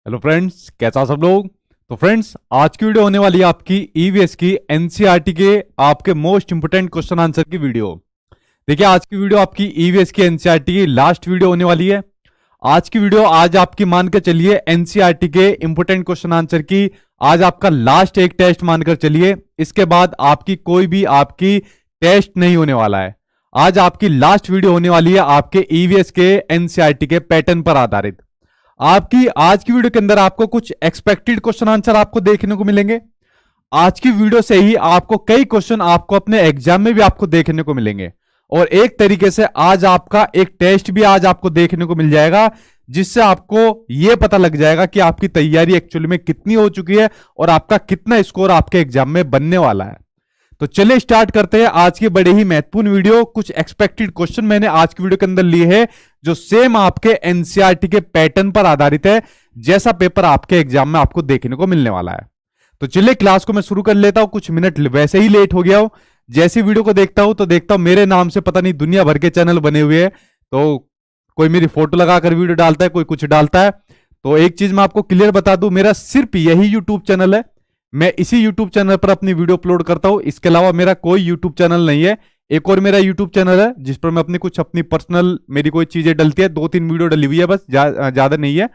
Hello friends, कैसा सब लोग। तो फ्रेंड्स, आज की वीडियो होने वाली है आपकी ईवीएस की एनसीईआरटी के आपके मोस्ट इंपोर्टेंट क्वेश्चन आंसर की वीडियो। देखिए, आज की वीडियो आपकी ईवीएस की एनसीईआरटी की लास्ट वीडियो होने वाली है। आज की वीडियो आज आपकी मान के चलिए एनसीईआरटी के इंपोर्टेंट क्वेश्चन आंसर की आज आपका लास्ट एक टेस्ट मानकर चलिए। इसके बाद आपकी कोई भी आपकी टेस्ट नहीं होने वाला है। आज आपकी लास्ट वीडियो होने वाली है आपके ईवीएस के एनसीईआरटी के पैटर्न पर आधारित। आपकी आज की वीडियो के अंदर आपको कुछ एक्सपेक्टेड क्वेश्चन आंसर आपको देखने को मिलेंगे। आज की वीडियो से ही आपको कई क्वेश्चन आपको अपने एग्जाम में भी आपको देखने को मिलेंगे और एक तरीके से आज आपका एक टेस्ट भी आज आपको देखने को मिल जाएगा, जिससे आपको यह पता लग जाएगा कि आपकी तैयारी एक्चुअली में कितनी हो चुकी है और आपका कितना स्कोर आपके एग्जाम में बनने वाला है। तो चलिए स्टार्ट करते हैं आज की बड़े ही महत्वपूर्ण वीडियो। कुछ एक्सपेक्टेड क्वेश्चन मैंने आज की वीडियो के अंदर लिए हैं जो सेम आपके एनसीईआरटी के पैटर्न पर आधारित है, जैसा पेपर आपके एग्जाम में आपको देखने को मिलने वाला है। तो चलिए क्लास को मैं शुरू कर लेता हूं। कुछ मिनट वैसे ही लेट हो गया हो। जैसी वीडियो को देखता हूं तो देखता हूं मेरे नाम से पता नहीं दुनिया भर के चैनल बने हुए हैं। तो कोई मेरी फोटो लगाकर वीडियो डालता है, कोई कुछ डालता है। तो एक चीज मैं आपको क्लियर बता दूं, मेरा सिर्फ यही यूट्यूब चैनल है। मैं इसी YouTube चैनल पर अपनी वीडियो अपलोड करता हूं। इसके अलावा मेरा कोई YouTube चैनल नहीं है। एक और मेरा YouTube चैनल है जिस पर मैं अपनी पर्सनल मेरी कोई चीजें डलती है। 2-3 वीडियो डली हुई है बस, ज्यादा नहीं है।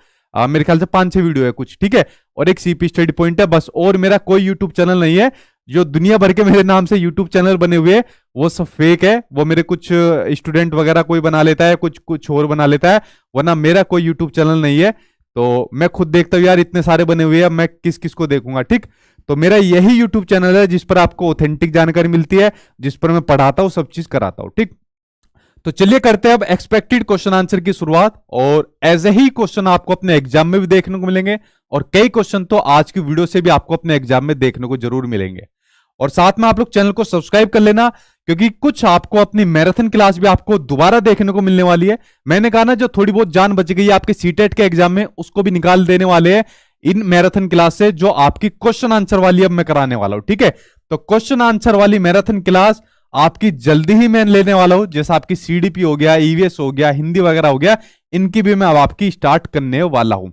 मेरे ख्याल से 5-6 वीडियो है कुछ, ठीक है। और एक सीपी स्टडी पॉइंट है बस। और मेरा कोई YouTube चैनल नहीं है। जो दुनिया भर के मेरे नाम से YouTube चैनल बने हुए हैं वो सब फेक है। वो मेरे कुछ स्टूडेंट वगैरह कोई बना लेता है, कुछ और बना लेता है, वरना मेरा कोई YouTube चैनल नहीं है। तो मैं खुद देखता हूं यार, इतने सारे बने हुए हैं, मैं किस किस को देखूंगा, ठीक। तो मेरा यही YouTube चैनल है जिस पर आपको ऑथेंटिक जानकारी मिलती है, जिस पर मैं पढ़ाता हूं, सब चीज कराता हूं, ठीक। तो चलिए करते हैं अब एक्सपेक्टेड क्वेश्चन आंसर की शुरुआत। और ऐसे ही क्वेश्चन आपको अपने एग्जाम में भी देखने को मिलेंगे और कई क्वेश्चन तो आज की वीडियो से भी आपको अपने एग्जाम में देखने को जरूर मिलेंगे। और साथ में आप लोग चैनल को सब्सक्राइब कर लेना, क्योंकि कुछ आपको अपनी मैराथन क्लास भी आपको दोबारा देखने को मिलने वाली है। मैंने कहा ना, जो थोड़ी बहुत जान बच गई है आपके सीटेट के एग्जाम में, उसको भी निकाल देने वाले हैं इन मैराथन क्लास से, जो आपकी क्वेश्चन आंसर वाली अब मैं कराने वाला हूं, ठीक है। तो क्वेश्चन आंसर वाली मैराथन क्लास आपकी जल्दी ही मैं लेने वाला हूं। जैसा आपकी सीडीपी हो गया, ईवीएस हो गया, हिंदी वगैरह हो गया, इनकी भी मैं अब आपकी स्टार्ट करने वाला हूं।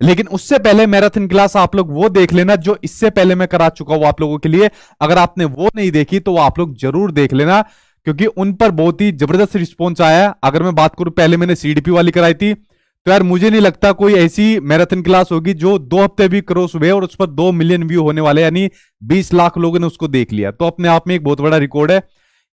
लेकिन उससे पहले मैराथन क्लास आप लोग वो देख लेना जो इससे पहले मैं करा चुका हूं आप लोगों के लिए। अगर आपने वो नहीं देखी तो वो आप लोग जरूर देख लेना, क्योंकि उन पर बहुत ही जबरदस्त रिस्पॉन्स आया है। अगर मैं बात करूं, पहले मैंने सीडीपी वाली कराई थी, तो यार मुझे नहीं लगता कोई ऐसी मैराथन क्लास होगी जो 2 हफ्ते भी क्रॉस हुए और उस पर 2 मिलियन व्यू होने वाले, यानी 20 लाख लोगों ने उसको देख लिया। तो अपने आप में एक बहुत बड़ा रिकॉर्ड है।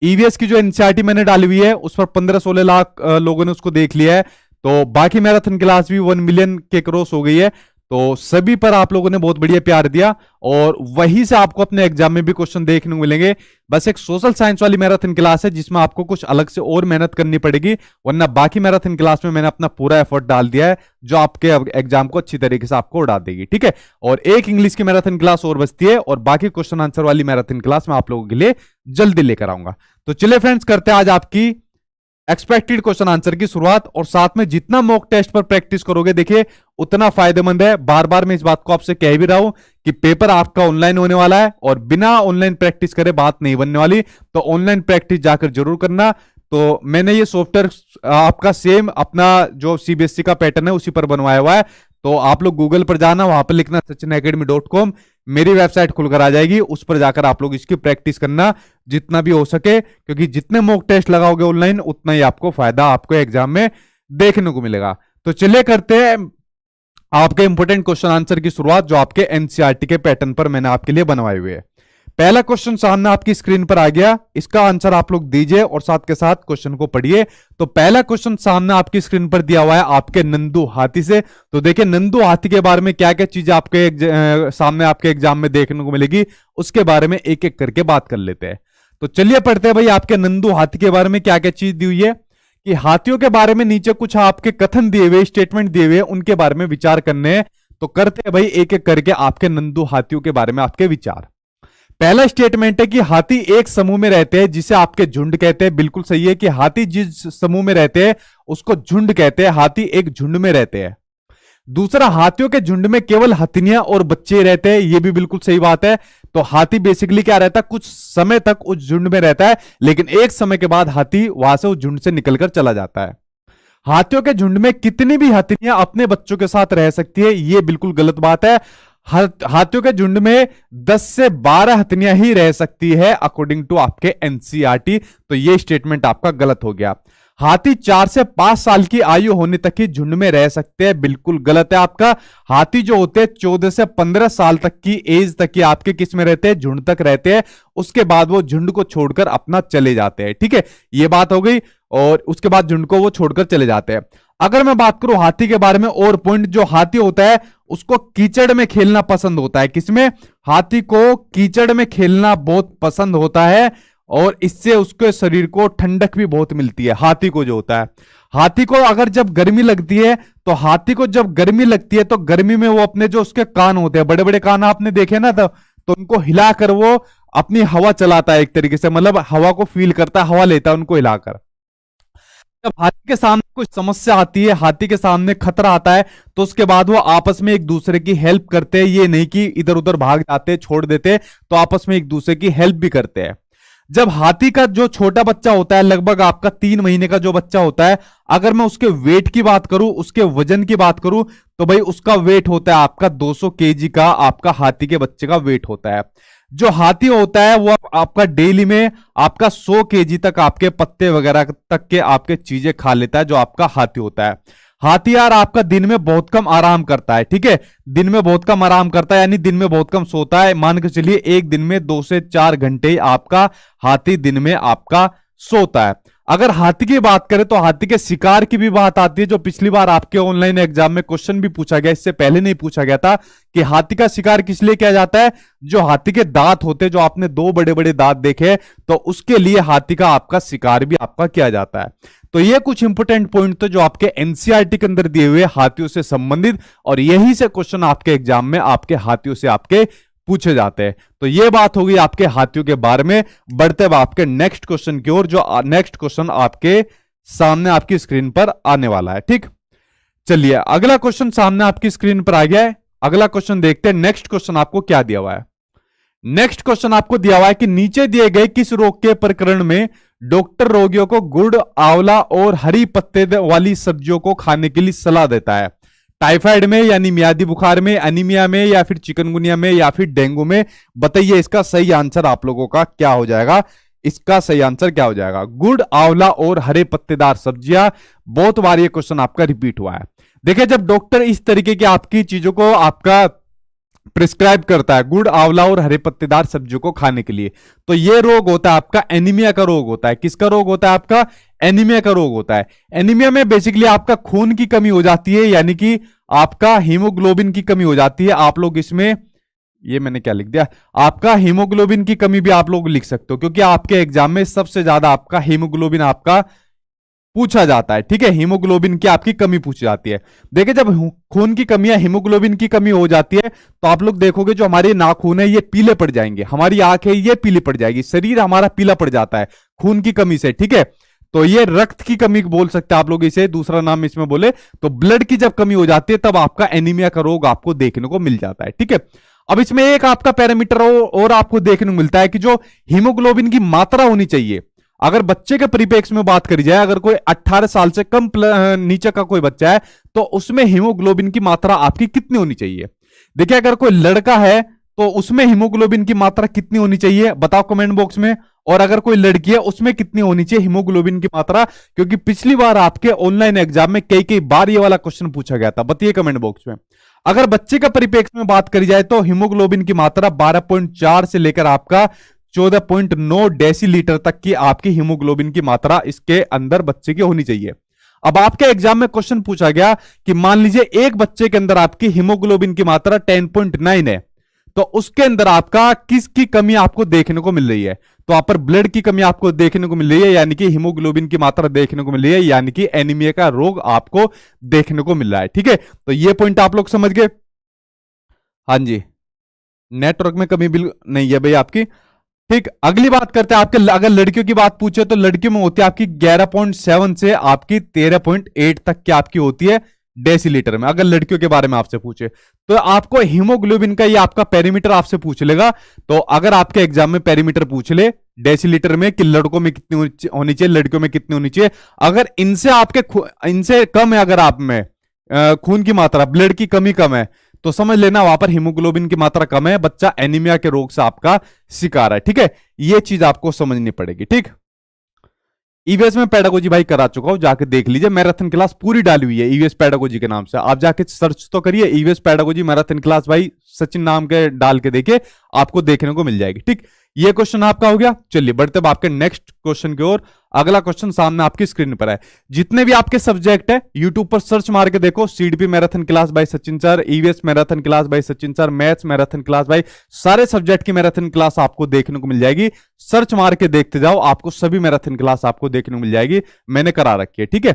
ईवीएस की जो एनसीईआरटी मैंने डाली हुई है उस पर 15-16 लाख लोगों ने उसको देख लिया है। तो बाकी मैराथन क्लास भी 1 मिलियन के क्रॉस हो गई है। तो सभी पर आप लोगों ने बहुत बढ़िया प्यार दिया और वहीं से आपको अपने एग्जाम में भी क्वेश्चन देखने को मिलेंगे। बस एक सोशल साइंस वाली मैराथन क्लास है जिसमें आपको कुछ अलग से और मेहनत करनी पड़ेगी, वरना बाकी मैराथन क्लास में मैंने अपना पूरा एफर्ट डाल दिया है, जो आपके एग्जाम को अच्छी तरीके से आपको उड़ा देगी, ठीक है। और एक इंग्लिश की मैराथन क्लास और बचती है और बाकी क्वेश्चन आंसर वाली मैराथन क्लास मैं आप लोगों के लिए जल्दी लेकर आऊंगा। तो चलिए फ्रेंड्स, करते हैं आज आपकी एक्सपेक्टेड क्वेश्चन आंसर की शुरुआत। और साथ में जितना मॉक टेस्ट पर प्रैक्टिस करोगे, देखिए उतना फायदेमंद है। बार बार मैं इस बात को आपसे कह भी रहा हूं कि पेपर आपका ऑनलाइन होने वाला है और बिना ऑनलाइन प्रैक्टिस करे बात नहीं बनने वाली। तो ऑनलाइन प्रैक्टिस जाकर जरूर करना। तो मैंने ये सॉफ्टवेयर आपका सेम अपना जो सीबीएसई का पैटर्न है उसी पर बनवाया हुआ है। तो आप लोग गूगल पर जाना, वहां पर लिखना sachinacademy.com, मेरी वेबसाइट खुलकर आ जाएगी, उस पर जाकर आप लोग इसकी प्रैक्टिस करना जितना भी हो सके, क्योंकि जितने मॉक टेस्ट लगाओगे ऑनलाइन उतना ही आपको फायदा आपको एग्जाम में देखने को मिलेगा। तो चलिए करते हैं आपके इंपोर्टेंट क्वेश्चन आंसर की शुरुआत, जो आपके एनसीईआरटी के पैटर्न पर मैंने आपके लिए बनवाए हुए हैं। पहला क्वेश्चन सामने आपकी स्क्रीन पर आ गया, इसका आंसर आप लोग दीजिए और साथ के साथ क्वेश्चन को पढ़िए। तो पहला क्वेश्चन सामने आपकी स्क्रीन पर दिया हुआ है आपके नंदू हाथी से। तो देखिए नंदू हाथी के बारे में क्या क्या चीजें आपके सामने आपके एग्जाम में देखने को मिलेगी, उसके बारे में एक एक करके बात कर लेते हैं। तो चलिए पढ़ते हैं भाई, आपके नंदू हाथी के बारे में क्या क्या चीज दी हुई है। कि हाथियों के बारे में नीचे कुछ आपके कथन दिए हुए, स्टेटमेंट दिए हुए, उनके बारे में विचार करने हैं। तो करते हैं भाई एक एक करके आपके नंदू हाथियों के बारे में आपके विचार। पहला स्टेटमेंट है कि हाथी एक समूह में रहते हैं जिसे आपके झुंड कहते हैं। बिल्कुल सही है कि हाथी जिस समूह में रहते हैं उसको झुंड कहते हैं। हाथी एक झुंड में रहते हैं। दूसरा, हाथियों के झुंड में केवल हथिनियां और बच्चे रहते हैं। यह भी बिल्कुल सही बात है। तो हाथी बेसिकली क्या रहता है, कुछ समय तक उस झुंड में रहता है, लेकिन एक समय के बाद हाथी वहां से उस झुंड से निकलकर चला जाता है। हाथियों के झुंड में कितनी भी हथिनियां अपने बच्चों के साथ रह सकती है, यह बिल्कुल गलत बात है। हाथियों के झुंड में 10 से 12 हथिनियां ही रह सकती है अकॉर्डिंग टू आपके एनसीईआरटी। तो यह स्टेटमेंट आपका गलत हो गया। हाथी 4 से 5 साल की आयु होने तक ही झुंड में रह सकते हैं, बिल्कुल गलत है आपका। हाथी जो होते हैं 14 से 15 साल तक की एज तक की आपके किस में रहते हैं, झुंड तक रहते हैं। उसके बाद वो झुंड को छोड़कर अपना चले जाते हैं, ठीक है, ये बात हो गई। और उसके बाद झुंड को वो छोड़कर चले जाते हैं। अगर मैं बात करूं हाथी के बारे में और पॉइंट, जो हाथी होता है उसको कीचड़ में खेलना पसंद होता है। किसमें? हाथी को कीचड़ में खेलना बहुत पसंद होता है और इससे उसके शरीर को ठंडक भी बहुत मिलती है। हाथी को जो होता है, हाथी को अगर जब गर्मी लगती है तो हाथी को जब गर्मी लगती है तो गर्मी में वो अपने जो उसके कान होते हैं, बड़े बड़े कान आपने देखे ना, तो उनको हिलाकर वो अपनी हवा चलाता है, एक तरीके से मतलब हवा को फील करता है, हवा लेता है उनको हिलाकर। जब हाथी के सामने कुछ समस्या आती है, हाथी के सामने खतरा आता है, तो उसके बाद वो आपस में एक दूसरे की हेल्प करते हैं। ये नहीं कि इधर उधर भाग जाते छोड़ देते, तो आपस में एक दूसरे की हेल्प भी करते हैं। जब हाथी का जो छोटा बच्चा होता है, लगभग आपका 3 महीने का जो बच्चा होता है, अगर मैं उसके वेट की बात करूं, उसके वजन की बात करूं, तो भाई उसका वेट होता है आपका 200 केजी का, आपका हाथी के बच्चे का वेट होता है। जो हाथी होता है वो आपका डेली में आपका 100 केजी तक आपके पत्ते वगैरह तक के आपके चीजें खा लेता है, जो आपका हाथी होता है। हाथी यार आपका दिन में बहुत कम आराम करता है, ठीक है, दिन में बहुत कम आराम करता है, यानी दिन में बहुत कम सोता है। मान के चलिए एक दिन में 2 से 4 घंटे आपका हाथी दिन में आपका सोता है। अगर हाथी की बात करें तो हाथी के शिकार की भी बात आती है, जो पिछली बार आपके ऑनलाइन एग्जाम में क्वेश्चन भी पूछा गया, इससे पहले नहीं पूछा गया था कि हाथी का शिकार किस लिए किया जाता है। जो हाथी के दांत होते हैं, जो आपने 2 बड़े बड़े दांत देखे, तो उसके लिए हाथी का आपका शिकार भी आपका किया जाता है। तो ये कुछ इंपोर्टेंट पॉइंट थे जो आपके एनसीईआरटी के अंदर दिए हुए हाथियों से संबंधित, और यही से क्वेश्चन आपके एग्जाम में आपके हाथियों से आपके पूछे जाते हैं। तो ये बात होगी आपके हाथियों के बारे में। बढ़ते हुए आपके नेक्स्ट क्वेश्चन की ओर, जो नेक्स्ट क्वेश्चन आपके सामने आपकी स्क्रीन पर आने वाला है, ठीक। चलिए अगला क्वेश्चन सामने आपकी स्क्रीन पर आ गया है। अगला क्वेश्चन देखते हैं, नेक्स्ट क्वेश्चन आपको क्या दिया हुआ है। नेक्स्ट क्वेश्चन आपको दिया हुआ है कि नीचे दिए गए किस रोग के प्रकरण में डॉक्टर रोगियों को गुड़, आंवला और हरी पत्ते वाली सब्जियों को खाने के लिए सलाह देता है? टाइफाइड में, यानी मियादी बुखार में, एनीमिया में, या फिर चिकनगुनिया में, या फिर डेंगू में? बताइए इसका सही आंसर आप लोगों का क्या हो जाएगा। इसका सही आंसर क्या हो जाएगा? गुड़, आंवला और हरे पत्तेदार सब्जियां। बहुत बार ये क्वेश्चन आपका रिपीट हुआ है। देखिए जब डॉक्टर इस तरीके की आपकी चीजों को आपका प्रिस्क्राइब करता है, गुड़, आंवला और हरे पत्तेदार सब्जियों को खाने के लिए, तो ये रोग होता है आपका एनीमिया का रोग होता है। किसका रोग होता है? आपका एनीमिया का रोग होता है। एनीमिया में बेसिकली आपका खून की कमी हो जाती है, यानी कि आपका हीमोग्लोबिन की कमी हो जाती है। आप लोग इसमें, ये मैंने क्या लिख दिया, आपका हीमोग्लोबिन की कमी भी आप लोग लिख सकते हो, क्योंकि आपके एग्जाम में सबसे ज्यादा आपका हीमोग्लोबिन आपका पूछा जाता है, ठीक है, हीमोग्लोबिन की आपकी कमी पूछी जाती है। देखिए जब खून की कमी या हीमोग्लोबिन की कमी हो जाती है तो आप लोग देखोगे जो हमारे नाखून है ये पीले पड़ जाएंगे, हमारी आंख है ये पीली पड़ जाएगी, शरीर हमारा पीला पड़ जाता है खून की कमी से, ठीक है। तो ये रक्त की कमी बोल सकते हैं आप लोग इसे, दूसरा नाम इसमें बोले तो ब्लड की जब कमी हो जाती है तब आपका एनीमिया का रोग आपको देखने को मिल जाता है, ठीक है। अब इसमें एक आपका पैरामीटर और आपको देखने को मिलता है कि जो हीमोग्लोबिन की मात्रा होनी चाहिए, अगर बच्चे के परिप्रेक्ष्य में बात करी जाए, अगर कोई 18 साल से कम नीचे का कोई बच्चा है तो उसमें हीमोग्लोबिन की मात्रा आपकी कितनी होनी चाहिए। देखिए अगर कोई लड़का है तो उसमें हीमोग्लोबिन की मात्रा कितनी होनी चाहिए, बताओ कमेंट बॉक्स में। और अगर कोई लड़की है उसमें कितनी होनी चाहिए हीमोग्लोबिन की मात्रा, क्योंकि पिछली बार आपके ऑनलाइन एग्जाम में कई कई बार ये वाला क्वेश्चन पूछा गया था, बताइए कमेंट बॉक्स में। अगर बच्चे का परिप्रेक्ष्य में बात करी जाए तो हीमोग्लोबिन की मात्रा 12.4 से लेकर आपका 14.9 डेसीलीटर तक की आपकी हीमोग्लोबिन की मात्रा इसके अंदर बच्चे की होनी चाहिए। अब आपके एग्जाम में क्वेश्चन पूछा गया कि मान लीजिए एक बच्चे के अंदर आपकी हीमोग्लोबिन की मात्रा 10.9 है, तो उसके अंदर आपका किसकी कमी आपको देखने को मिल रही है? तो आप पर ब्लड की कमी आपको देखने को मिल रही है, यानी कि हीमोग्लोबिन की मात्रा देखने को मिल रही है, यानी कि एनीमिया का रोग आपको देखने को मिल रहा है, ठीक है। तो ये पॉइंट आप लोग समझ गए। हाँ जी, नेटवर्क में कमी बिल्कुल नहीं है भाई आपकी, ठीक। अगली बात करते हैं आपके, अगर लड़कियों की बात पूछे तो लड़कियों में होती है आपकी 11.7 से आपकी 13.8 तक की आपकी होती है डेसीलीटर में। अगर लड़कियों के बारे में आपसे पूछे तो आपको हीमोग्लोबिन का ये आपका पेरीमीटर आपसे पूछ लेगा। तो अगर आपके एग्जाम में पेरीमीटर पूछ ले डेसीलीटर में कि लड़कों में कितनी होनी चाहिए, लड़कियों में कितनी होनी चाहिए, अगर इनसे कम है, अगर आप में खून की मात्रा, ब्लड की कमी कम है, तो समझ लेना वहां पर हीमोग्लोबिन की मात्रा कम है, बच्चा एनीमिया के रोग से आपका शिकार है। ठीक है, ये चीज आपको समझनी पड़ेगी। ठीक, ईवीएस में पेडागोजी भाई करा चुका हूं, जाके देख लीजिए, मैराथन क्लास पूरी डाली हुई है ईवीएस पेडागोजी के नाम से। आप जाके सर्च तो करिए ईवीएस पेडागोजी मैराथन क्लास, भाई सचिन नाम के डाल के देखिए, आपको देखने को मिल जाएगी। ठीक, ये क्वेश्चन आपका हो गया। चलिए बढ़ते अब आपके नेक्स्ट क्वेश्चन की ओर। अगला क्वेश्चन सामने आपकी स्क्रीन पर है। जितने भी आपके सब्जेक्ट है यूट्यूब पर सर्च मार के देखो, CDP marathon class by Sachin sir, EVS marathon class by Sachin sir, maths marathon class by, सारे सब्जेक्ट की मैराथन क्लास आपको देखने को मिल जाएगी। सर्च मार के देखते जाओ, आपको सभी मैराथन क्लास आपको देखने को मिल जाएगी, मैंने करा रखी है। ठीक है,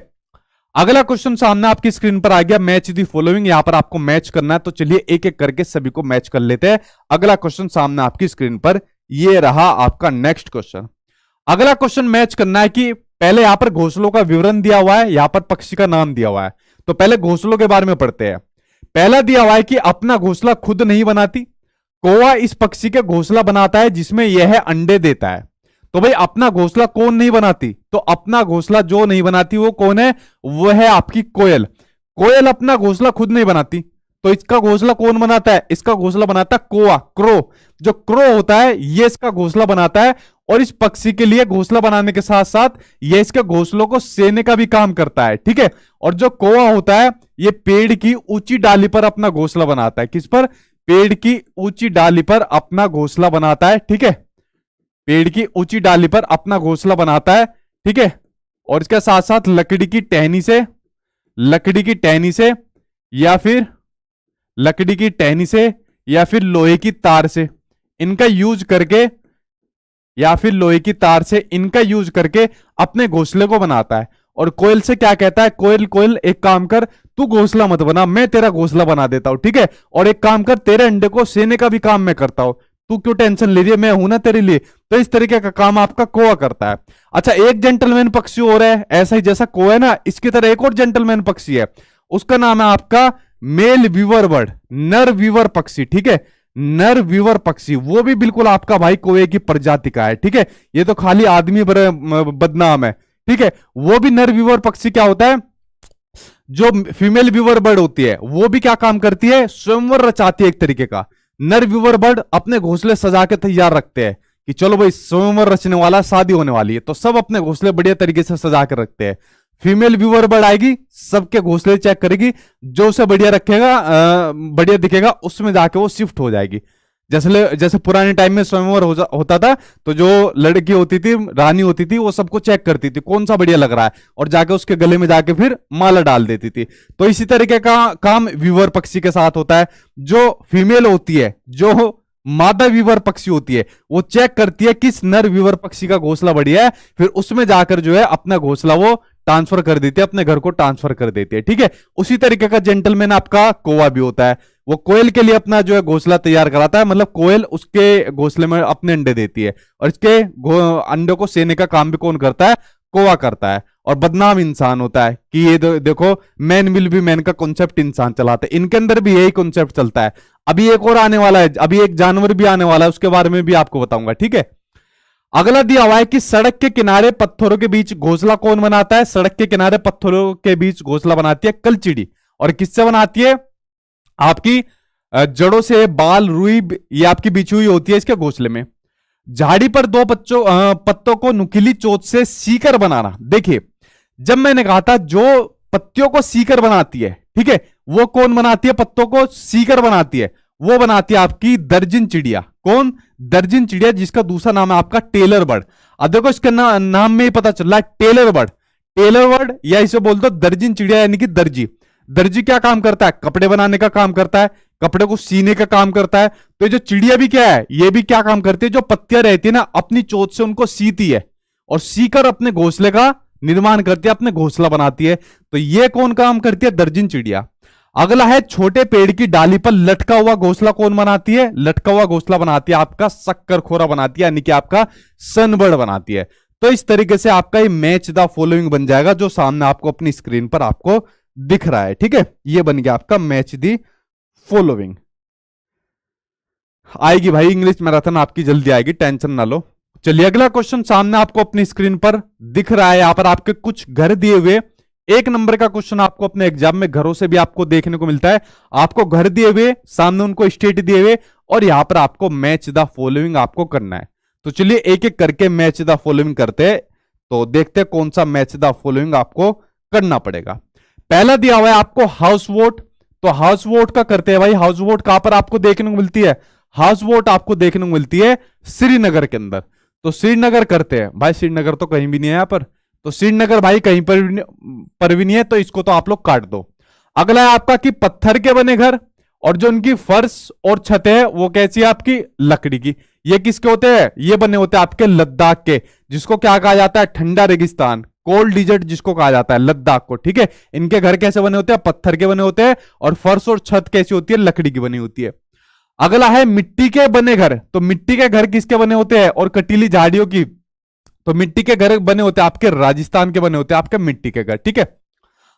अगला क्वेश्चन सामने आपकी स्क्रीन पर आ गया, मैच दी फॉलोइंग। यहां पर आपको मैच करना है, तो चलिए एक एक करके सभी को मैच कर लेते हैं। अगला क्वेश्चन सामने आपकी स्क्रीन पर ये रहा आपका नेक्स्ट क्वेश्चन। अगला क्वेश्चन मैच करना है कि पहले यहां पर घोंसलों का विवरण दिया हुआ है, यहां पर पक्षी का नाम दिया हुआ है। तो पहले घोंसलों के बारे में पढ़ते हैं। पहला दिया हुआ है कि अपना घोंसला खुद नहीं बनाती, कौवा इस पक्षी के घोंसला बनाता है जिसमें यह अंडे देता है। तो भाई अपना घोंसला कौन नहीं बनाती, तो अपना घोंसला जो नहीं बनाती वो कौन है, वो है आपकी कोयल। कोयल अपना घोंसला खुद नहीं बनाती, तो इसका घोंसला कौन बनाता है, इसका घोंसला बनाता है कौवा, क्रो। जो क्रो होता है ये इसका घोंसला बनाता है, और इस पक्षी के लिए घोंसला बनाने के साथ साथ ये इसके घोंसलों को सेने का भी काम करता है। ठीक है, और जो कौवा होता है ये पेड़ की ऊंची डाली पर अपना घोंसला बनाता है। किस पर, पेड़ की ऊंची डाली पर अपना घोंसला बनाता है। ठीक है, पेड़ की ऊंची डाली पर अपना घोंसला बनाता है। ठीक है, और इसके साथ साथ लकड़ी की टहनी से या फिर लोहे की तार से इनका यूज करके अपने घोंसले को बनाता है। और कोयल से क्या कहता है, कोयल एक काम कर, तू घोंसला मत बना, मैं तेरा घोंसला बना देता हूं। ठीक है, और एक काम कर, तेरे अंडे को सेने का भी काम मैं करता हूं, तू क्यों टेंशन ले रही है, मैं हूं ना तेरे लिए। तो इस तरीके का काम आपका कौवा करता है। अच्छा, एक जेंटलमैन पक्षी और है, ऐसा ही जैसा कौवा है ना, इसकी तरह एक और जेंटलमैन पक्षी है, उसका नाम है आपका मेल वीवर बर्ड, नर वीवर पक्षी। ठीक है, नर वीवर पक्षी, वो भी बिल्कुल आपका भाई कौवे की प्रजाति का है। ठीक है, ये तो खाली आदमी बदनाम है। ठीक है, वो भी नर वीवर पक्षी क्या होता है, जो फीमेल वीवर बर्ड होती है वो भी क्या काम करती है, स्वयंवर रचाती है एक तरीके का। नर व्यूवर बर्ड अपने घोंसले सजा के तैयार रखते हैं कि चलो भाई स्वयंवर रचने वाला, शादी होने वाली है, तो सब अपने घोंसले बढ़िया तरीके से सजा कर रखते हैं। फीमेल व्यूवर बर्ड आएगी, सबके घोंसले चेक करेगी, जो उसे बढ़िया रखेगा, बढ़िया दिखेगा, उसमें जाके वो शिफ्ट हो जाएगी। जैसे पुराने टाइम में स्वयंवर होता था, तो जो लड़की होती थी, रानी होती थी, वो सबको चेक करती थी कौन सा बढ़िया लग रहा है, और जाके उसके गले में जाके फिर माला डाल देती थी। तो इसी तरीके का काम व्यूवर पक्षी के साथ होता है। जो फीमेल होती है, जो मादा व्यूवर पक्षी होती है, वो चेक करती है किस नर व्यूवर पक्षी का घोंसला बढ़िया है, फिर उसमें जाकर जो है अपना घोंसला वो ट्रांसफर कर देती है, अपने घर को ट्रांसफर कर देती है। ठीक है, उसी तरीके का जेंटलमैन आपका कौवा भी होता है, वो कोयल के लिए अपना जो है घोंसला तैयार कराता है, मतलब कोयल उसके घोंसले में अपने अंडे देती है, और इसके अंडों को सेने का काम भी कौन करता है, कौवा करता है। और बदनाम इंसान होता है कि ये देखो मैन विल बी मैन का कॉन्सेप्ट इंसान चलाते हैं, इनके अंदर भी यही कॉन्सेप्ट चलता है। अभी एक और आने वाला है, अभी एक जानवर भी आने वाला है, उसके बारे में भी आपको बताऊंगा। ठीक है, अगला दिया हुआ है कि सड़क के किनारे पत्थरों के बीच घोंसला कौन बनाता है, सड़क के किनारे पत्थरों के बीच घोंसला बनाती है कलचिड़ी। और किससे बनाती है, आपकी जड़ों से, बाल रुई ये आपकी बिछी हुई होती है इसके घोंसले में। झाड़ी पर दो पत्तों को नुकीली चोट से सीकर बनाना। देखिए, जब मैंने कहा था जो पत्तियों को सीकर बनाती है, ठीक है, वो कौन बनाती है, पत्तों को सीकर बनाती है, वो बनाती है आपकी दर्जन चिड़िया। कौन, दर्जन चिड़िया, जिसका दूसरा नाम है आपका टेलर बर्ड। अब देखो इसके नाम में ही पता चल रहा है, टेलर बर्ड, टेलर बर्ड, या इसे बोल दो दर्जन चिड़िया, यानी कि दर्जी। दर्जी क्या काम करता है, कपड़े बनाने का काम करता है, कपड़े को सीने का काम करता है। तो जो चिड़िया भी क्या है, ये भी क्या काम करती है, जो पत्तियां रहती है ना, अपनी चोंच से उनको सीती है, और सीकर अपने घोंसले का निर्माण करती है, अपने घोंसला बनाती है। तो ये कौन काम करती है, दर्जन चिड़िया। अगला है छोटे पेड़ की डाली पर लटका हुआ घोंसला कौन बनाती है, लटका हुआ घोंसला बनाती है आपका शक्करखोरा बनाती है, यानी कि आपका सनबर्ड बनाती है। तो इस तरीके से आपका ये मैच द फॉलोइंग बन जाएगा, जो सामने आपको अपनी स्क्रीन पर आपको दिख रहा है। ठीक है, ये बन गया आपका मैच दी फॉलोइंग। आएगी भाई इंग्लिश मैराथन आपकी जल्दी आएगी, टेंशन ना लो। चलिए अगला क्वेश्चन सामने आपको अपनी स्क्रीन पर दिख रहा है। यहां पर आपके कुछ घर दिए हुए, एक नंबर का क्वेश्चन आपको अपने एग्जाम में घरों से भी आपको देखने को मिलता है। आपको घर दिए हुए, सामने उनको स्टेट दिए हुए, और यहां पर आपको मैच द फॉलोइंग आपको करना है। तो चलिए एक एक करके मैच द फॉलोइंग करते हैं, तो देखते हैं कौन सा मैच द फॉलोइंग आपको करना पड़ेगा। पहला दिया हुआ है आपको हाउस वोट, तो हाउस वोट का करते हैं भाई। हाउस वोट कहां पर आपको देखने को मिलती है? हाउस वोट आपको देखने को मिलती है श्रीनगर के अंदर। तो श्रीनगर करते हैं भाई, श्रीनगर तो कहीं भी नहीं है यहां पर, तो श्रीनगर भाई कहीं पर भी नहीं है, तो इसको तो आप लोग काट दो। अगला है आपका कि पत्थर के बने घर, और जो उनकी फर्श और छत है वो कैसी है? आपकी लकड़ी की। ये किसके होते हैं? ये बने होते हैं आपके लद्दाख के, जिसको क्या कहा जाता है? ठंडा रेगिस्तान, कोल्ड डिजर्ट जिसको कहा जाता है, लद्दाख को। ठीक है, इनके घर कैसे बने होते हैं? पत्थर के बने होते हैं, और फर्श और छत कैसी होती है? लकड़ी की बनी होती है। अगला है मिट्टी के बने घर, तो मिट्टी के घर किसके बने होते हैं? और कटीली झाड़ियों की, तो मिट्टी के घर बने होते हैं आपके राजस्थान के बने होते हैं आपके मिट्टी के घर। ठीक है,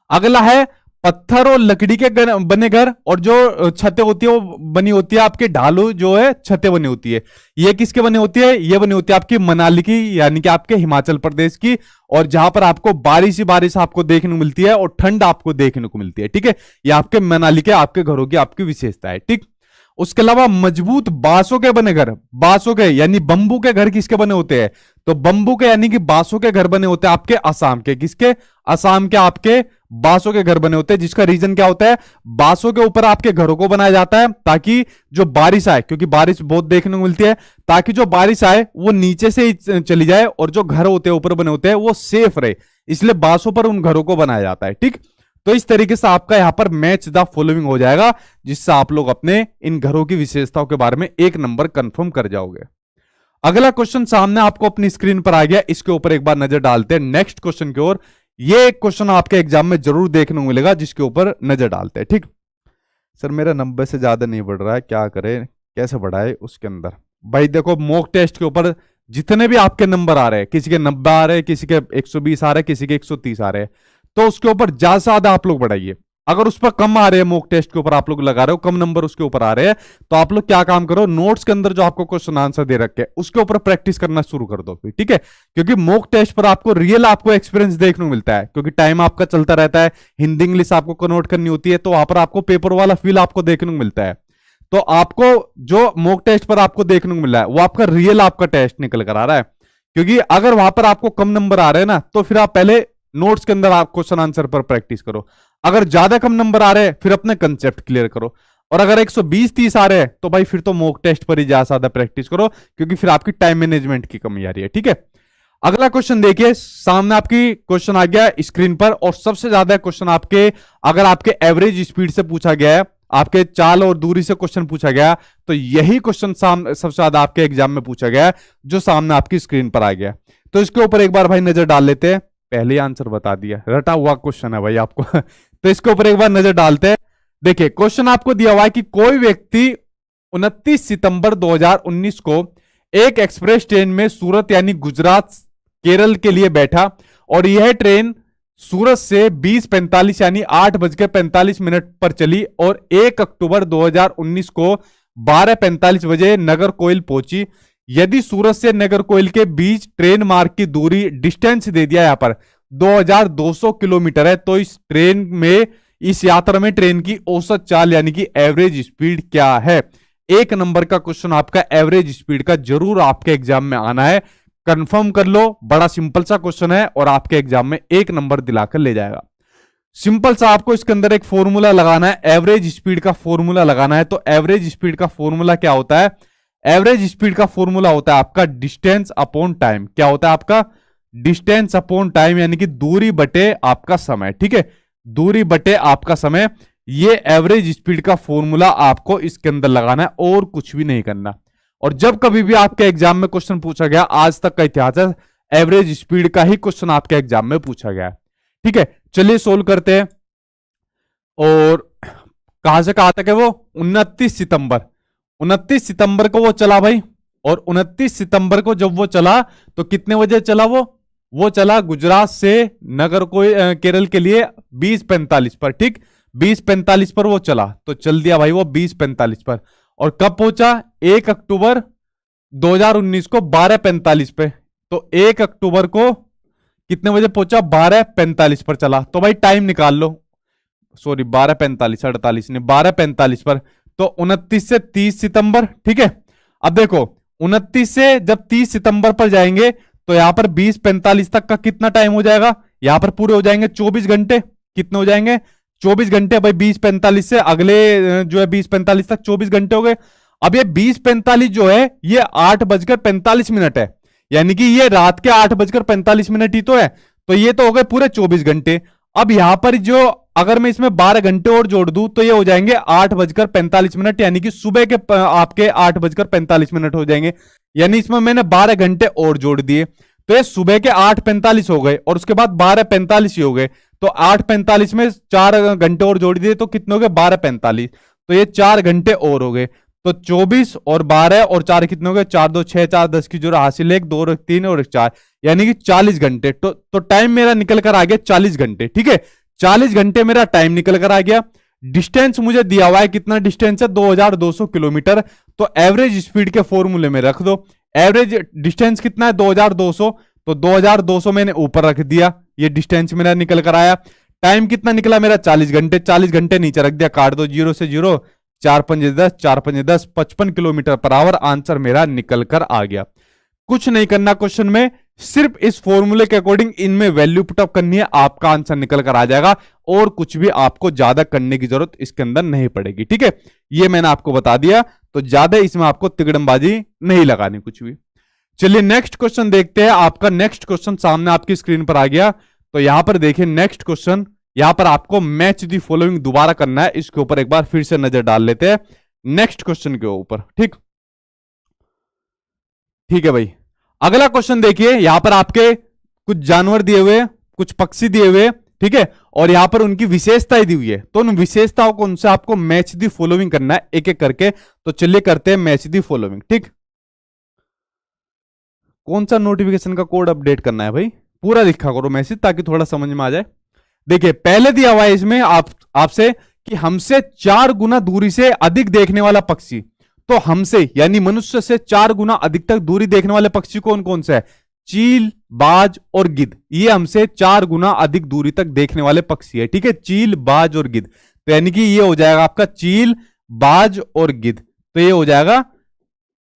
अगला है पत्थर और लकड़ी के बने घर, और जो छतें होती है वो बनी होती है आपके ढालू जो है छतें बनी होती है। ये किसके बने होती है? ये बनी होती है आपकी मनाली की, यानी कि आपके हिमाचल प्रदेश की, और जहां पर आपको बारिश ही बारिश आपको देखने को मिलती है और ठंड आपको देखने को मिलती है। ठीक है, ये आपके मनाली के आपके घरों की आपकी विशेषता है। ठीक, उसके अलावा मजबूत बांसों के बने घर, बांसों के यानी बंबू के घर किसके बने होते हैं? तो बंबू के यानी कि बांसों के घर बने होते हैं आपके असम के। किसके? असम के आपके बांसों के घर बने होते हैं, जिसका रीजन क्या होता है? बांसों के ऊपर आपके घरों को बनाया जाता है ताकि जो बारिश आए, क्योंकि बारिश बहुत देखने को मिलती है, ताकि जो बारिश आए वो नीचे से ही चली जाए, और जो घर होते हैं ऊपर बने होते हैं वो सेफ रहे, इसलिए बांसों पर उन घरों को बनाया जाता है। ठीक, तो इस तरीके से आपका यहां पर मैच द फॉलोइंग हो जाएगा, जिससे आप लोग अपने इन घरों की विशेषताओं के बारे में एक नंबर कंफर्म कर जाओगे। अगला क्वेश्चन सामने आपको अपनी स्क्रीन पर आ गया, इसके ऊपर एक बार नजर डालते हैं नेक्स्ट क्वेश्चन की ओर। ये एक क्वेश्चन आपके एग्जाम में जरूर देखने को मिलेगा, जिसके ऊपर नजर डालते हैं। ठीक, सर मेरा 90 से ज्यादा नहीं बढ़ रहा है, क्या करें, कैसे बढ़ाए उसके अंदर? भाई देखो, मॉक टेस्ट के ऊपर जितने भी आपके नंबर आ रहे हैं, किसी के 90 आ रहे हैं, किसी के 120 आ रहे हैं, किसी के 130 आ रहे हैं, तो उसके ऊपर ज्यादा से ज्यादा आप लोग बढ़ाइए। अगर उस पर कम आ रहे हैं, मॉक टेस्ट के ऊपर आप लोग लगा रहे हो, कम नंबर उसके ऊपर आ रहे हैं, तो आप लोग क्या काम करो, नोट्स के अंदर जो आपको क्वेश्चन आंसर दे रखे हैं उसके ऊपर प्रैक्टिस करना शुरू कर दो फिर। ठीक है, क्योंकि मॉक टेस्ट पर आपको रियल आपको एक्सपीरियंस देखने को मिलता है, क्योंकि टाइम आपका चलता रहता है, हिंदी इंग्लिश आपको कन्वर्ट करनी होती है, तो वहां पर आपको पेपर वाला फील आपको देखने को मिलता है। तो आपको जो मॉक टेस्ट पर आपको देखने को मिल रहा है वो आपका रियल आपका टेस्ट निकल कर आ रहा है। क्योंकि अगर वहां पर आपको कम नंबर आ रहे हैं ना, तो फिर आप पहले नोट्स के अंदर आप क्वेश्चन आंसर पर प्रैक्टिस करो। अगर ज्यादा कम नंबर आ रहे हैं, फिर अपने कंसेप्ट क्लियर करो। और अगर 120-30 आ रहे हैं, तो भाई फिर तो मॉक टेस्ट पर ही ज्यादा प्रैक्टिस करो, क्योंकि फिर आपकी टाइम मैनेजमेंट की कमी आ रही है। ठीक है, अगला क्वेश्चन देखिए, सामने आपकी क्वेश्चन आ गया स्क्रीन पर, और सबसे ज्यादा क्वेश्चन आपके, अगर आपके एवरेज स्पीड से पूछा गया है, आपके चाल और दूरी से क्वेश्चन पूछा गया, तो यही क्वेश्चन सबसे ज्यादा आपके एग्जाम में पूछा गया, जो सामने आपकी स्क्रीन पर आ गया। तो इसके ऊपर एक बार भाई नजर डाल लेते हैं। पहले ही आंसर बता दिया, रटा हुआ क्वेश्चन है भाई आपको तो इसके ऊपर एक बार नजर डालते हैं। देखिए, क्वेश्चन आपको दिया हुआ है कि कोई व्यक्ति 29 सितंबर 2019 को एक एक्सप्रेस ट्रेन में सूरत यानी गुजरात केरल के लिए बैठा, और यह ट्रेन सूरत से 20:45 यानी 8:45 पर चली, और 1 अक्टूबर 2019 को 12:45 बजे नगर कोइल पहुंची। यदि सूरत से नगर कोइल के बीच ट्रेन मार्ग की दूरी डिस्टेंस दे दिया यहां पर 2200 किलोमीटर है, तो इस यात्रा में ट्रेन की औसत चाल यानी कि एवरेज स्पीड क्या है? एक नंबर का क्वेश्चन आपका एवरेज स्पीड का जरूर आपके एग्जाम में आना है, कंफर्म कर लो। बड़ा सिंपल सा क्वेश्चन है और आपके एग्जाम में एक नंबर दिलाकर ले जाएगा। सिंपल सा आपको इसके अंदर एक फॉर्मूला लगाना है, एवरेज स्पीड का फॉर्मूला लगाना है। तो एवरेज स्पीड का फॉर्मूला क्या होता है? एवरेज स्पीड का फॉर्मूला होता है आपका डिस्टेंस अपॉन टाइम। क्या होता है आपका? डिस्टेंस अपॉन टाइम, यानी कि दूरी बटे आपका समय। ठीक है, दूरी बटे आपका समय, ये एवरेज स्पीड का फॉर्मूला आपको इसके अंदर लगाना है और कुछ भी नहीं करना। और जब कभी भी आपके एग्जाम में क्वेश्चन पूछा गया, आज तक का इतिहास है, एवरेज स्पीड का ही क्वेश्चन आपके एग्जाम में पूछा गया। ठीक है, चलिए सोल्व करते हैं। और कहां से कहां तक है वो? 29 सितंबर 29 सितंबर को वो चला भाई, और 29 सितंबर को जब वो चला तो कितने बजे चला वो? वो चला गुजरात से केरल के लिए 20:45 पर, ठीक 20:45 पर वो चला, तो चल दिया भाई वो 20:45 पर। और कब पहुंचा? 1 अक्टूबर 2019 को 12:45 पे। तो 1 अक्टूबर को कितने बजे पहुंचा? 12:45 पर चला। तो भाई टाइम निकाल लो, सॉरी 12:45, 48 नहीं, 12:45 पर। तो 29 से 30 सितंबर, ठीक है। अब देखो 29 से जब 30 सितंबर पर जाएंगे तो यहां पर 20:45 तक का कितना टाइम हो जाएगा? यहां पर पूरे हो जाएंगे 24 घंटे। कितने हो जाएंगे? 24 घंटे। भाई 20:45 से अगले जो है 20:45 तक 24 घंटे हो गए। अब ये 20:45 जो है ये 8:45 है, यानी कि ये रात के 8:45 ही तो है। तो ये तो हो गए पूरे 24 घंटे। अब यहां पर जो अगर मैं इसमें 12 घंटे और जोड़ दूं तो ये हो जाएंगे 8:45, यानी कि सुबह के आपके 8:45 हो जाएंगे। यानी इसमें मैंने 12 घंटे और जोड़ दिए, तो ये सुबह के 8:45 हो गए और उसके बाद 12:45 ही हो गए। तो 8:45 में 4 घंटे और जोड़ दिए तो कितने हो गए? 12:45। तो ये 4 घंटे और हो गए। तो 24 और 12 और 4 कितने हो गए? 4 2 6, 4 10 की जोड़ हासिल, 1 2 3 और 1 4, यानी कि 40 घंटे। तो टाइम मेरा निकल कर आ गया 40 घंटे, ठीक है। 40 घंटे मेरा टाइम निकल कर आ गया। डिस्टेंस मुझे दिया हुआ है, कितना डिस्टेंस है? 2200 किलोमीटर। तो एवरेज स्पीड के फॉर्मूले में रख दो। एवरेज डिस्टेंस कितना है? 2200। तो 2200 मैंने ऊपर रख दिया, ये डिस्टेंस मेरा निकल कर आया। टाइम कितना निकला मेरा? 40 घंटे। 40 घंटे नीचे रख दिया, काट दो, 0 से 0, 4 5 10, 4 5 10, 55 किलोमीटर पर आवर आंसर मेरा निकल कर आ गया। कुछ नहीं करना क्वेश्चन में, सिर्फ इस फॉर्मूले के अकॉर्डिंग इनमें वैल्यू पुटअप करनी है, आपका आंसर निकल कर आ जाएगा। और कुछ भी आपको ज्यादा करने की जरूरत इसके अंदर नहीं पड़ेगी, ठीक है। ये मैंने आपको बता दिया, तो ज्यादा इसमें आपको तिगड़मबाजी नहीं लगानी कुछ भी। चलिए नेक्स्ट क्वेश्चन देखते हैं। आपका नेक्स्ट क्वेश्चन सामने आपकी स्क्रीन पर आ गया। तो यहां पर देखिए नेक्स्ट क्वेश्चन, यहां पर आपको मैच दी फॉलोइंग दोबारा करना है। इसके ऊपर एक बार फिर से नजर डाल लेते हैं नेक्स्ट क्वेश्चन के ऊपर, ठीक ठीक है भाई। अगला क्वेश्चन देखिए, यहां पर आपके कुछ जानवर दिए हुए, कुछ पक्षी दिए हुए, ठीक है, और यहां पर उनकी विशेषताएं दी हुई है। तो उन विशेषताओं को उनसे आपको मैच दी फॉलोइंग करना है एक एक करके। तो चलिए करते हैं मैच दी फॉलोइंग, ठीक। कौन सा नोटिफिकेशन का कोड अपडेट करना है भाई? पूरा लिखा करो मैसेज ताकि थोड़ा समझ में आ जाए। देखिए पहले दिया हुआ है इसमें आपसे कि हमसे 4 गुना दूरी से अधिक देखने वाला पक्षी। तो हमसे यानी मनुष्य से 4 गुना अधिक तक दूरी देखने वाले पक्षी कौन कौन से है? चील, बाज और गिद्ध। ये हमसे 4 गुना अधिक दूरी तक देखने वाले पक्षी है, ठीक है। चील, बाज और गिद्ध, तो यानी कि ये हो जाएगा आपका चील, बाज और गिद्ध। तो ये हो जाएगा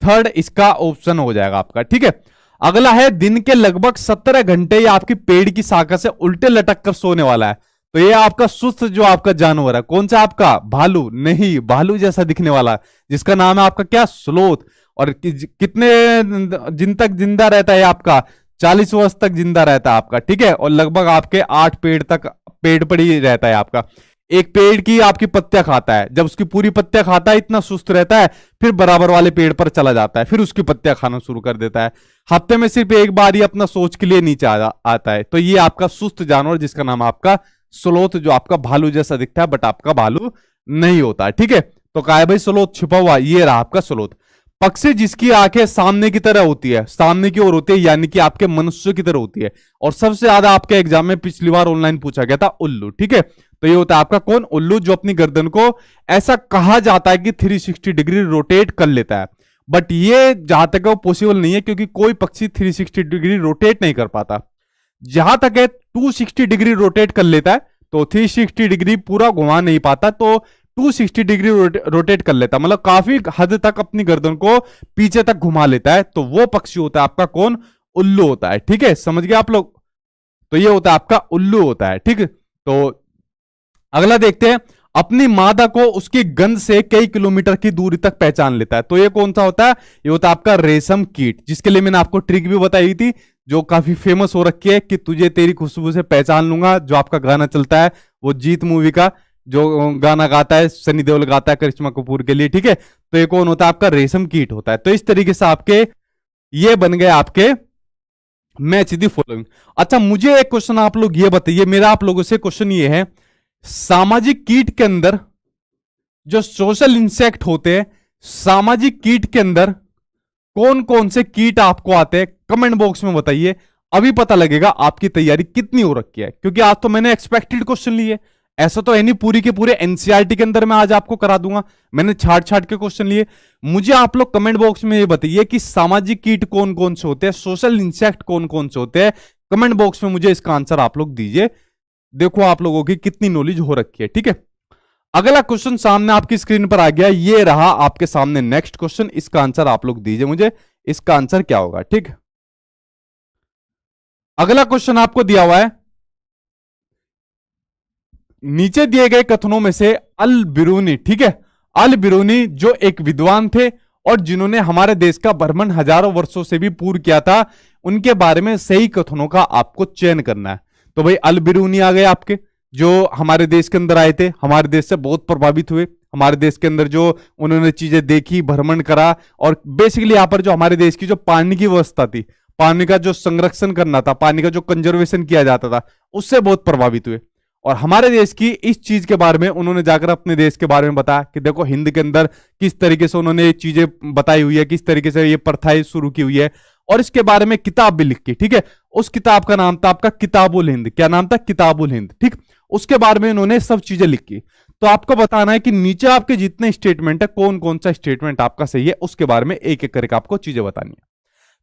थर्ड, इसका ऑप्शन हो जाएगा आपका, ठीक है। अगला है दिन के लगभग 17 घंटे ये आपकी पेड़ की शाखा से उल्टे लटक कर सोने वाला है। तो ये आपका सुस्त जो आपका जानवर है, कौन सा आपका? भालू नहीं, भालू जैसा दिखने वाला, जिसका नाम है आपका क्या? स्लोथ। और कितने दिन तक जिंदा रहता है आपका? 40 वर्ष तक जिंदा रहता है आपका, ठीक है। और लगभग आपके 8 पेड़ तक पेड़ पर ही रहता है आपका। एक पेड़ की आपकी पत्तियां खाता है, जब उसकी पूरी पत्तियां खाता है इतना सुस्त रहता है, फिर बराबर वाले पेड़ पर चला जाता है, फिर उसकी पत्तियां खाना शुरू कर देता है। हफ्ते में सिर्फ एक बार ही अपना सोच के लिए नीचे आता है। तो ये आपका सुस्त जानवर जिसका नाम आपका स्लोथ, जो आपका भालू जैसा दिखता है बट आपका भालू नहीं होता है, ठीक है। तो कहा है भाई स्लोथ छिपा हुआ, ये रहा आपका स्लोथ। पक्षी जिसकी आंखें सामने की तरह होती है, सामने की ओर होती है, यानी कि आपके मनुष्य की तरह होती है। और सबसे ज्यादा आपके एग्जाम में पिछली बार ऑनलाइन पूछा गया था उल्लू, ठीक है। तो ये होता है आपका कौन? उल्लू, जो अपनी गर्दन को ऐसा कहा जाता है कि 360 डिग्री रोटेट कर लेता है। बट ये जहां तक वो पॉसिबल नहीं है, क्योंकि कोई पक्षी 360 डिग्री रोटेट नहीं कर पाता। जहां तक है 260 डिग्री रोटेट कर लेता है, तो 360 डिग्री पूरा घुमा नहीं पाता, तो 260 डिग्री रोटेट कर लेता, मतलब काफी हद तक अपनी गर्दन को पीछे तक घुमा लेता है। तो वो पक्षी होता है आपका कौन? उल्लू होता है, ठीक है। समझ गए आप लोग? तो ये होता है आपका उल्लू होता है, ठीक है। तो अगला देखते हैं, अपनी मादा को उसकी गंध से कई किलोमीटर की दूरी तक पहचान लेता है। तो ये कौन सा होता है? ये होता है आपका रेशम कीट, जिसके लिए मैंने आपको ट्रिक भी बताई थी, जो काफी फेमस हो रखी है कि तुझे तेरी खुशबू से पहचान लूंगा, जो आपका गाना चलता है, वो जीत मूवी का जो गाना गाता है, सनी देओल गाता है करिश्मा कपूर के लिए, ठीक है। तो ये कौन होता है? आपका रेशम कीट होता है। तो इस तरीके से आपके ये बन गए आपके मैच दी फॉलोइंग। अच्छा, मुझे एक क्वेश्चन आप लोग ये बताइए, मेरा आप लोगों से क्वेश्चन ये है, सामाजिक कीट के अंदर जो सोशल इंसेक्ट होते हैं, सामाजिक कीट के अंदर कौन कौन से कीट आपको आते हैं? कमेंट बॉक्स में बताइए। अभी पता लगेगा आपकी तैयारी कितनी हो रखी है, क्योंकि आज तो मैंने एक्सपेक्टेड क्वेश्चन लिए, ऐसा तो है नहीं पूरी के पूरे एनसीईआरटी के अंदर मैं आज आपको करा दूंगा। मैंने छाट छाट के क्वेश्चन लिए। मुझे आप लोग कमेंट बॉक्स में ये बताइए कि सामाजिक कीट कौन कौन से होते हैं, सोशल इंसेक्ट कौन कौन से होते हैं। कमेंट बॉक्स में मुझे इसका आंसर आप लोग दीजिए। देखो आप लोगों की कितनी नॉलेज हो रखी है, ठीक है। अगला क्वेश्चन सामने आपकी स्क्रीन पर आ गया, ये रहा आपके सामने नेक्स्ट क्वेश्चन। इसका आंसर आप लोग दीजिए मुझे, इसका आंसर क्या होगा, ठीक। अगला क्वेश्चन आपको दिया हुआ है, नीचे दिए गए कथनों में से अल बिरूनी, ठीक है, अल बिरूनी जो एक विद्वान थे और जिन्होंने हमारे देश का भ्रमण हजारों वर्षों से भी पूर्व किया था, उनके बारे में सही कथनों का आपको चयन करना है। तो भाई अल बिरूनी आ गए आपके, जो हमारे देश के अंदर आए थे, हमारे देश से बहुत प्रभावित हुए, हमारे देश के अंदर जो उन्होंने चीजें देखी, भ्रमण करा, और बेसिकली यहां पर जो हमारे देश की जो पानी की व्यवस्था थी, पानी का जो संरक्षण करना था, पानी का जो कंजर्वेशन किया जाता था, उससे बहुत प्रभावित हुए। और हमारे देश की इस चीज के बारे में उन्होंने जाकर अपने देश के बारे में बताया कि देखो हिंद के अंदर किस तरीके से उन्होंने ये चीजें बताई हुई है, किस तरीके से ये प्रथाएं शुरू की हुई है, और इसके बारे में किताब भी लिखी, ठीक है। उस किताब का नाम था आपका किताबुल हिंद। क्या नाम था? किताबुल हिंद, ठीक। उसके बारे में उन्होंने सब चीजें लिखी। तो आपको बताना है कि नीचे आपके जितने स्टेटमेंट है, कौन कौन सा स्टेटमेंट आपका सही है, उसके बारे में एक एक करके आपको चीजें बतानी है।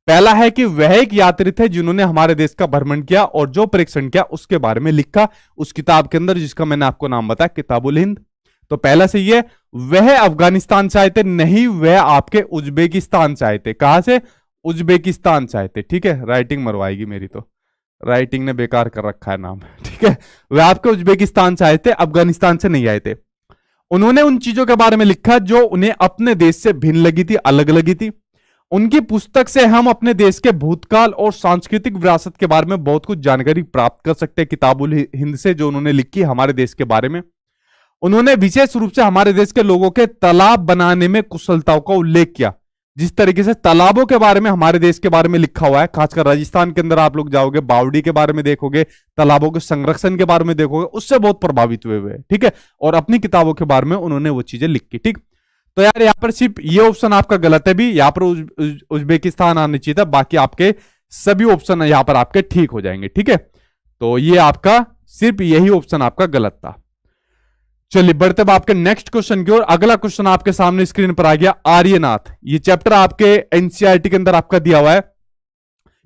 पहला है कि वह एक यात्री थे जिन्होंने हमारे देश का भ्रमण किया और जो परीक्षण किया उसके बारे में लिखा उस किताब के अंदर, जिसका मैंने आपको नाम बताया किताबुल हिंद। तो पहला सही है, वह अफगानिस्तान से आए थे, नहीं वह आपके उज्बेकिस्तान से आए थे। कहां से? उज्बेकिस्तान से आए थे, ठीक है। राइटिंग मरवाएगी मेरी, तो राइटिंग ने बेकार कर रखा है नाम, ठीक है। वह आपके उज्बेकिस्तान से आए थे, अफगानिस्तान से नहीं आए थे। उन्होंने उन चीजों के बारे में लिखा जो उन्हें अपने देश से भिन्न लगी थी, अलग लगी थी। उनकी पुस्तक से हम अपने देश के भूतकाल और सांस्कृतिक विरासत के बारे में बहुत कुछ जानकारी प्राप्त कर सकते हैं किताबुल हिंद से, जो उन्होंने लिखी हमारे देश के बारे में। उन्होंने विशेष रूप से हमारे देश के लोगों के तालाब बनाने में कुशलताओं का उल्लेख किया। जिस तरीके से तालाबों के बारे में हमारे देश के बारे में लिखा हुआ है, खासकर राजस्थान के अंदर आप लोग जाओगे, बावड़ी के बारे में देखोगे, तालाबों के संरक्षण के बारे में देखोगे, उससे बहुत प्रभावित हुए, ठीक है। और अपनी किताबों के बारे में उन्होंने वो चीजें लिखी, ठीक। तो यार यहाँ पर सिर्फ ये ऑप्शन आपका गलत है भी, यहाँ पर उज्बेकिस्तान आने चाहिए था, बाकी आपके सभी ऑप्शन यहाँ पर आपके ठीक हो जाएंगे, ठीक है। तो ये आपका सिर्फ यही ऑप्शन आपका गलत था। चलिए बढ़ते अब आपके नेक्स्ट क्वेश्चन की ओर। अगला क्वेश्चन आपके सामने स्क्रीन पर आ गया, आर्यनाथ। ये चैप्टर आपके एनसीईआरटी के अंदर आपका दिया हुआ है,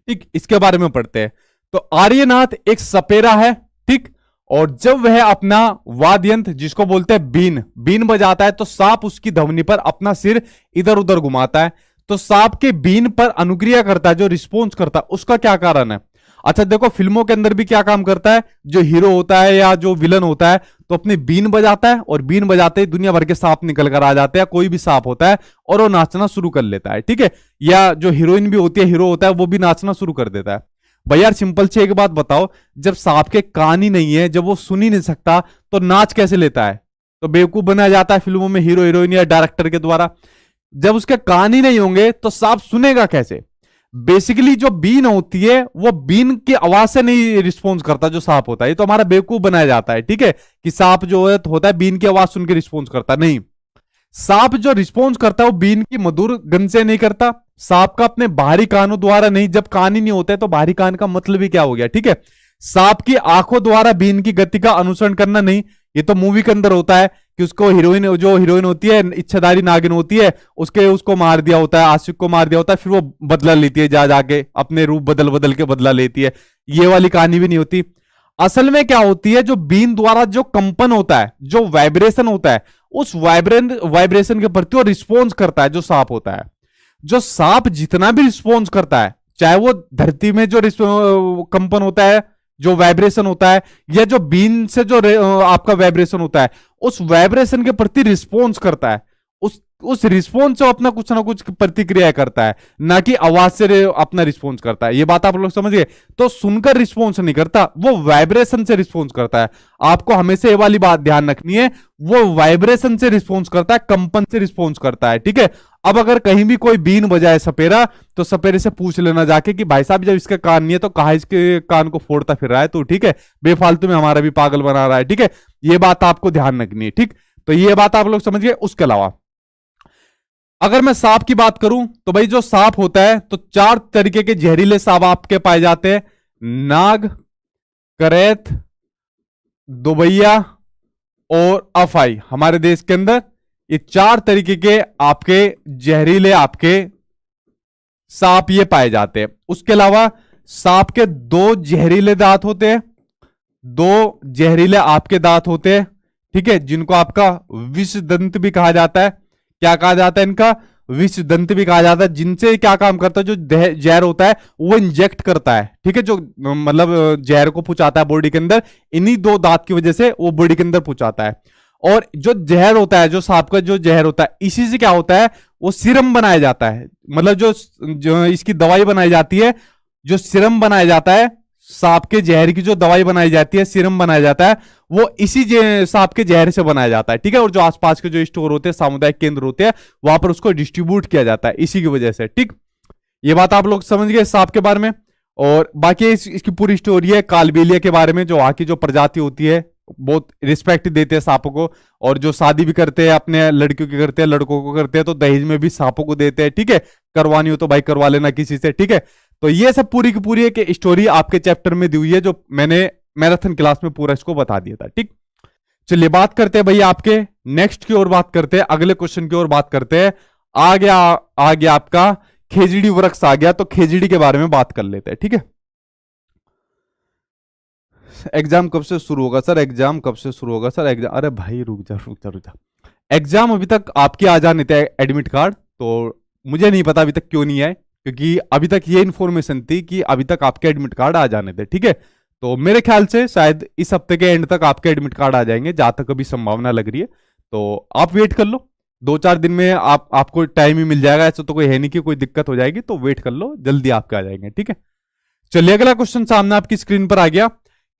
ठीक। इसके बारे में पढ़ते हैं। तो आर्यनाथ एक सपेरा है, ठीक। और जब वह अपना वाद्य यंत्र, जिसको बोलते हैं बीन, बीन बजाता है, तो सांप उसकी ध्वनि पर अपना सिर इधर उधर घुमाता है। तो सांप के बीन पर अनुक्रिया करता है, जो रिस्पॉन्स करता है, उसका क्या कारण है? अच्छा देखो, फिल्मों के अंदर भी क्या काम करता है, जो हीरो होता है या जो विलन होता है, तो अपनी बीन बजाता है, और बीन बजाते ही दुनिया भर के सांप निकल कर आ जाते हैं। कोई भी सांप होता है और वो नाचना शुरू कर लेता है, ठीक है। या जो हीरोइन भी होती है, हीरो होता है, वो भी नाचना शुरू कर देता है। भाई यार सिंपल से एक बात बताओ, जब सांप के कान ही नहीं है, जब वो सुन ही नहीं सकता, तो नाच कैसे लेता है? तो बेवकूफ बनाया जाता है फिल्मों में हीरो हीरोइन या डायरेक्टर के द्वारा। जब उसके कान ही नहीं होंगे तो सांप सुनेगा कैसे? बेसिकली जो बीन होती है वो बीन की आवाज से नहीं रिस्पॉन्स करता, जो सांप होता है। ये तो हमारा बेवकूफ बनाया जाता है, ठीक है, कि सांप जो होता है बीन की आवाज सुन के रिस्पॉन्स करता, नहीं। सांप जो रिस्पॉन्स करता है वो बीन की मधुर गंध से नहीं करता, सांप का अपने बाहरी कानों द्वारा नहीं। जब कान ही नहीं होते तो बाहरी कान का मतलब ही क्या हो गया, ठीक है। सांप की आंखों द्वारा बीन की गति का अनुसरण करना नहीं। ये तो मूवी के अंदर होता है कि उसको हीरोइन, जो हीरोइन होती है, इच्छाधारी नागिन होती है, उसको मार दिया होता है, आशिक को मार दिया होता है, फिर वो बदला लेती है, जा जाके अपने रूप बदल बदल के बदला लेती है। ये वाली कहानी भी नहीं होती। असल में क्या होती है, जो बीन द्वारा जो कंपन होता है, जो वाइब्रेशन होता है, उस वाइब्रेशन के प्रति वो रिस्पॉन्स करता है, जो सांप होता है। जो सांप जितना भी रिस्पॉन्स करता है, चाहे वो धरती में जो कंपन होता है, जो वाइब्रेशन होता है, या जो बीन से जो आपका वाइब्रेशन होता है, उस वाइब्रेशन के प्रति रिस्पॉन्स करता है। उस रिस्पॉन्स से अपना कुछ ना कुछ प्रतिक्रिया करता है, ना कि आवाज से अपना रिस्पॉन्स करता है। ये बात आप लोग समझ गए? तो सुनकर रिस्पॉन्स नहीं करता, वो वाइब्रेशन से रिस्पॉन्स करता है। आपको हमेशा ये वाली बात ध्यान रखनी है, वो वाइब्रेशन से रिस्पॉन्स करता है, कंपन से रिस्पॉन्स करता है, ठीक है। अब अगर कहीं भी कोई बीन बजाए सपेरा, तो सपेरे से पूछ लेना जाके कि भाई साहब जब इसका कान नहीं है तो कहा इसके कान को फोड़ता फिर रहा है तू, ठीक है, बेफालतू में हमारा भी पागल बना रहा है, ठीक है। ये बात आपको ध्यान रखनी है, ठीक। तो ये बात आप लोग समझ गए। उसके अलावा अगर मैं सांप की बात करूं, तो भाई जो सांप होता है, तो 4 तरीके के जहरीले सांप आपके पाए जाते हैं। नाग, करैत, दुबैया और अफाई हमारे देश के अंदर ये 4 तरीके के आपके जहरीले आपके सांप ये पाए जाते हैं। उसके अलावा सांप के 2 जहरीले दांत होते हैं, 2 जहरीले आपके दांत होते हैं, ठीक है, जिनको आपका विष दंत भी कहा जाता है। क्या कहा जाता है इनका? विष दंत भी कहा जाता है। जिनसे क्या काम करता है, जो जहर होता है वो इंजेक्ट करता है, ठीक है, जो मतलब जहर को पहुंचाता है बॉडी के अंदर, इन्हीं 2 दांत की वजह से वो बॉडी के अंदर पहुंचाता है। और जो जहर होता है, जो सांप का जो जहर होता है, इसी से क्या होता है, वो सीरम बनाया जाता है। मतलब जो इसकी दवाई बनाई जाती है, जो सीरम बनाया जाता है, सांप के जहर की जो दवाई बनाई जाती है, सीरम बनाया जाता है, वो इसी सांप के जहर से बनाया जाता है, ठीक है। और जो आसपास के जो स्टोर होते हैं, सामुदायिक केंद्र होते हैं, वहां पर उसको डिस्ट्रीब्यूट किया जाता है इसी की वजह से, ठीक। ये बात आप लोग समझ गए सांप के बारे में। और बाकी इसकी पूरी स्टोरी है कालबेलिया के बारे में, जो वहां की जो प्रजाति होती है, बहुत रिस्पेक्ट देते हैं सांपों को। और जो शादी भी करते हैं अपने लड़कियों की करते हैं, लड़कों को करते हैं, तो दहेज में भी सांपों को देते हैं, ठीक है। करवानी हो तो भाई करवा लेना किसी से, ठीक है। तो ये सब पूरी की पूरी एक स्टोरी आपके चैप्टर में दी हुई है, जो मैंने मैराथन क्लास में पूरा इसको बता दिया था, ठीक। चलिए बात करते हैं भाई आपके नेक्स्ट की ओर, बात करते हैं अगले क्वेश्चन की ओर, बात करते हैं। आ गया आपका खेजड़ी वृक्ष आ गया, तो खेजड़ी के बारे में बात कर लेते हैं, ठीक है। एग्जाम कब से शुरू होगा सर? एग्जाम कब से शुरू होगा सर? एग्जाम, अरे भाई रुक जा। एग्जाम अभी तक आपके आ जाने थे एडमिट कार्ड, तो मुझे नहीं पता अभी तक क्यों नहीं आए, क्योंकि अभी तक ये इन्फॉर्मेशन थी कि अभी तक आपके एडमिट कार्ड आ जाने थे, ठीक है। तो मेरे ख्याल से शायद इस हफ्ते के एंड तक आपके एडमिट कार्ड आ जाएंगे, जहां तक अभी संभावना लग रही है। तो आप वेट कर लो, 2-4 दिन में आपको टाइम ही मिल जाएगा। ऐसा तो कोई है नहीं कि कोई दिक्कत हो जाएगी, तो वेट कर लो, जल्दी आपके आ जाएंगे, ठीक है। चलिए अगला क्वेश्चन सामने आपकी स्क्रीन पर आ गया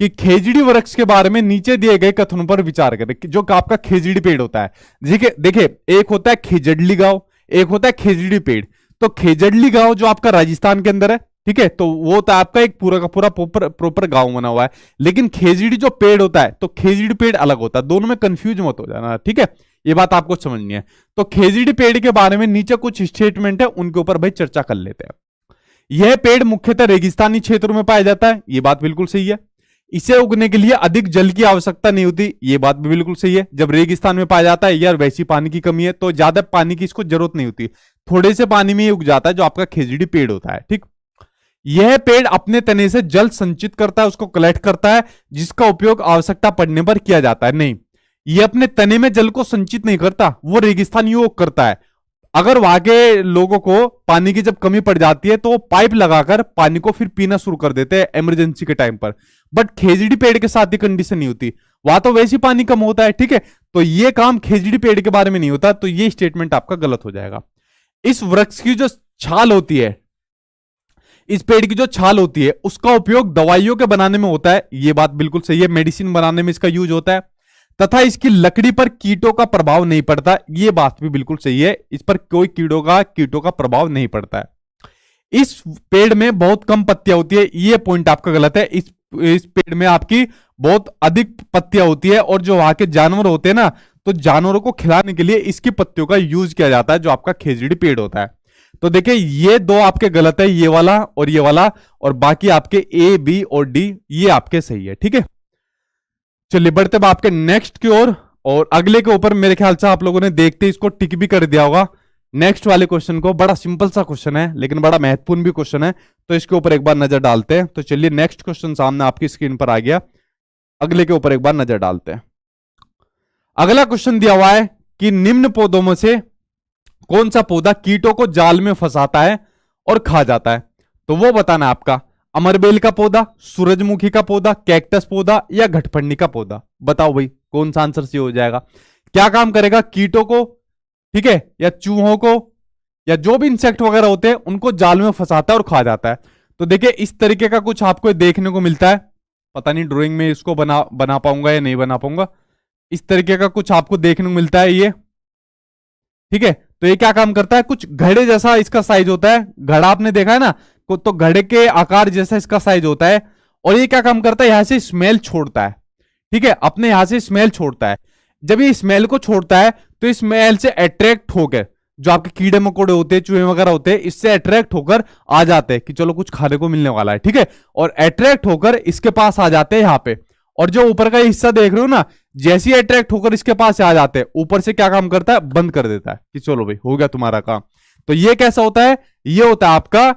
कि खेजड़ी वृक्ष के बारे में नीचे दिए गए कथनों पर विचार करें। जो आपका खेजड़ी पेड़ होता है, देखिए एक होता है खेजड़ली गांव, एक होता है खेजड़ी पेड़। तो खेजड़ली गांव जो आपका राजस्थान के अंदर है, ठीक है, तो वो तो आपका एक पूरा का पूरा प्रॉपर गांव बना हुआ है। लेकिन खेजड़ी जो पेड़ होता है, तो खेजड़ी पेड़ अलग होता है, दोनों में कंफ्यूज मत हो जाना, ठीक है। ये बात आपको समझनी है। तो खेजड़ी पेड़ के बारे में नीचे कुछ स्टेटमेंट है, उनके ऊपर भाई चर्चा कर लेते हैं। यह पेड़ मुख्यतः रेगिस्तानी क्षेत्रों में पाया जाता है, ये बात बिल्कुल सही है। इसे उगने के लिए अधिक जल की आवश्यकता नहीं होती, ये बात भी बिल्कुल सही है। जब रेगिस्तान में पाया जाता है यार, वैसी पानी की कमी है, तो ज्यादा पानी की इसको जरूरत नहीं होती, थोड़े से पानी में ही उग जाता है जो आपका खेजड़ी पेड़ होता है, ठीक। यह पेड़ अपने तने से जल संचित करता है, उसको कलेक्ट करता है, जिसका उपयोग आवश्यकता पड़ने पर किया जाता है। नहीं, यह अपने तने में जल को संचित नहीं करता, वो रेगिस्तान योग करता है। अगर वहां के लोगों को पानी की जब कमी पड़ जाती है, तो वो पाइप लगाकर पानी को फिर पीना शुरू कर देते हैं इमरजेंसी के टाइम पर। बट खेजड़ी पेड़ के साथ ये कंडीशन नहीं होती, वहां तो वैसे पानी कम होता है, ठीक है। तो ये काम खेजड़ी पेड़ के बारे में नहीं होता, तो ये स्टेटमेंट आपका गलत हो जाएगा। इस वृक्ष की जो छाल होती है, इस पेड़ की जो छाल होती है, उसका उपयोग दवाइयों के बनाने में होता है, ये बात बिल्कुल सही है। मेडिसिन बनाने में इसका यूज होता है, तथा इसकी लकड़ी पर कीटों का प्रभाव नहीं पड़ता, ये बात भी बिल्कुल सही है। इस पर कोई कीटों का प्रभाव नहीं पड़ता है। इस पेड़ में बहुत कम पत्तियां होती है, ये पॉइंट आपका गलत है। इस पेड़ में आपकी बहुत अधिक पत्तियां होती है, और जो वहां के जानवर होते हैं ना, तो जानवरों को खिलाने के लिए इसकी पत्तियों का यूज किया जाता है, जो आपका खेजड़ी पेड़ होता है। तो देखिए ये 2 आपके गलत है, ये वाला और ये वाला, और बाकी आपके ए, बी और डी ये आपके सही है, ठीक है। चलिए बढ़ते हैं आपके नेक्स्ट की ओर, और अगले के ऊपर मेरे ख्याल से आप लोगों ने देखते इसको टिक भी कर दिया होगा। नेक्स्ट वाले क्वेश्चन को, बड़ा सिंपल सा क्वेश्चन है लेकिन बड़ा महत्वपूर्ण भी क्वेश्चन है, तो इसके ऊपर एक बार नजर डालते हैं। तो चलिए नेक्स्ट क्वेश्चन सामने आपकी स्क्रीन पर आ गया, अगले के ऊपर एक बार नजर डालते हैं। अगला क्वेश्चन दिया हुआ है कि निम्न पौधों में से कौन सा पौधा कीटों को जाल में फंसाता है और खा जाता है? तो वो बताना आपका, अमरबेल का पौधा, सूरजमुखी का पौधा, कैक्टस पौधा या घटफंडी का पौधा। बताओ भाई कौन सा आंसर सही हो जाएगा? क्या काम करेगा? कीटों को, ठीक है, या चूहों को, या जो भी इंसेक्ट वगैरह होते हैं उनको जाल में फंसाता है और खा जाता है। तो देखिए इस तरीके का कुछ आपको देखने को मिलता है, पता नहीं ड्राइंग में इसको बना पाऊंगा या नहीं बना पाऊंगा। इस तरीके का कुछ आपको देखने को मिलता है ये, ठीक है। तो ये क्या काम करता है? कुछ घड़े जैसा इसका साइज होता है, घड़ा आपने देखा है ना, तो घड़े के आकार जैसा इसका साइज होता है। और ये क्या काम करता है? यहां से स्मेल छोड़ता है, ठीक है, अपने यहां से स्मेल छोड़ता है। जब ये स्मेल को छोड़ता है तो स्मेल से अट्रैक्ट होकर जो आपके कीड़े मकोड़े होते हैं, चूहे वगैरह होते हैं, इससे अट्रैक्ट होकर आ जाते हैं कि चलो कुछ खाने को मिलने वाला है, ठीक है। और अट्रैक्ट होकर इसके पास आ जाते हैं यहाँ पे। और जो ऊपर का हिस्सा देख रहे हो ना, जैसे ही अट्रैक्ट होकर इसके पास आ जाते हैं, ऊपर से क्या काम करता है, बंद कर देता है कि चलो भाई हो गया तुम्हारा काम। तो ये कैसा होता है, ये होता है आपका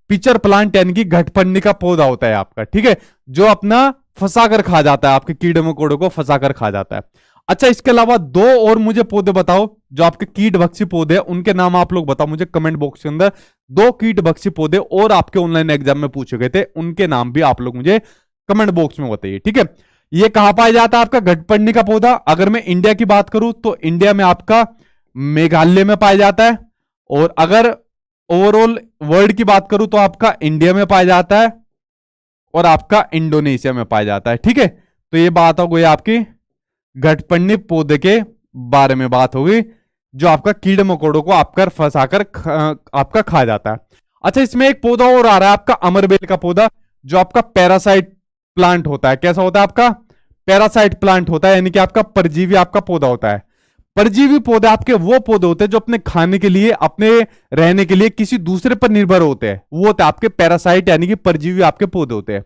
पिचर प्लांट, यानी कि घटपन्नी का पौधा होता है आपका, ठीक है, जो अपना फंसा कर खा जाता है, आपके कीड़े मकोड़ों को फंसा कर खा जाता है। अच्छा, इसके अलावा दो और मुझे पौधे बताओ जो आपके कीट भक्षी पौधे हैं, उनके नाम आप लोग बताओ मुझे कमेंट बॉक्स के अंदर। दो कीट भक्षी पौधे और आपके ऑनलाइन एग्जाम में पूछे गए थे, उनके नाम भी आप लोग मुझे कमेंट बॉक्स में बताइए, ठीक है। ये कहां पाया जाता है आपका घटपन्नी का पौधा? अगर मैं इंडिया की बात करूं तो इंडिया में आपका मेघालय में पाया जाता है, और अगर ओवरऑल वर्ल्ड की बात करूं तो आपका इंडिया में पाया जाता है और आपका इंडोनेशिया में पाया जाता है, ठीक है। तो ये बात हो गई आपकी घटपन्नी पौधे के बारे में बात होगी, जो आपका कीड़े मकोड़ों को आपका फंसाकर आपका खा जाता है। अच्छा, इसमें एक पौधा और आ रहा है आपका अमरबेल का पौधा, जो आपका पैरासाइट प्लांट होता है। कैसा होता है आपका? पैरासाइट प्लांट होता है, यानी कि आपका परजीवी आपका पौधा होता है। परजीवी पौधे आपके वो पौधे होते हैं जो अपने खाने के लिए, अपने रहने के लिए किसी दूसरे पर निर्भर होते हैं, वो होते हैं आपके पैरासाइट, यानी कि परजीवी आपके पौधे होते हैं।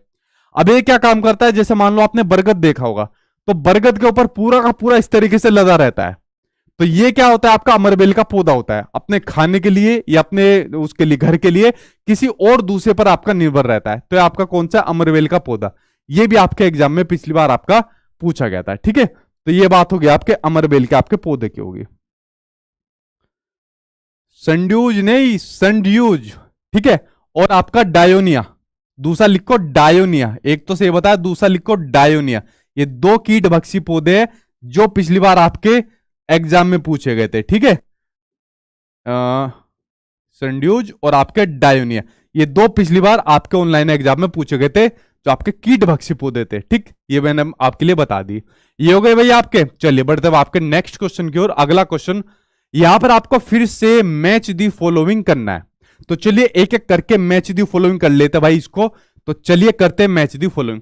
अब ये क्या काम करता है, जैसे मान लो आपने बरगद देखा होगा, तो बरगद के ऊपर पूरा का पूरा इस तरीके से लदा रहता है। तो ये क्या होता है, आपका अमरबेल का पौधा होता है, अपने खाने के लिए या अपने उसके लिए घर के लिए किसी और दूसरे पर आपका निर्भर रहता है। तो आपका कौन सा? अमरबेल का पौधा। ये भी आपके एग्जाम में पिछली बार आपका पूछा गया था, ठीक है। तो ये बात होगी आपके अमरबेल के आपके पौधे की होगी। संड्यूज नहीं, संड्यूज, ठीक है। और आपका डायोनिया, दूसरा लिखो डायोनिया, एक तो से बताया, दूसरा लिखो डायोनिया। ये दो कीट भक्षी पौधे हैं जो पिछली बार आपके एग्जाम में पूछे गए थे, ठीक है। संड्यूज और आपके डायोनिया, ये दो पिछली बार आपके ऑनलाइन एग्जाम में पूछे गए थे, जो आपके कीट भक्षी पौधे थे, ठीक। ये मैंने आपके लिए बता दी। ये हो गए भाई आपके। चलिए बढ़ते हैं आपके नेक्स्ट क्वेश्चन की ओर। अगला क्वेश्चन, यहां पर आपको फिर से मैच दी फॉलोइंग करना है। तो चलिए एक एक करके मैच दी फॉलोइंग कर लेते हैं भाई इसको। तो चलिए करते हैं मैच दी फॉलोइंग।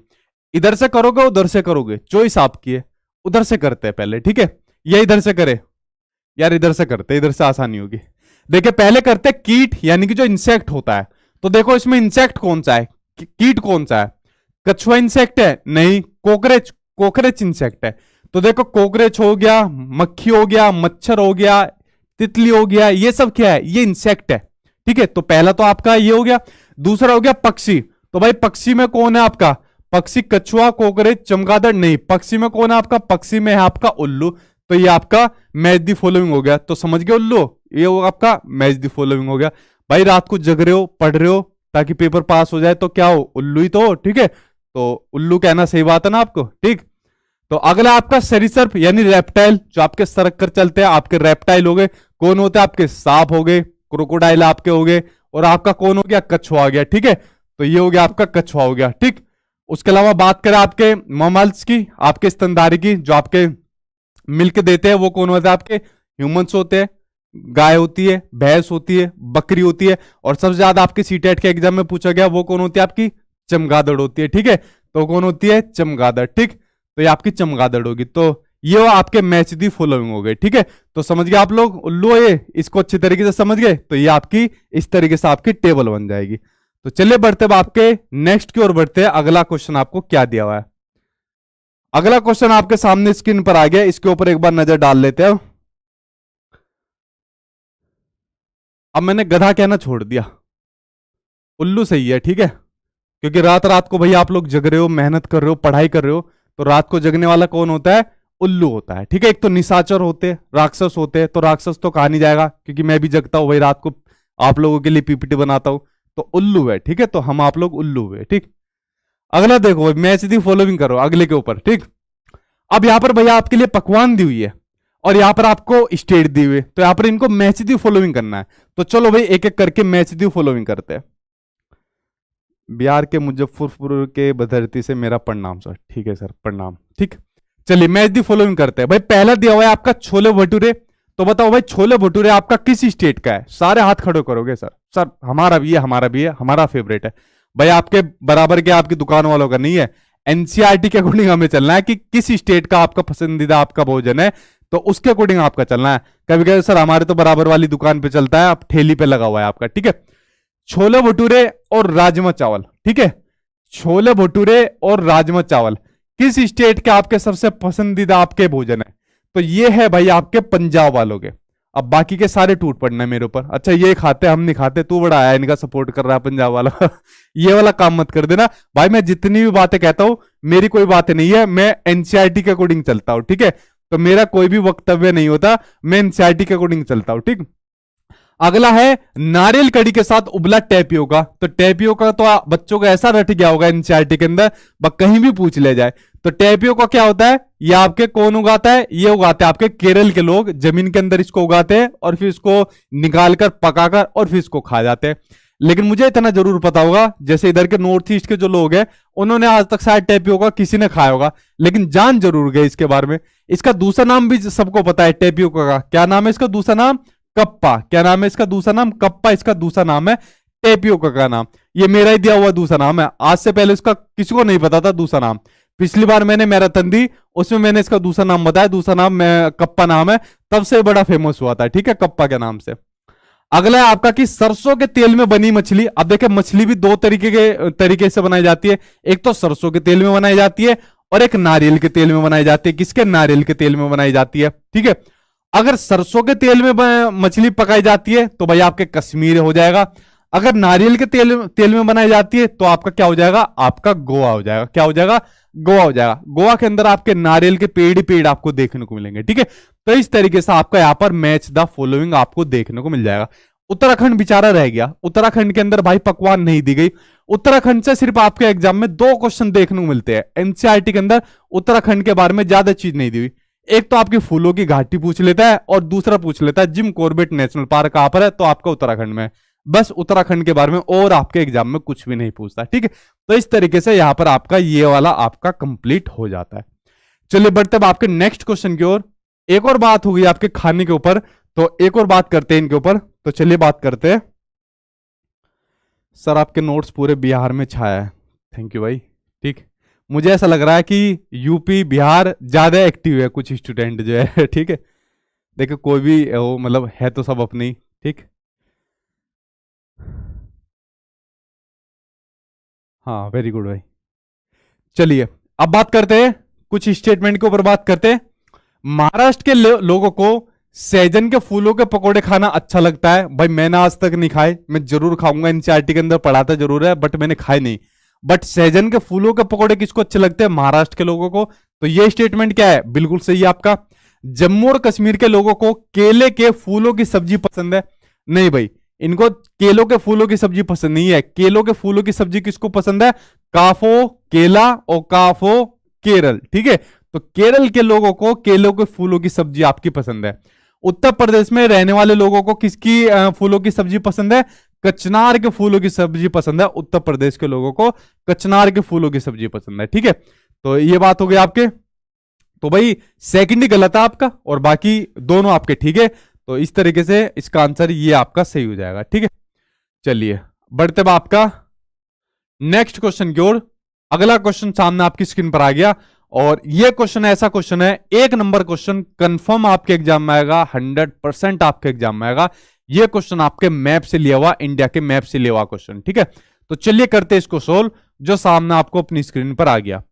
इधर से करोगे उधर से करोगे, चॉइस आपकी है। उधर से करते हैं पहले, ठीक है, या इधर से करे? यार इधर से करते, इधर से आसानी होगी। देखिए पहले करते हैं कीट, यानी कि जो इंसेक्ट होता है। तो देखो इसमें इंसेक्ट कौन सा है, कीट कौन सा है? कछुआ इंसेक्ट है? नहीं। कोकरेच, कोकरेच इंसेक्ट है। तो देखो कोकरेच हो गया, मक्खी हो गया, मच्छर हो गया, तितली हो गया, ये सब क्या है? ये इंसेक्ट है, ठीक है। तो पहला तो आपका ये हो गया। दूसरा हो गया पक्षी। तो भाई पक्षी में कौन है आपका? पक्षी कछुआ, कोकरेच, चमगादड़? नहीं। पक्षी में कौन है आपका? पक्षी में है आपका उल्लू। तो ये आपका मैच दी फॉलोइंग हो गया। तो समझ गए उल्लू, ये होगा आपका मैच दी फॉलोइंग हो गया। भाई रात को जग रहे हो, पढ़ रहे हो ताकि पेपर पास हो जाए, तो क्या हो? उल्लू ही तो हो, ठीक है। तो उल्लू कहना सही बात है ना आपको, ठीक। तो अगला आपका सरीसृप यानी रेप्टाइल, जो आपके सरक कर चलते हैं, आपके रेप्टाइल हो गए। कौन होते हैं आपके? सांप हो गए, क्रोकोडाइल आपके हो गए, और आपका कौन हो गया? कछुआ हो गया, ठीक है। तो ये हो गया आपका कछुआ हो गया, ठीक। उसके अलावा बात करें आपके ममल्स की, आपके स्तनधारी की, जो आपके मिल्क देते हैं, वो कौन होते हैं आपके? ह्यूमंस होते हैं। गाय होती है, भैंस होती है, बकरी होती है, और सबसे ज्यादा आपके सीटेट के एग्जाम में पूछा गया वो कौन होती है आपकी? चमगादड़ होती है, ठीक है। तो कौन होती है? चमगादड़, ठीक। तो ये आपकी चमगादड़ होगी। तो ये आपके मैच दी फॉलोइंग हो गए, ठीक है। तो समझ गए आप लोग उल्लू, ये इसको अच्छी तरीके से समझ गए। तो ये आपकी इस तरीके से आपकी टेबल बन जाएगी। तो चलिए बढ़ते हैं आपके नेक्स्ट की ओर बढ़ते हैं। अगला क्वेश्चन आपको क्या दिया हुआ है? अगला क्वेश्चन आपके सामने स्क्रीन पर आ गया, इसके ऊपर एक बार नजर डाल लेते हैं। अब मैंने गधा कहना छोड़ दिया, उल्लू सही है, ठीक है। क्योंकि रात रात को भाई आप लोग जग रहे हो, मेहनत कर रहे हो, पढ़ाई कर रहे हो, तो रात को जगने वाला कौन होता है? उल्लू होता है, ठीक है। एक तो निशाचर होते हैं, राक्षस होते हैं। तो राक्षस तो कहा नहीं जाएगा, क्योंकि मैं भी जगता हूं भाई रात को, आप लोगों के लिए पीपीटी बनाता हूं। तो उल्लू है, ठीक है। तो हम आप लोग उल्लू हुए, ठीक। अगला देखो, मैच दी फॉलोइंग करो अगले के ऊपर, ठीक। अब यहां पर भैया आपके लिए पकवान दी हुई है, और यहां पर आपको स्टेट दी हुई है। तो यहां पर इनको मैच दी फॉलोइंग करना है। तो चलो भाई एक एक करके मैच दी फॉलोइंग करते हैं। बिहार के मुजफ्फरपुर के बधरती से मेरा प्रणाम सर, ठीक है सर, प्रणाम, ठीक। चलिए मैच दी फॉलोइंग करते हैं। भाई पहला दिया हुआ है आपका छोले भटूरे। तो बताओ भाई छोले भटूरे आपका किस स्टेट का है? सारे हाथ खड़े करोगे सर। सर हमारा भी है, हमारा भी है, हमारा फेवरेट है। भाई आपके बराबर के आपकी दुकान वालों का नहीं है। एनसीईआरटी के अकॉर्डिंग हमें चलना है कि किस स्टेट का आपका पसंदीदा आपका भोजन है। तो उसके अकॉर्डिंग आपका चलना है। कभी कभी सर हमारे तो बराबर वाली दुकान पे चलता है, अब ठेली पे लगा हुआ है आपका, ठीक है। छोले भटूरे और राजमा चावल, ठीक है, छोले भटूरे और राजमा चावल किस स्टेट के आपके सबसे पसंदीदा आपके भोजन है? तो ये है भाई आपके पंजाब वालों के। अब बाकी के सारे टूट पड़ना है मेरे ऊपर, अच्छा ये खाते हम नहीं खाते, तू बड़ा आया इनका सपोर्ट कर रहा है पंजाब वाला ये वाला काम मत कर देना भाई। मैं जितनी भी बातें कहता हूं मेरी कोई बात नहीं है, मैं एनसीईआरटी के अकॉर्डिंग चलता हूं, ठीक है। तो मेरा कोई भी वक्तव्य नहीं होता, मैं एनसीईआरटी के अकॉर्डिंग चलता हूं, ठीक। अगला है नारियल कड़ी के साथ उबला टेपियोका। तो टेपियोका तो बच्चों को ऐसा रट गया होगा एनसीईआरटी के अंदर, कहीं भी पूछ ले जाए। तो टेपियोका क्या होता है? ये आपके कौन उगाता है? ये उगाते हैं आपके केरल के लोग, जमीन के अंदर इसको उगाते हैं और फिर इसको निकालकर पकाकर और फिर इसको खा जाते हैं। लेकिन मुझे इतना जरूर पता होगा, जैसे इधर के नॉर्थ ईस्ट के जो लोग हैं उन्होंने आज तक शायद टेपियोका किसी ने खाया होगा, लेकिन जान जरूर गए इसके बारे में। इसका दूसरा नाम भी सबको पता है टेपियोका का, क्या नाम है इसका दूसरा नाम? कप्पा। क्या नाम है इसका दूसरा नाम? कप्पा इसका दूसरा नाम है, टेपियोका का नाम। ये मेरा ही दिया हुआ दूसरा नाम है, आज से पहले इसका किसी को नहीं पता था दूसरा नाम। पिछली बार मैंने मैराथन दी उसमें मैंने इसका दूसरा नाम बताया, दूसरा नाम कप्पा नाम है, तब से बड़ा फेमस हुआ था, ठीक है, कप्पा के नाम से। अगला है आपका कि सरसों के तेल में बनी मछली। अब देखिए मछली भी दो तरीके से बनाई जाती है, एक तो सरसों के तेल में बनाई जाती है और एक नारियल के तेल में बनाई जाती है। किसके? नारियल के तेल में बनाई जाती है, ठीक है। अगर सरसों के तेल में मछली पकाई जाती है तो भाई आपके कश्मीर हो जाएगा। अगर नारियल के तेल में बनाई जाती है तो आपका क्या हो जाएगा? आपका गोवा हो जाएगा। क्या हो जाएगा? गोवा हो जाएगा। गोवा के अंदर आपके नारियल के पेड़ ही पेड़ आपको देखने को मिलेंगे, ठीक है। तो इस तरीके से आपका यहां पर मैच द फॉलोइंग आपको देखने को मिल जाएगा। उत्तराखंड बेचारा रह गया, उत्तराखंड के अंदर भाई पकवान नहीं दी गई। उत्तराखंड से सिर्फ आपके एग्जाम में 2 क्वेश्चन देखने को मिलते हैं एनसीईआरटी के अंदर, उत्तराखंड के बारे में ज्यादा चीज नहीं दी हुई। एक तो आपकी फूलों की घाटी पूछ लेता है और दूसरा पूछ लेता है जिम कॉर्बेट नेशनल पार्क कहां पर है, तो आपका उत्तराखंड में। बस उत्तराखंड के बारे में और आपके एग्जाम में कुछ भी नहीं पूछता, ठीक है। तो इस तरीके से यहां पर आपका ये वाला आपका कंप्लीट हो जाता है। चलिए बढ़ते अब आपके नेक्स्ट क्वेश्चन की ओर। एक और बात होगी आपके खाने के ऊपर, तो एक और बात करते हैं इनके ऊपर। तो चलिए बात करते हैं। सर आपके नोट्स पूरे बिहार में छाया है, थैंक यू भाई, ठीक। मुझे ऐसा लग रहा है कि यूपी बिहार ज्यादा एक्टिव है कुछ स्टूडेंट जो है, ठीक है। देखो कोई भी वो मतलब है तो सब अपनी, ठीक। हाँ वेरी गुड भाई। चलिए अब बात करते हैं कुछ स्टेटमेंट के ऊपर बात करते हैं। महाराष्ट्र के लोगों को सहजन के फूलों के पकोड़े खाना अच्छा लगता है। भाई मैंने आज तक नहीं खाए, मैं जरूर खाऊंगा, एनसीईआरटी के अंदर पढ़ाता जरूर है बट मैंने खाए नहीं। बट सहजन के फूलों के पकोड़े किसको अच्छे लगते हैं? महाराष्ट्र के लोगों को। तो ये स्टेटमेंट क्या है? बिल्कुल सही है आपका। जम्मू और कश्मीर के लोगों को केले के फूलों की सब्जी पसंद है। नहीं भाई, इनको केलों के फूलों की सब्जी पसंद नहीं है। केलों के फूलों की सब्जी किसको पसंद है? काफो केला और काफो केरल, ठीक है। तो केरल के लोगों को केलों के फूलों की सब्जी आपकी पसंद है। उत्तर प्रदेश में रहने वाले लोगों को किसकी फूलों की सब्जी पसंद है? कचनार के फूलों की सब्जी पसंद है। उत्तर प्रदेश के लोगों को कचनार के फूलों की सब्जी पसंद है, ठीक है। तो ये बात हो गई आपके। तो भाई सेकंड ही गलत है आपका और बाकी दोनों आपके ठीक है। तो इस तरीके से इसका आंसर ये आपका सही हो जाएगा, ठीक है। चलिए बढ़ते अब आपका नेक्स्ट क्वेश्चन की ओर। अगला क्वेश्चन सामने आपकी स्क्रीन पर आ गया और यह क्वेश्चन ऐसा क्वेश्चन है, 1 नंबर क्वेश्चन कंफर्म आपके एग्जाम में आएगा, 100% आपके एग्जाम में आएगा। यह क्वेश्चन आपके मैप से लिया हुआ, इंडिया के मैप से लिया हुआ क्वेश्चन, ठीक है। तो चलिए करते हैं इसको सोल्व, जो सामने आपको अपनी स्क्रीन पर आ गया।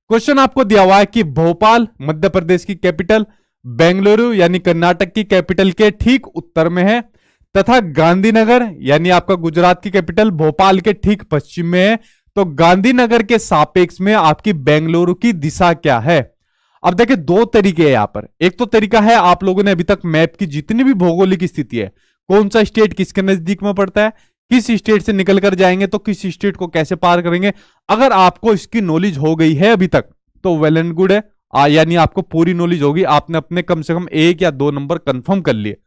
क्वेश्चन आपको दिया हुआ है कि भोपाल मध्य प्रदेश की कैपिटल, बेंगलुरु यानी कर्नाटक की कैपिटल के ठीक उत्तर में है, तथा गांधीनगर यानी आपका गुजरात की कैपिटल भोपाल के ठीक पश्चिम में है। तो गांधीनगर के सापेक्ष में आपकी बेंगलुरु की दिशा क्या है? अब देखिए 2 तरीके हैं यहां पर। एक तो तरीका है, आप लोगों ने अभी तक मैप की जितनी भी भौगोलिक स्थिति है, कौन सा स्टेट किसके नजदीक में पड़ता है, किस स्टेट से निकल कर जाएंगे तो किस स्टेट को कैसे पार करेंगे, अगर आपको इसकी नॉलेज हो गई है अभी तक तो वेल एंड गुड है, यानी आपको पूरी नॉलेज होगी, आपने अपने कम से कम 1 या 2 नंबर कंफर्म कर लिए।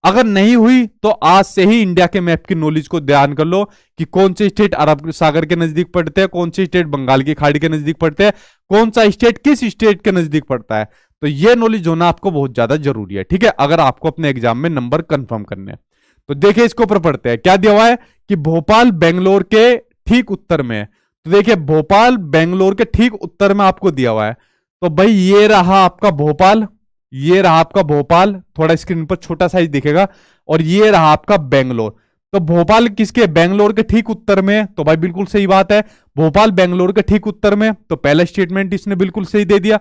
अगर नहीं हुई तो आज से ही इंडिया के मैप की नॉलेज को ध्यान कर लो कि कौन से स्टेट अरब सागर के नजदीक पड़ते हैं, कौन से स्टेट बंगाल की खाड़ी के नजदीक पड़ते हैं, कौन सा स्टेट किस स्टेट के नजदीक पड़ता है। तो यह नॉलेज होना आपको बहुत ज्यादा जरूरी है, ठीक है, अगर आपको अपने एग्जाम में नंबर कंफर्म करने हैं। तो देखिए इसके ऊपर पढ़ते हैं, क्या दिया हुआ है कि भोपाल बेंगलोर के ठीक उत्तर में है। तो देखिए भोपाल बेंगलोर के ठीक उत्तर में आपको दिया हुआ है। तो भाई ये रहा आपका भोपाल, ये रहा आपका भोपाल, थोड़ा स्क्रीन पर छोटा साइज दिखेगा, और ये रहा आपका बेंगलोर। तो भोपाल किसके, बेंगलोर के ठीक उत्तर में है, तो भाई बिल्कुल सही बात है, भोपाल बेंगलोर के ठीक उत्तर में, तो पहला स्टेटमेंट इसने बिल्कुल सही दे दिया।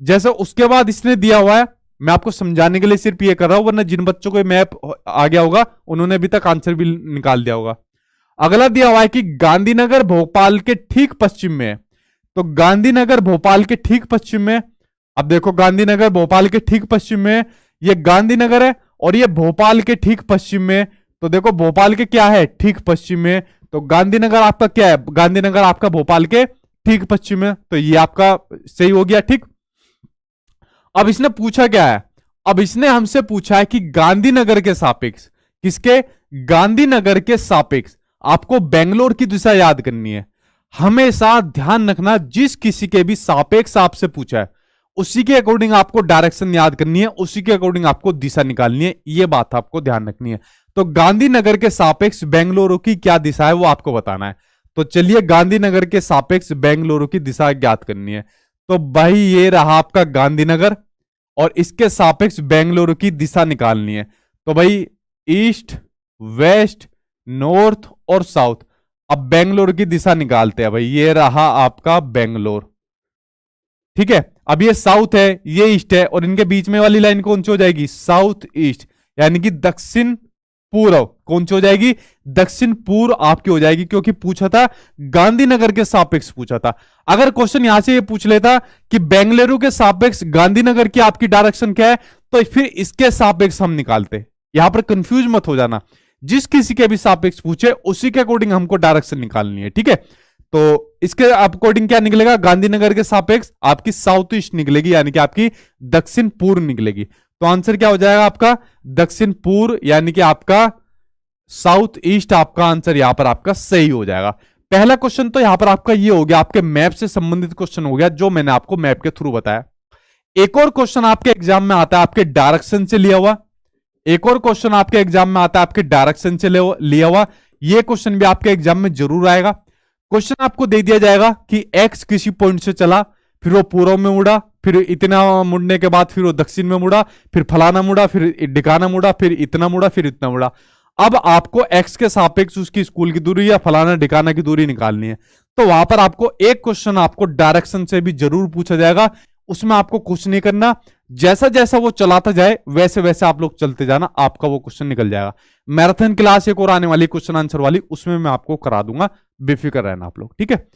जैसे उसके बाद इसने दिया हुआ है, मैं आपको समझाने के लिए सिर्फ ये कर रहा हूं, वरना जिन बच्चों को मैप आ गया होगा उन्होंने अभी तक आंसर भी निकाल दिया होगा। अगला दिया हुआ है कि गांधीनगर भोपाल के ठीक पश्चिम में है, तो गांधीनगर भोपाल के ठीक पश्चिम में, अब देखो गांधीनगर भोपाल के ठीक पश्चिम में, ये गांधीनगर है और ये भोपाल के ठीक पश्चिम में, तो देखो भोपाल के क्या है, ठीक पश्चिम में, तो गांधीनगर आपका क्या है, गांधीनगर आपका भोपाल के ठीक पश्चिम में, तो ये आपका सही हो गया। ठीक, अब इसने पूछा क्या है, अब इसने हमसे पूछा है कि गांधीनगर के सापेक्ष, किसके, गांधीनगर के सापेक्ष आपको बेंगलोर की दिशा याद करनी है। हमेशा ध्यान रखना, जिस किसी के भी सापेक्ष आपसे पूछा है उसी के अकॉर्डिंग आपको डायरेक्शन याद करनी है, उसी के अकॉर्डिंग आपको दिशा निकालनी है, ये बात आपको ध्यान रखनी है। तो गांधीनगर के सापेक्ष बेंगलुरु की क्या दिशा है वो आपको बताना है। तो चलिए गांधीनगर के सापेक्ष बेंगलुरु की दिशा ज्ञात करनी है। तो भाई ये रहा आपका गांधीनगर और इसके सापेक्ष बेंगलुरु की दिशा निकालनी है। तो भाई ईस्ट, वेस्ट, नॉर्थ और साउथ, अब बेंगलुरु की दिशा निकालते हैं। भाई ये रहा आपका बेंगलोर, ठीक है। अब ये साउथ है, ये ईस्ट है, और इनके बीच में वाली लाइन कौन सी हो जाएगी, साउथ ईस्ट, यानी कि दक्षिण पूर्व। कौन सी हो जाएगी, दक्षिण पूर्व आपकी हो जाएगी, क्योंकि पूछा था गांधीनगर के सापेक्ष पूछा था। अगर क्वेश्चन यहां से ये पूछ लेता कि बेंगलुरु के सापेक्ष गांधीनगर की आपकी डायरेक्शन क्या है, तो फिर इसके सापेक्ष हम निकालते। यहां पर कंफ्यूज मत हो जाना, जिस किसी के भी सापेक्ष पूछे उसी के अकॉर्डिंग हमको डायरेक्शन निकालनी है, ठीक है। तो इसके अकॉर्डिंग क्या निकलेगा, गांधीनगर के सापेक्ष आपकी साउथ ईस्ट निकलेगी, यानी कि आपकी दक्षिण पूर्व निकलेगी। तो आंसर क्या हो जाएगा आपका, दक्षिण पूर्व, यानी कि आपका साउथ ईस्ट आपका आंसर यहां पर आपका सही हो जाएगा। पहला क्वेश्चन तो यहां पर आपका ये हो गया, आपके मैप से संबंधित क्वेश्चन हो गया, जो मैंने आपको मैप के थ्रू बताया। एक और क्वेश्चन आपके एग्जाम में आता है आपके डायरेक्शन से लिया हुआ, एक और क्वेश्चन आपके एग्जाम में आता है आपके डायरेक्शन से लिया हुआ। ये क्वेश्चन भी आपके एग्जाम में जरूर आएगा। क्वेश्चन आपको दे दिया जाएगा कि एक्स किसी पॉइंट से चला, फिर वो पूर्व में मुड़ा, फिर इतना मुड़ने के बाद फिर वो दक्षिण में मुड़ा, फिर फलाना मुड़ा, फिर ढिकाना मुड़ा, फिर इतना मुड़ा, फिर इतना मुड़ा। अब आपको एक्स के सापेक्ष उसकी स्कूल की दूरी या फलाना ढिकाना की दूरी निकालनी है। तो वहां पर आपको एक क्वेश्चन आपको डायरेक्शन से भी जरूर पूछा जाएगा। उसमें आपको कुछ नहीं करना, जैसा जैसा वो चलाता जाए वैसे वैसे आप लोग चलते जाना, आपका वो क्वेश्चन निकल जाएगा। मैराथन क्लास एक और आने वाली क्वेश्चन आंसर वाली, उसमें मैं आपको करा दूंगा, बेफिक्र रहना आप लोग, ठीक है।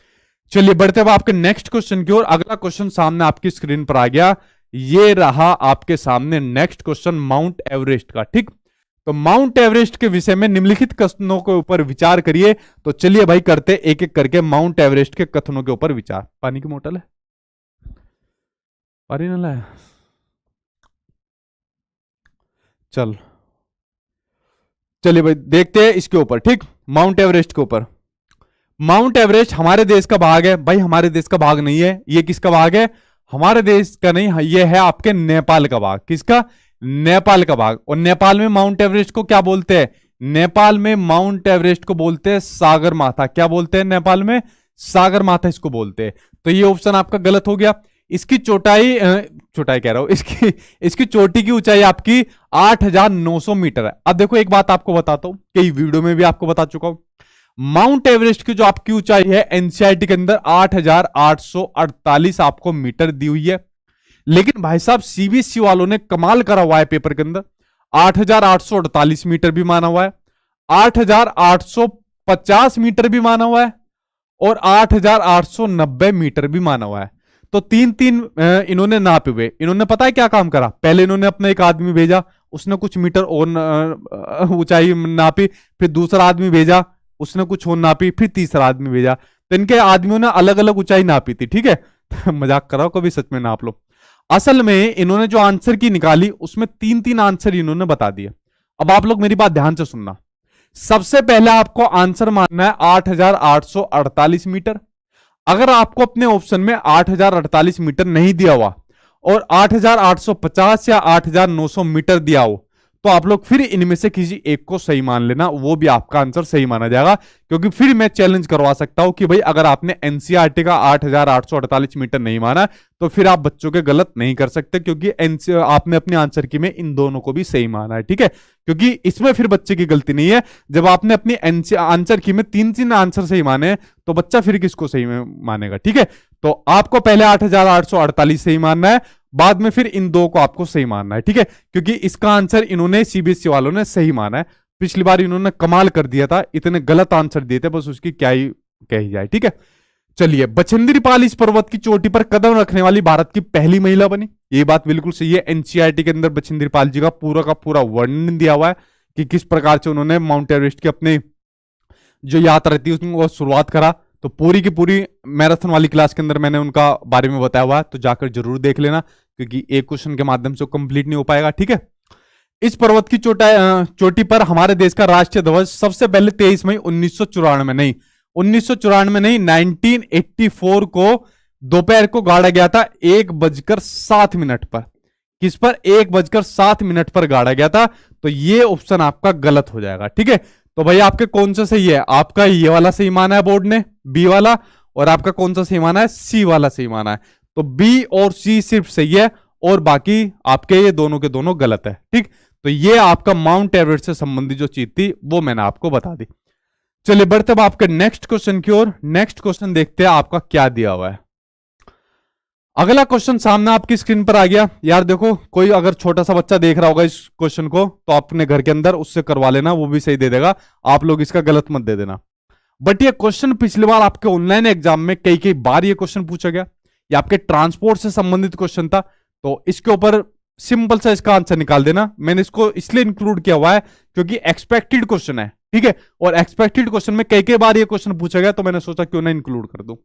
चलिए बढ़ते हुए आपके नेक्स्ट क्वेश्चन की ओर। अगला क्वेश्चन सामने आपकी स्क्रीन पर आ गया, ये रहा आपके सामने नेक्स्ट क्वेश्चन माउंट एवरेस्ट का, ठीक। तो माउंट एवरेस्ट के विषय में निम्नलिखित कथनों के ऊपर विचार करिए। तो चलिए भाई करते एक एक करके माउंट एवरेस्ट के कथनों के ऊपर विचार। पानी की बोतल है, पानी नला है, चलिए भाई देखते हैं इसके ऊपर, ठीक। माउंट एवरेस्ट के ऊपर, माउंट एवरेस्ट हमारे देश का भाग है। भाई हमारे देश का भाग नहीं है, ये किसका भाग है, हमारे देश का नहीं, ये है आपके नेपाल का भाग। किसका, नेपाल का भाग। और नेपाल में माउंट एवरेस्ट को क्या बोलते हैं, नेपाल में माउंट एवरेस्ट को बोलते हैं सागर माथा। क्या बोलते हैं नेपाल में, सागर माथा इसको बोलते हैं। तो ये ऑप्शन आपका गलत हो गया। इसकी चौटाई कह रहा हूं, इसकी चोटी की ऊंचाई आपकी 8,900 मीटर है। अब देखो एक बात आपको बताता हूं, कई वीडियो में भी आपको बता चुका हूं, माउंट एवरेस्ट की जो आपकी ऊंचाई है एनसीईआरटी के अंदर 8,848 आपको मीटर दी हुई है। लेकिन भाई साहब सीबीएसई वालों ने कमाल करा हुआ है पेपर के अंदर, 8,848 मीटर भी माना हुआ है, 8,850 मीटर भी माना हुआ है, और 8,890 मीटर भी माना हुआ है। तो तीन तीन इन्होंने नापे हुए। इन्होंने पता है क्या काम करा, पहले इन्होंने अपना एक आदमी भेजा, उसने कुछ मीटर और ऊंचाई नापी, फिर दूसरा आदमी भेजा, उसने कुछ और नापी, फिर तीसरा आदमी भेजा। तो इनके आदमियों ने अलग अलग ऊंचाई नापी थी, ठीक है। मजाक कर रहा हूं, कभी सच में नाप लो। असल में इन्होंने जो आंसर की निकाली उसमें तीन तीन आंसर इन्होंने बता दिए। अब आप लोग मेरी बात ध्यान से सुनना। सबसे पहले आपको आंसर मानना है 8,848 मीटर। अगर आपको अपने ऑप्शन में 8,048 मीटर नहीं दिया हुआ और 8,850 या 8,900 मीटर दिया हो, तो आप लोग फिर इनमें से किसी एक को सही मान लेना, वो भी आपका आंसर सही माना जाएगा। क्योंकि फिर मैं चैलेंज करवा सकता हूं कि भाई अगर आपने एनसीईआरटी का 8,848 मीटर नहीं माना तो फिर आप बच्चों के गलत नहीं कर सकते, क्योंकि आपने अपने आंसर की में इन दोनों को भी सही माना है, ठीक है। क्योंकि इसमें फिर बच्चे की गलती नहीं है। जब आपने अपनी आंसर की में 3-3 आंसर सही माने तो बच्चा फिर किसको सही मानेगा, ठीक है। तो आपको पहले 8,848 सही मानना है, बाद में फिर इन दो को आपको सही मानना है, ठीक है। क्योंकि इसका आंसर इन्होंने सीबीएसई वालों ने सही माना है। पिछली बार इन्होंने कमाल कर दिया था, इतने गलत आंसर दिए थे, बस उसकी क्या ही कही जाए, ठीक है। चलिए, बछेंद्री पाल इस पर्वत की चोटी पर कदम रखने वाली भारत की पहली महिला बनी। ये बात बिल्कुल सही है। एनसीईआरटी के अंदर बछेंद्री पाल जी का पूरा वर्णन दिया हुआ है कि किस प्रकार से उन्होंने माउंट एवरेस्ट की अपने जो यात्रा थी उसमें शुरुआत करा। तो पूरी की पूरी मैराथन वाली क्लास के अंदर मैंने उनका बारे में बताया हुआ है, तो जाकर जरूर देख लेना, क्योंकि एक क्वेश्चन के माध्यम से कंप्लीट नहीं हो पाएगा, ठीक है। इस पर्वत की चोटी पर हमारे देश का राष्ट्रीय ध्वज सबसे पहले 23 मई 1994 नहीं 1984 को दोपहर को गाड़ा गया था 1:07 पर। किस पर? 1:07 पर गाड़ा गया था। तो ये ऑप्शन आपका गलत हो जाएगा, ठीक है। तो भाई आपके कौन सा सही है? आपका ये वाला सही माना है बोर्ड ने, बी वाला, और आपका कौन सा सही माना है? सी वाला सही माना है। तो बी और सी सिर्फ सही है और बाकी आपके ये दोनों के दोनों गलत है, ठीक। तो ये आपका माउंट एवरेस्ट से संबंधित जो चीज थी वो मैंने आपको बता दी। चलिए बढ़ते अब आपके नेक्स्ट क्वेश्चन की ओर। नेक्स्ट क्वेश्चन देखते हैं आपका क्या दिया हुआ है। अगला क्वेश्चन सामने आपकी स्क्रीन पर आ गया। यार देखो, कोई अगर छोटा सा बच्चा देख रहा होगा इस क्वेश्चन को तो अपने घर के अंदर उससे करवा लेना, वो भी सही दे देगा। आप लोग इसका गलत मत दे देना। बट ये क्वेश्चन पिछली बार आपके ऑनलाइन एग्जाम में कई बार ये क्वेश्चन पूछा गया। ये आपके ट्रांसपोर्ट से संबंधित क्वेश्चन था, तो इसके ऊपर सिंपल सा इसका आंसर निकाल देना। मैंने इसको इसलिए इंक्लूड किया हुआ है क्योंकि एक्सपेक्टेड क्वेश्चन है, ठीक है। और एक्सपेक्टेड क्वेश्चन में कई बार ये क्वेश्चन पूछा गया, तो मैंने सोचा क्यों ना इंक्लूड कर दूं।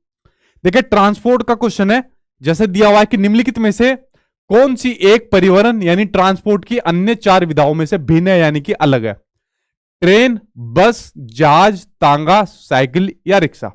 देखिए, ट्रांसपोर्ट का क्वेश्चन है। जैसे दिया हुआ है कि निम्नलिखित में से कौन सी एक परिवहन यानी ट्रांसपोर्ट की अन्य 4 विधाओं में से भिन्न है यानी कि अलग है? ट्रेन, बस, जहाज, तांगा, साइकिल या रिक्शा।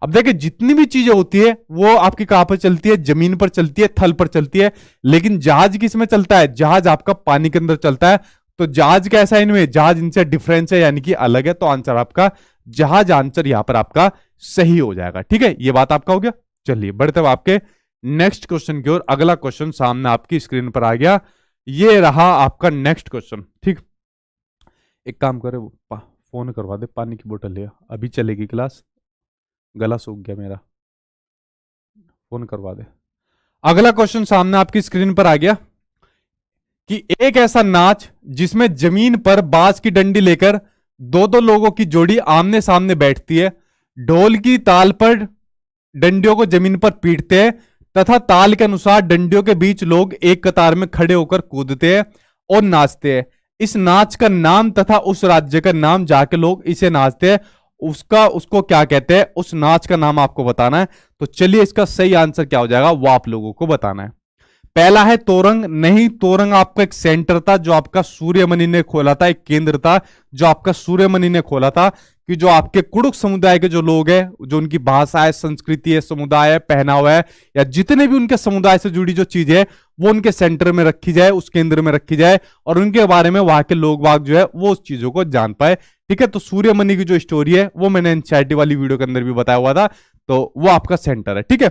अब देखिए, जितनी भी चीजें होती है वो आपकी कहां पर चलती है? जमीन पर चलती है, थल पर चलती है। लेकिन जहाज किस में चलता है? जहाज आपका पानी के अंदर चलता है। तो जहाज कैसा है इनमें? जहाज इनसे डिफरेंस है यानी कि अलग है। तो आंसर आपका जहाज आंसर यहां पर आपका सही हो जाएगा, ठीक है। ये बात आपका हो गया। चलिए बढ़ते हुए आपके नेक्स्ट क्वेश्चन की ओर। अगला क्वेश्चन सामने आपकी स्क्रीन पर आ गया। ये रहा आपका नेक्स्ट क्वेश्चन, ठीक। एक काम करे, फोन करवा दे, पानी की बोतल ले, अभी चलेगी क्लास, गला सूख गया मेरा, फोन करवा दे। अगला क्वेश्चन सामने आपकी स्क्रीन पर आ गया कि एक ऐसा नाच जिसमें जमीन पर बांस की डंडी लेकर 2-2 लोगों की जोड़ी आमने सामने बैठती है, ढोल की ताल पर डंडियों को जमीन पर पीटते हैं तथा ताल के अनुसार डंडियों के बीच लोग एक कतार में खड़े होकर कूदते हैं और नाचते हैं। इस नाच का नाम तथा उस राज्य का नाम जाके लोग इसे नाचते हैं उसको क्या कहते हैं? उस नाच का नाम आपको बताना है। तो चलिए इसका सही आंसर क्या हो जाएगा वो आप लोगों को बताना है। पहला है तोरंग। नहीं, तोरंग आपका एक सेंटर था जो आपका सूर्यमणि ने खोला था, एक केंद्र था जो आपका सूर्यमणि ने खोला था कि जो आपके कुड़ुक समुदाय के जो लोग हैं, जो उनकी भाषा है, संस्कृति है, समुदाय है, पहनावा है, या जितने भी उनके समुदाय से जुड़ी जो चीजें है वो उनके सेंटर में रखी जाए, उस केंद्र में रखी जाए और उनके बारे में वहां के लोग बाग जो है वो उस चीजों को जान पाए, ठीक है। तो सूर्यमणि की जो स्टोरी है वो मैंने एनसीईआरटी वाली वीडियो के अंदर भी बताया हुआ था, तो वो आपका सेंटर है, ठीक है।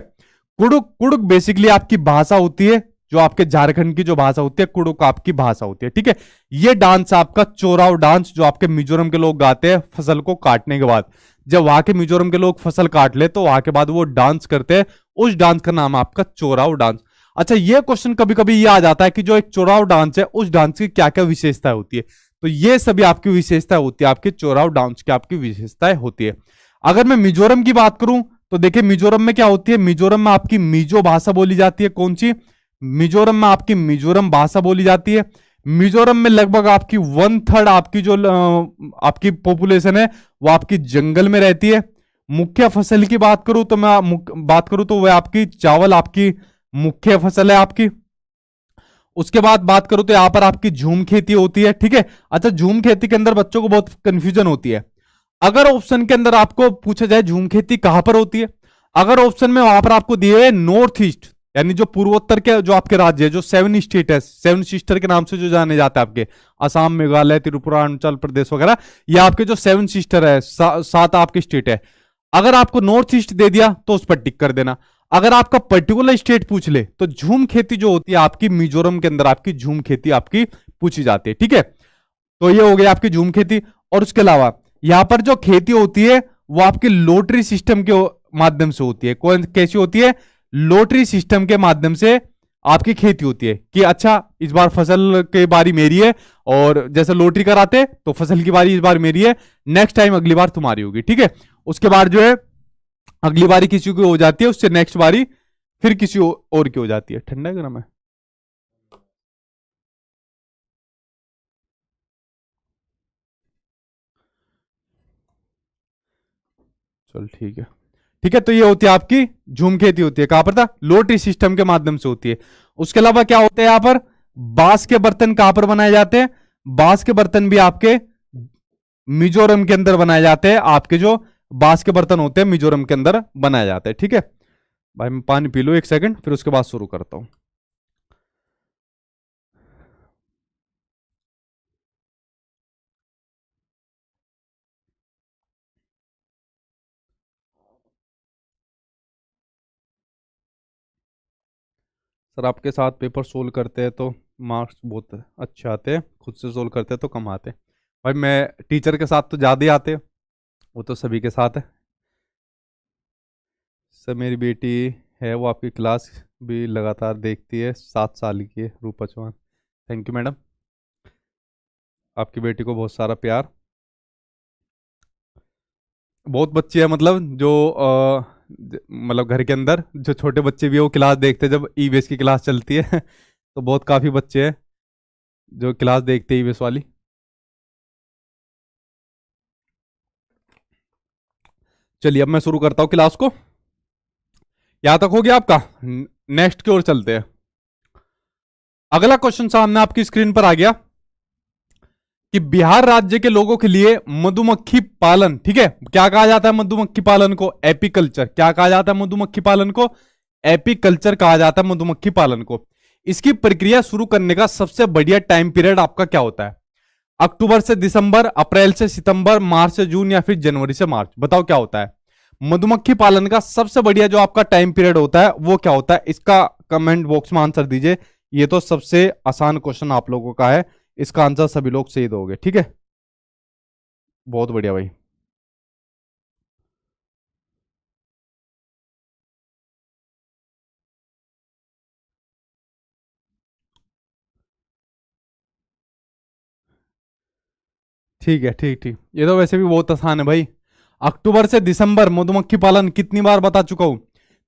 कुड़ुक बेसिकली आपकी भाषा होती है, जो आपके झारखंड की जो भाषा होती है, कुड़ुक आपकी भाषा होती है, ठीक है। ये डांस आपका चोराव डांस जो आपके मिजोरम के लोग गाते हैं फसल को काटने के बाद। जब वहां के मिजोरम के लोग फसल काट ले तो वहां के बाद वो डांस करते हैं, उस डांस का नाम आपका चोराव डांस। अच्छा, ये क्वेश्चन कभी कभी ये आ जाता है कि जो एक चोराव डांस है उस डांस की क्या क्या विशेषताएं होती है। तो ये सभी आपकी विशेषताएं होती है, आपके चोराव डांस की आपकी विशेषताएं होती है। अगर मैं मिजोरम की बात करूं तो देखिए, मिजोरम में क्या होती है? मिजोरम में आपकी मिजो भाषा बोली जाती है। कौन सी? मिजोरम में आपकी मिजोरम भाषा बोली जाती है। मिजोरम में लगभग आपकी 1/3 आपकी जो आपकी पॉपुलेशन है वो आपकी जंगल में रहती है। मुख्य फसल की बात करूं तो वह आपकी चावल आपकी मुख्य फसल है आपकी। उसके बाद बात करूं तो यहां पर आपकी झूम खेती होती है, ठीक है। अच्छा, झूम खेती के अंदर बच्चों को बहुत कंफ्यूजन होती है। अगर ऑप्शन के अंदर आपको पूछा जाए झूम खेती कहां पर होती है, अगर ऑप्शन में वहां पर आपको दिए हुए नॉर्थ ईस्ट, यानी जो पूर्वोत्तर के जो आपके राज्य है, जो 7 स्टेट है, 7 सिस्टर के नाम से जो जाने जाते हैं आपके, असम, मेघालय, त्रिपुरा, अरुणाचल प्रदेश वगैरह, ये आपके जो 7 सिस्टर है, 7 आपके स्टेट है। अगर आपको नॉर्थ ईस्ट दे दिया तो उस पर टिक कर देना। अगर आपका पर्टिकुलर स्टेट पूछ ले तो झूम खेती जो होती है आपकी मिजोरम के अंदर, आपकी झूम खेती आपकी पूछी जाती है, ठीक है। तो ये हो गई आपकी झूम खेती। और उसके अलावा यहां पर जो खेती होती है वो आपकी लॉटरी सिस्टम के माध्यम से होती है। कौन कैसी होती है? लॉटरी सिस्टम के माध्यम से आपकी खेती होती है कि अच्छा इस बार फसल की बारी मेरी है, और जैसे लॉटरी कराते तो फसल की बारी इस बार मेरी है, नेक्स्ट टाइम अगली बार तुम्हारी होगी, ठीक है। उसके बाद जो है अगली बारी किसी की हो जाती है, उससे नेक्स्ट बारी फिर किसी और की हो जाती है। ठंडा है गर्म है? चल ठीक है, ठीक है। तो ये होती है आपकी झूम खेती, होती है कहां पर था? लोटरी सिस्टम के माध्यम से होती है। उसके अलावा क्या होता है यहां पर? बांस के बर्तन कहां पर बनाए जाते हैं? बांस के बर्तन भी आपके मिजोरम के अंदर बनाए जाते हैं। आपके जो बांस के बर्तन होते हैं मिजोरम के अंदर बनाए जाते हैं, ठीक है भाई। मैं पानी पी लूं 1 सेकंड, फिर उसके बाद शुरू करता हूं। सर आपके साथ पेपर सोल्व करते हैं तो मार्क्स बहुत अच्छे आते हैं, खुद से सोल्व करते हैं तो कम आते हैं। भाई मैं टीचर के साथ तो ज़्यादा ही आते हैं, वो तो सभी के साथ है। सर मेरी बेटी है, वो आपकी क्लास भी लगातार देखती है, 7 साल की है, रूपा चौहान। थैंक यू मैडम, आपकी बेटी को बहुत सारा प्यार। बहुत बच्चे हैं मतलब जो मतलब घर के अंदर जो छोटे बच्चे भी है वो क्लास देखते हैं जब ईवीएस की क्लास चलती है तो बहुत काफ़ी बच्चे हैं जो क्लास देखते हैं ईवीएस वाली। चलिए अब मैं शुरू करता हूँ क्लास को। यहां तक हो गया आपका, नेक्स्ट की ओर चलते हैं। अगला क्वेश्चन सामने आपकी स्क्रीन पर आ गया कि बिहार राज्य के लोगों के लिए मधुमक्खी पालन, ठीक है, क्या कहा जाता है मधुमक्खी पालन को? एपीकल्चर। क्या कहा जाता है मधुमक्खी पालन को? एपीकल्चर कहा जाता है मधुमक्खी पालन को। इसकी प्रक्रिया शुरू करने का सबसे बढ़िया टाइम पीरियड आपका क्या होता है? अक्टूबर से दिसंबर, अप्रैल से सितंबर, मार्च से जून, या फिर जनवरी से मार्च? बताओ क्या होता है मधुमक्खी पालन का सबसे बढ़िया जो आपका टाइम पीरियड होता है वो क्या होता है? इसका कमेंट बॉक्स में आंसर दीजिए। ये तो सबसे आसान क्वेश्चन आप लोगों का है, इसका आंसर सभी लोग सही दोगे, ठीक है। बहुत बढ़िया भाई। ठीक है, ठीक ठीक, ये तो वैसे भी बहुत आसान है भाई। अक्टूबर से दिसंबर मधुमक्खी पालन कितनी बार बता चुका हूं।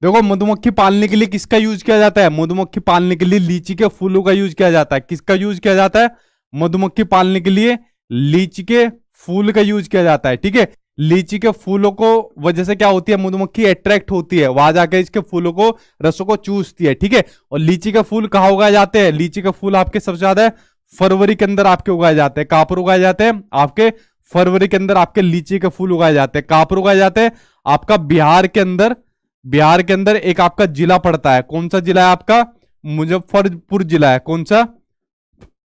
देखो मधुमक्खी पालने के लिए किसका यूज किया जाता है? मधुमक्खी पालने के लिए लीची के फूलों का यूज किया जाता है। किसका यूज किया जाता है? मधुमक्खी पालने के लिए लीची के फूल का यूज किया जाता है, ठीक है। लीची के फूलों को वजह से क्या होती है? मधुमक्खी अट्रैक्ट होती है, वहां जाके इसके फूलों को, रसों को चूसती है, ठीक है। और लीची के फूल कहाँ उगाए जाते हैं? लीची के फूल आपके सबसे ज्यादा फरवरी के अंदर आपके उगाए जाते हैं। कहां पर उगाए जाते हैं? आपके फरवरी के अंदर आपके लीची के फूल उगाए जाते हैं। कहां पर उगाए जाते हैं? आपका बिहार के अंदर। बिहार के अंदर एक आपका जिला पड़ता है, कौन सा जिला है आपका? मुजफ्फरपुर जिला है। कौन सा?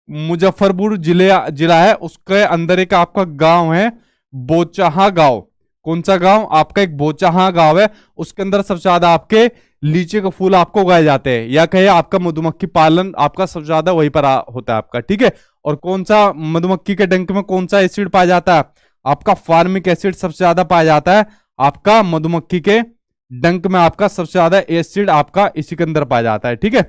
मुजफ्फरपुर जिला है, उसके अंदर एक आपका गांव है बोचाहा गांव। कौन सा गांव? आपका एक बोचाहा गांव है, उसके अंदर सबसे ज्यादा आपके लीची के फूल आपको उगाए जाते हैं, या कहे आपका मधुमक्खी पालन आपका सबसे ज्यादा वहीं पर होता है आपका, ठीक है। और कौन सा मधुमक्खी के डंक में कौन सा एसिड पाया जाता है? आपका फार्मिक एसिड सबसे ज्यादा पाया जाता है। आपका मधुमक्खी के डंक में आपका सबसे ज्यादा एसिड आपका इसी के अंदर पाया जाता है, ठीक है।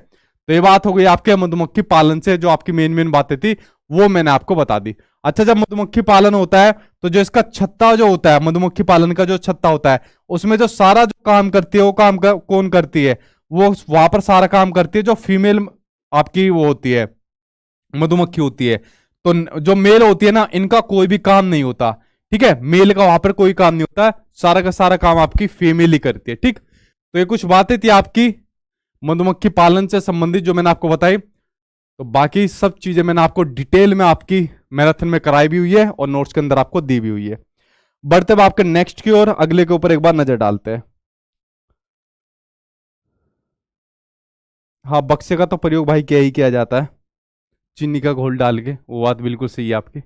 तो ये बात हो गई आपके मधुमक्खी पालन से, जो आपकी मेन मेन बातें थी वो मैंने आपको बता दी। अच्छा, जब मधुमक्खी पालन होता है तो जो इसका छत्ता जो होता है, मधुमक्खी पालन का जो छत्ता होता है, उसमें जो सारा जो काम करती है वो काम कौन करती है? वो वहां पर सारा काम करती है जो फीमेल आपकी वो होती है, मधुमक्खी होती है। तो जो मेल होती है ना, इनका कोई भी काम नहीं होता, ठीक है। मेल का वहां पर कोई काम नहीं होता, सारा का सारा काम आपकी फीमेल ही करती है, ठीक। तो ये कुछ बातें थी आपकी मधुमक्खी पालन से संबंधित जो मैंने आपको बताई। तो बाकी सब चीजें मैंने आपको डिटेल में आपकी मैराथन में कराई भी हुई है और नोट्स के अंदर आपको दी भी हुई है। बढ़ते अब आपके नेक्स्ट की ओर, अगले के ऊपर एक बार नजर डालते हैं। हाँ, बक्से का तो प्रयोग भाई क्या ही किया जाता है, चीनी का घोल डाल के, वो बात बिल्कुल सही है आपकी।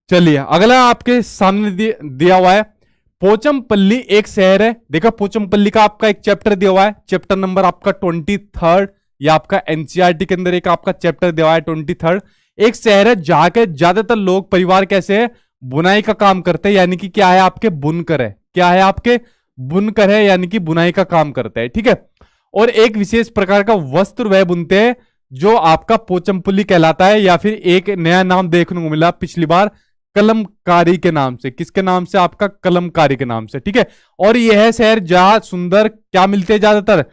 चलिए अगला आपके सामने दिया हुआ है, पोचमपल्ली एक शहर है। देखा, पोचमपल्ली का आपका एक चैप्टर दिया हुआ है, चैप्टर नंबर आपका 23, या आपका एनसीईआरटी के अंदर एक आपका चैप्टर दिया हुआ है 23। एक शहर है जहां के ज्यादातर लोग परिवार कैसे है, बुनाई का काम करते हैं, यानी कि क्या है आपके बुनकर है, क्या है आपके बुनकर है, यानी कि बुनाई का काम करते हैं, ठीक है। और एक विशेष प्रकार का वस्त्र वह बुनते हैं जो आपका पोचमपल्ली कहलाता है, या फिर एक नया नाम देखने को मिला पिछली बार, कलमकारी के नाम से। किसके नाम से, आपका कलमकारी के नाम से, ठीक है। और यह शहर जहां सुंदर क्या मिलते हैं, ज्यादातर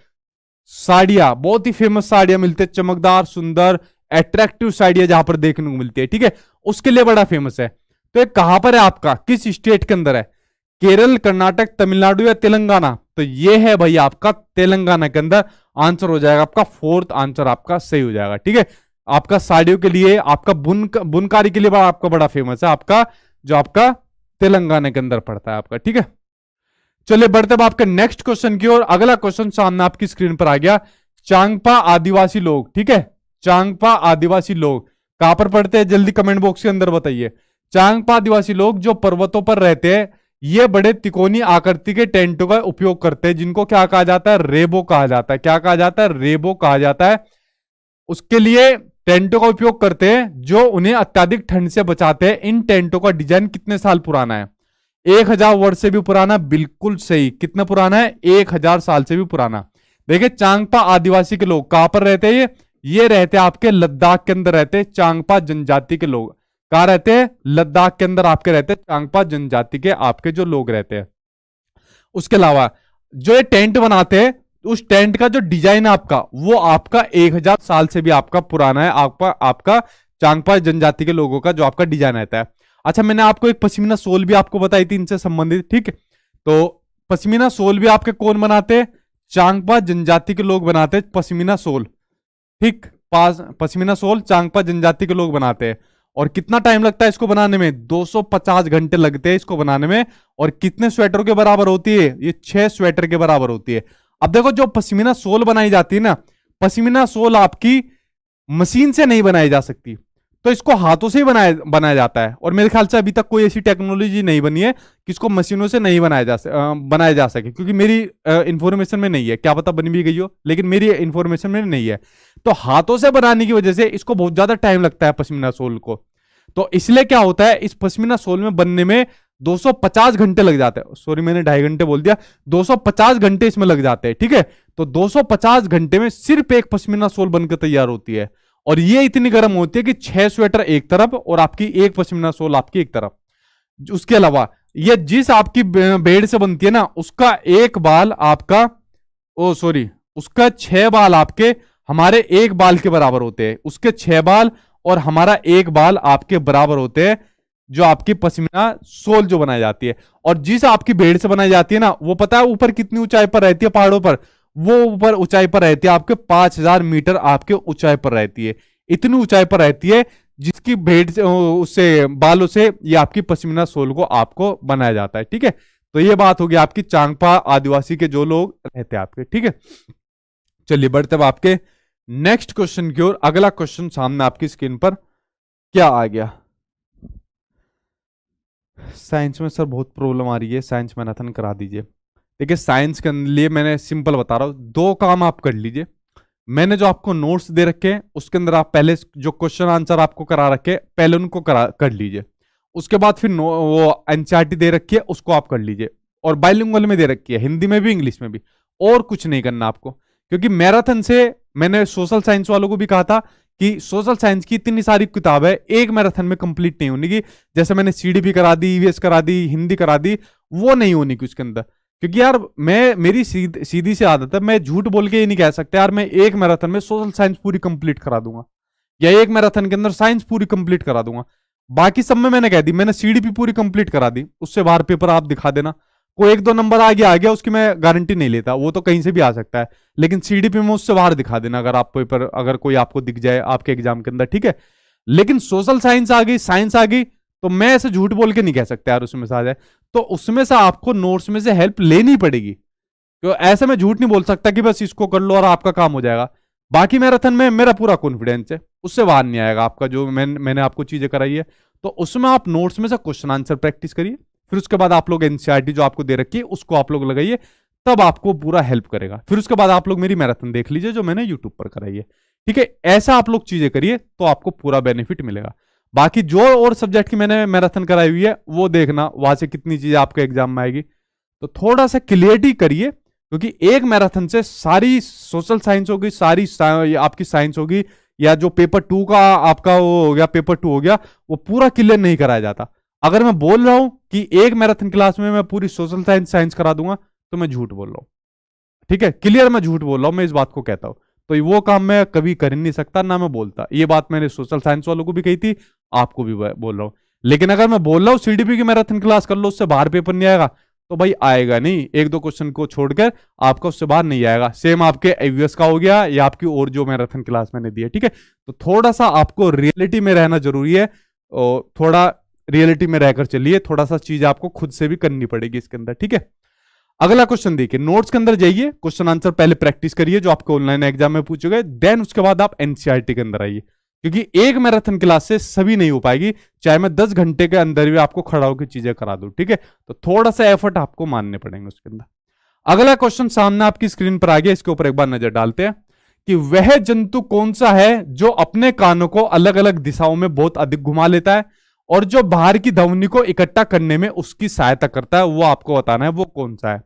साड़ियां, बहुत ही फेमस साड़ियां मिलते हैं, चमकदार सुंदर अट्रैक्टिव साड़ियां जहां पर देखने को मिलती है, ठीक है, उसके लिए बड़ा फेमस है। तो ये कहां पर है आपका, किस स्टेट के अंदर है, केरल, कर्नाटक, तमिलनाडु या तेलंगाना? तो ये है भाई आपका तेलंगाना के अंदर। आंसर हो जाएगा आपका फोर्थ आंसर आपका सही हो जाएगा, ठीक है। आपका साड़ियों के लिए, आपका बुनकारी के लिए आपका बड़ा फेमस है, आपका जो आपका तेलंगाना के अंदर पड़ता है आपका, ठीक है। चलिए बढ़ते अब आपके नेक्स्ट क्वेश्चन की ओर। अगला क्वेश्चन सामने आपकी स्क्रीन पर आ गया, चांगपा आदिवासी लोग, ठीक है। चांगपा आदिवासी लोग कहां पर पड़ते हैं, जल्दी कमेंट बॉक्स के अंदर बताइए। चांगपा आदिवासी लोग जो पर्वतों पर रहते हैं, ये बड़े तिकोनी आकृति के टेंटों का उपयोग करते हैं, जिनको क्या कहा जाता है, रेबो कहा जाता है। क्या कहा जाता है, रेबो कहा जाता है। उसके लिए टेंटों का उपयोग करते हैं जो उन्हें अत्यधिक ठंड से बचाते हैं। इन टेंटों का डिजाइन कितने साल पुराना है, 1000 वर्ष से भी पुराना, बिल्कुल सही। कितना पुराना है, 1000 साल से भी पुराना। देखिए, चांगपा आदिवासी के लोग कहां पर रहते हैं, ये रहते हैं आपके लद्दाख के अंदर रहते हैं। चांगपा जनजाति के लोग कहां रहते हैं, लद्दाख के अंदर आपके रहते हैं चांगपा जनजाति के आपके जो लोग रहते हैं। उसके अलावा जो ये टेंट बनाते हैं, उस टेंट का जो डिजाइन है आपका, वो आपका 1000 साल से भी आपका पुराना है, आपका चांगपा जनजाति के लोगों का जो आपका डिजाइन रहता है। अच्छा, मैंने आपको एक पश्मीना सोल भी आपको बताई थी इनसे संबंधित, ठीक। तो पश्मीना सोल भी आपके कौन बनाते हैं, चांगपा जनजाति के लोग बनाते हैं पश्मीना सोल, ठीक। पश्मीना सोल चांगपा जनजाति के लोग बनाते हैं। और कितना टाइम लगता है इसको बनाने में, 250 घंटे लगते हैं इसको बनाने में। और कितने स्वेटर के बराबर होती है, ये 6 स्वेटर के बराबर होती है। अब देखो, जो पश्मीना सोल बनाई जाती है ना, पश्मीना सोल आपकी मशीन से नहीं बनाई जा सकती, तो इसको हाथों से ही बनाया जाता है। और मेरे ख्याल से अभी तक कोई ऐसी टेक्नोलॉजी नहीं बनी है कि इसको मशीनों से नहीं बनाया जा सके, क्योंकि मेरी इंफॉर्मेशन में नहीं है, क्या पता बनी भी गई हो, लेकिन मेरी इंफॉर्मेशन में नहीं है। तो हाथों से बनाने की वजह से इसको बहुत ज्यादा टाइम लगता है पश्मीना सोल को। तो इसलिए क्या होता है, इस पश्मीना सोल में बनने में 250 घंटे लग जाते हैं। सॉरी, मैंने 2.5 घंटे बोल दिया, 250 घंटे इसमें लग जाते हैं, ठीक है। तो 250 घंटे में सिर्फ एक पश्मीना सोल बनकर तैयार होती है। और ये इतनी गर्म होती है कि 6 स्वेटर एक तरफ और आपकी एक पश्मीना सोल आपकी एक तरफ। उसके अलावा ये जिस आपकी बेड से बनती है ना, उसका एक बाल आपका, ओ सॉरी, उसका 6 बाल आपके हमारे एक बाल के बराबर होते हैं। उसके 6 बाल और हमारा एक बाल आपके बराबर होते हैं, जो आपकी पश्मीना सोल जो बनाई जाती है। और जिस आपकी भेड़ से बनाई जाती है ना, वो पता है ऊपर कितनी ऊंचाई पर रहती है, पहाड़ों पर, वो ऊपर ऊंचाई पर रहती है आपके 5000 मीटर आपके ऊंचाई पर रहती है। इतनी ऊंचाई पर रहती है जिसकी भेड़ से, उससे बालों से ये आपकी पश्मीना सोल को आपको बनाया जाता है, ठीक है। तो ये बात होगी आपकी चांगपा आदिवासी के जो लोग रहते हैं आपके, ठीक है। चलिए बढ़ते अब आपके नेक्स्ट क्वेश्चन की ओर। अगला क्वेश्चन सामने आपकी स्क्रीन पर क्या आ गया, साइंस में सर बहुत प्रॉब्लम आ रही है, साइंस मैराथन करा दीजिए। देखिए, साइंस के लिए मैंने सिंपल बता रहा हूं, 2 काम आप कर लीजिए। मैंने जो आपको नोट्स दे रखे हैं उसके अंदर आप पहले जो क्वेश्चन आंसर आपको करा रखे पहले उनको कर लीजिए। उसके बाद फिर वो एनसीईआरटी दे रखी है उसको आप कर लीजिए। और बाइलिंगुअल में दे रखी है, हिंदी में भी इंग्लिश में भी। और कुछ नहीं करना आपको, क्योंकि मैराथन से मैंने सोशल साइंस वालों को भी कहा था कि सोशल साइंस की इतनी सारी किताब है, एक मैराथन में कंप्लीट नहीं होने की। जैसे मैंने सीडीपी करा दी, ईवीएस करा दी, हिंदी करा दी, वो नहीं होनी की उसके अंदर। क्योंकि यार मेरी सीधी सी आदत है, मैं झूठ बोल के ये नहीं कह सकता यार मैं एक मैराथन में सोशल साइंस पूरी कंप्लीट करा दूंगा, या एक मैराथन के अंदर साइंस पूरी कंप्लीट करा दूंगा। बाकी सब में मैंने कह दी, मैंने सीडीपी पूरी कंप्लीट करा दी, उससे बाहर पेपर आप दिखा देना, कोई 1-2 नंबर आगे आ गया उसकी मैं गारंटी नहीं लेता, वो तो कहीं से भी आ सकता है। लेकिन सीडीपी में उससे बाहर दिखा देना अगर आप पेपर, अगर कोई आपको दिख जाए आपके एग्जाम के अंदर, ठीक है। लेकिन सोशल साइंस आ गई, साइंस आ गई, तो मैं ऐसे झूठ बोल के नहीं कह सकता यार उसमें से आ जाए। तो उसमें से आपको नोट्स में से हेल्प लेनी पड़ेगी, तो ऐसे मैं झूठ नहीं बोल सकता कि बस इसको कर लो और आपका काम हो जाएगा। बाकी मैराथन में मेरा पूरा कॉन्फिडेंस है, उससे बाहर नहीं आएगा आपका। जो मैंने आपको चीजें कराई है, तो उसमें आप नोट्स में से क्वेश्चन आंसर प्रैक्टिस करिए, फिर उसके बाद आप लोग एनसीईआरटी जो आपको दे रखी है उसको आप लोग लगाइए, तब आपको पूरा हेल्प करेगा। फिर उसके बाद आप लोग मेरी मैराथन देख लीजिए जो मैंने यूट्यूब पर कराई है, ठीक है। ऐसा आप लोग चीजें करिए तो आपको पूरा बेनिफिट मिलेगा। बाकी जो और सब्जेक्ट की मैंने मैराथन कराई हुई है वो देखना, वहां से कितनी चीजें आपके एग्जाम में आएगी, तो थोड़ा सा क्लियरिटी करिए, क्योंकि एक मैराथन से सारी सोशल साइंस होगी, सारी आपकी साइंस होगी, या जो पेपर 2 का आपका वो हो गया, पेपर 2 हो गया, वो पूरा क्लियर नहीं कराया जाता। अगर मैं बोल रहा हूं कि एक मैराथन क्लास में मैं पूरी सोशल साइंस करा दूंगा, तो मैं झूठ बोल रहा हूं, ठीक है, क्लियर मैं झूठ बोल रहा हूं, मैं इस बात को कहता हूं। तो वो काम मैं कभी कर ही नहीं सकता, ना मैं बोलता। ये बात मैंने सोशल साइंस वालों को भी कही थी, आपको भी बोल रहा हूं। लेकिन अगर मैं बोल रहा हूं सीडीपी की मैराथन क्लास कर लो, उससे बाहर पेपर नहीं आएगा, तो भाई आएगा नहीं। एक दो क्वेश्चन को छोड़कर आपका उससे बाहर नहीं आएगा। सेम आपके एवीएस का हो गया, या आपकी और जो मैराथन क्लास मैंने दी है, ठीक है। तो थोड़ा सा आपको रियलिटी में रहना जरूरी है, और थोड़ा रियलिटी में रहकर चलिए, थोड़ा सा चीज आपको खुद से भी करनी पड़ेगी इसके अंदर, ठीक है। अगला क्वेश्चन देखिए, नोट्स के अंदर जाइए, क्वेश्चन आंसर पहले प्रैक्टिस करिए जो आपको ऑनलाइन एग्जाम में पूछे गए, देन उसके बाद आप एनसीईआरटी के अंदर आइए, क्योंकि एक मैराथन क्लास से सभी नहीं हो पाएगी, चाहे मैं 10 घंटे के अंदर भी आपको खड़ा होकर चीजें करा दूं, ठीक है। तो थोड़ा सा एफर्ट आपको मानने पड़ेंगे उसके अंदर। अगला क्वेश्चन सामने आपकी स्क्रीन पर आ गया, इसके ऊपर एक बार नजर डालते हैं कि वह जंतु कौन सा है जो अपने कानों को अलग अलग दिशाओं में बहुत अधिक घुमा लेता है और जो बाहर की ध्वनि को इकट्ठा करने में उसकी सहायता करता है, वो आपको बताना है वो कौन सा है।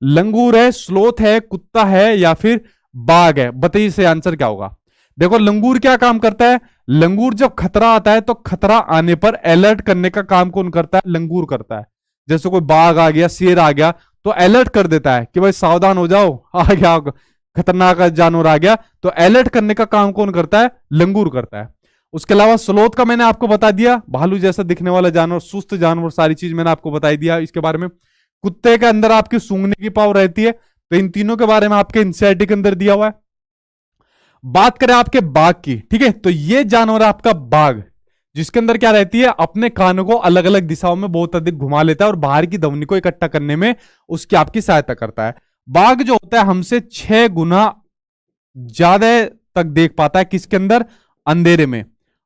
लंगूर है, स्लोथ है, कुत्ता है, या फिर बाघ है? बताइए इससे आंसर क्या होगा। देखो लंगूर क्या काम करता है, लंगूर जब खतरा आता है तो खतरा आने पर अलर्ट करने का काम कौन करता है, लंगूर करता है। जैसे कोई बाघ आ गया, शेर आ गया, तो अलर्ट कर देता है कि भाई सावधान हो जाओ, आ गया खतरनाक जानवर आ गया, तो अलर्ट करने का काम कौन करता है, लंगूर करता है। उसके अलावा स्लोथ का मैंने आपको बता दिया, भालू जैसा दिखने वाला जानवर, सुस्त जानवर, सारी चीज मैंने आपको बताई दिया इसके बारे में। कुत्ते के अंदर आपकी सूंघने की पावर रहती है, तो इन तीनों के बारे में आपके एनसीईआरटी के अंदर दिया हुआ है। बात करें आपके बाघ की, ठीक है, तो ये जानवर है आपका बाघ, जिसके अंदर क्या रहती है, अपने कानों को अलग अलग दिशाओं में बहुत अधिक घुमा लेता है और बाहर की ध्वनि को इकट्ठा करने में उसकी आपकी सहायता करता है। बाघ जो होता है हमसे 6 गुना ज्यादा तक देख पाता है, किसके अंदर, अंधेरे में।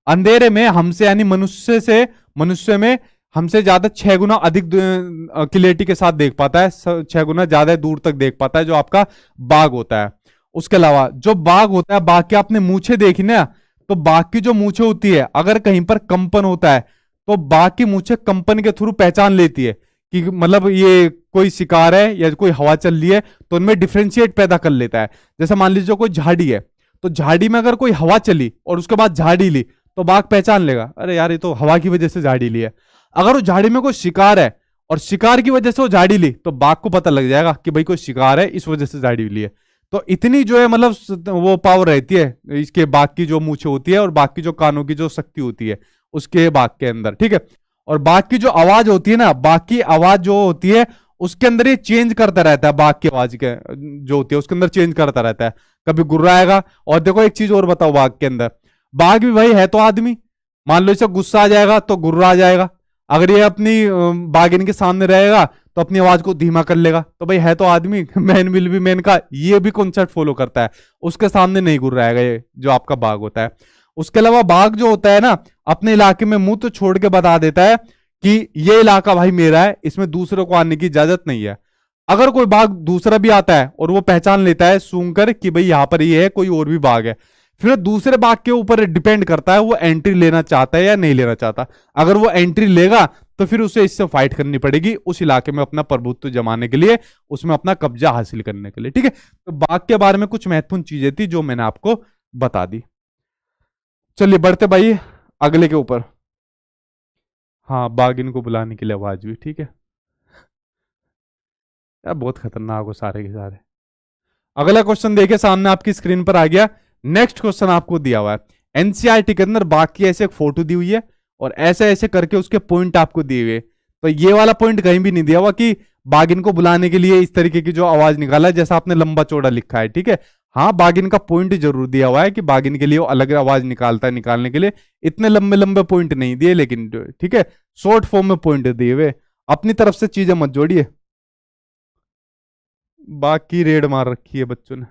अंधेरे में हमसे यानी मनुष्य में हमसे ज्यादा 6 गुना अधिक क्लियरिटी के साथ देख पाता है, 6 गुना ज्यादा दूर तक देख पाता है जो आपका बाघ होता है। उसके अलावा जो बाघ होता है, बाघ के आपने मूछें देखी ना, तो बाघ की जो मूछें होती है, अगर कहीं पर कंपन होता है तो बाघ की मूछें कंपन के थ्रू पहचान लेती है कि मतलब ये कोई शिकार है या कोई हवा चल रही है, तो उनमें डिफ्रेंशिएट पैदा कर लेता है। जैसे मान लीजिए कोई झाड़ी है, तो झाड़ी में अगर कोई हवा चली और उसके बाद झाड़ी ली, तो बाघ पहचान लेगा, अरे यार ये तो हवा की वजह से झाड़ी ली है। अगर वो झाड़ी में कोई शिकार है और शिकार की वजह से वो झाड़ी ली, तो बाघ को पता लग जाएगा कि भाई कोई शिकार है, इस वजह से झाड़ी ली है। तो इतनी जो है मतलब वो पावर रहती है इसके बाघ की जो मूछें होती है और बाघ की जो कानों की जो शक्ति होती है उसके बाघ के अंदर, ठीक है। और बाघ की जो आवाज होती है ना, बाघ की आवाज जो होती है उसके अंदर ये चेंज करता रहता है, बाघ की आवाज के जो होती है उसके अंदर चेंज करता रहता है, कभी गुर्राएगा। और देखो एक चीज और बताओ, बाघ के अंदर, बाघ भी भाई है तो आदमी, मान लो इसे गुस्सा आ जाएगा तो गुर्रा आ जाएगा, अगर ये अपनी बाघिन के सामने रहेगा तो अपनी आवाज को धीमा कर लेगा, तो भाई है तो आदमी, मैन विल बी मैन का ये भी कॉन्सेप्ट फॉलो करता है, उसके सामने नहीं गुर्राएगा ये जो आपका बाघ होता है। उसके अलावा बाघ जो होता है ना, अपने इलाके में मुंह तो छोड़ के बता देता है कि ये इलाका भाई मेरा है, इसमें दूसरे को आने की इजाजत नहीं है। अगर कोई बाघ दूसरा भी आता है और वो पहचान लेता है सूंघ कर कि भाई यहां पर ये है, कोई और भी बाघ है, फिर दूसरे बाघ के ऊपर डिपेंड करता है वो एंट्री लेना चाहता है या नहीं लेना चाहता। अगर वो एंट्री लेगा तो फिर उसे इससे फाइट करनी पड़ेगी उस इलाके में अपना प्रभुत्व जमाने के लिए, उसमें अपना कब्जा हासिल करने के लिए, ठीक है। तो बाघ के बारे में कुछ महत्वपूर्ण चीजें थी जो मैंने आपको बता दी। चलिए बढ़ते भाई अगले के ऊपर। हाँ, बाघ इनको बुलाने के लिए आवाज भी, ठीक है यार, बहुत खतरनाक हो सारे के सारे। अगला क्वेश्चन देखिए सामने आपकी स्क्रीन पर आ गया। नेक्स्ट क्वेश्चन आपको दिया हुआ है एनसीईआरटी के अंदर, बाघ की ऐसे एक फोटो दी हुई है और ऐसे ऐसे करके उसके पॉइंट आपको दिए हुए। तो ये वाला पॉइंट कहीं भी नहीं दिया हुआ कि बाघिन को बुलाने के लिए इस तरीके की जो आवाज निकाला है जैसा आपने लंबा चौड़ा लिखा है, ठीक है। हाँ, बाघिन का पॉइंट जरूर दिया हुआ है कि बाघिन के लिए वो अलग आवाज निकालता है, निकालने के लिए इतने लंबे लंबे पॉइंट नहीं दिए, लेकिन ठीक है शॉर्ट फॉर्म में पॉइंट दिए हुए। अपनी तरफ से चीजें मत जोड़िए, बाघ की रेड मार रखी है बच्चों ने।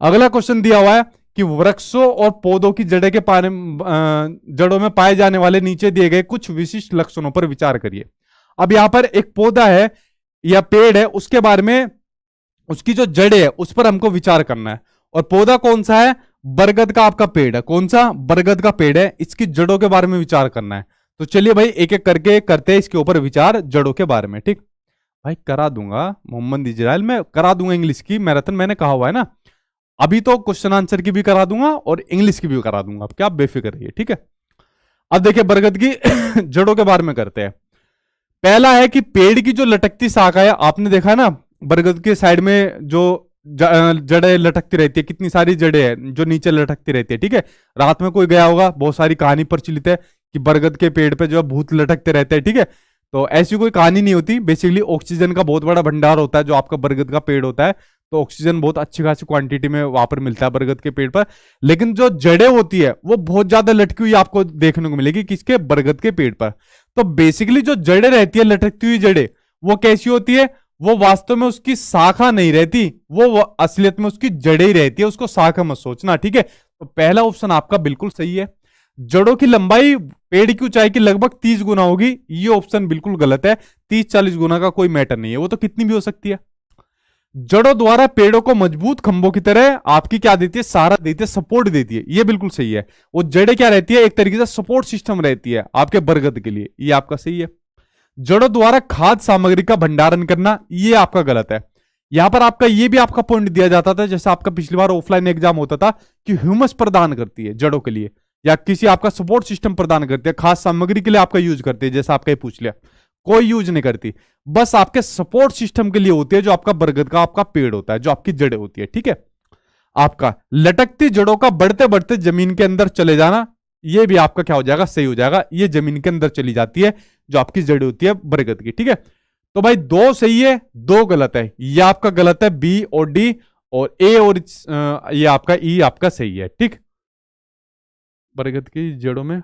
अगला क्वेश्चन दिया हुआ है कि वृक्षों और पौधों की जड़ों में पाए जाने वाले नीचे दिए गए कुछ विशिष्ट लक्षणों पर विचार करिए। अब यहां पर एक पौधा है या पेड़ है, उसके बारे में उसकी जो जड़ें है उस पर हमको विचार करना है। और पौधा कौन सा है? बरगद का आपका पेड़ है। कौन सा? बरगद का पेड़ है। इसकी जड़ों के बारे में विचार करना है। तो चलिए भाई एक एक करके करते हैं इसके ऊपर विचार, जड़ों के बारे में। ठीक भाई, करा दूंगा मोहम्मद इजराइल, मैं करा दूंगा इंग्लिश की मैराथन, मैंने कहा हुआ है ना। अभी तो क्वेश्चन आंसर की भी करा दूंगा और इंग्लिश की भी करा दूंगा, अब क्या आप बेफिक्र रहिए। ठीक है, अब देखिए बरगद की जड़ों के बारे में करते हैं। पहला है कि पेड़ की जो लटकती शाखा है, आपने देखा है ना बरगद के साइड में जो जड़ें लटकती रहती है, कितनी सारी जड़ें हैं जो नीचे लटकती रहती है। ठीक है, रात में कोई गया होगा, बहुत सारी कहानी प्रचलित है कि बरगद के पेड़ पे जो भूत लटकते रहते हैं। ठीक है, तो ऐसी कोई कहानी नहीं होती। बेसिकली ऑक्सीजन का बहुत बड़ा भंडार होता है जो आपका बरगद का पेड़ होता है, तो ऑक्सीजन बहुत अच्छी खासी क्वांटिटी में वहां पर मिलता है बरगद के पेड़ पर। लेकिन जो जड़ें होती है वो बहुत ज्यादा लटकी हुई आपको देखने को मिलेगी, किसके? बरगद के पेड़ पर। तो बेसिकली जो जड़ें रहती है, लटकती हुई जड़ें, वो कैसी होती है? वो वास्तव में उसकी शाखा नहीं रहती, वो असलियत में उसकी जड़ें ही रहती है, उसको शाखा मत सोचना। ठीक है, तो पहला ऑप्शन आपका बिल्कुल सही है। जड़ों की लंबाई पेड़ की ऊंचाई की लगभग 30 गुना होगी, ये ऑप्शन बिल्कुल गलत है। 30-40 गुना का कोई मैटर नहीं है, वो तो कितनी भी हो सकती है। जड़ों द्वारा पेड़ों को मजबूत खंभों की तरह आपकी क्या देती है? सहारा देती है, सपोर्ट देती है, ये बिल्कुल सही है। वो जड़ें क्या रहती है? एक तरीके से सपोर्ट सिस्टम रहती है आपके बरगद के लिए, ये आपका सही है। जड़ों द्वारा खाद्य सामग्री का भंडारण करना, ये आपका गलत है। यहां पर आपका ये भी आपका पॉइंट दिया जाता था, जैसे आपका पिछली बार ऑफलाइन एग्जाम होता था कि ह्यूमस प्रदान करती है जड़ों के लिए, या किसी आपका सपोर्ट सिस्टम प्रदान करती है, खास सामग्री के लिए आपका यूज करती है, जैसा आपका ये पूछ लिया। कोई यूज नहीं करती, बस आपके सपोर्ट सिस्टम के लिए होती है, जो आपका बरगद का आपका पेड़ होता है, जो आपकी जड़ें होती है। ठीक है, आपका लटकती जड़ों का बढ़ते बढ़ते जमीन के अंदर चले जाना, ये भी आपका क्या हो जाएगा? सही हो जाएगा। ये जमीन के अंदर चली जाती है, जो आपकी जड़ें होती है बरगद की। ठीक है, तो भाई 2 सही है, 2 गलत है। ये आपका गलत है, बी और डी, और ए और ये आपका ई आपका सही है। ठीक, बरगद की जड़ों में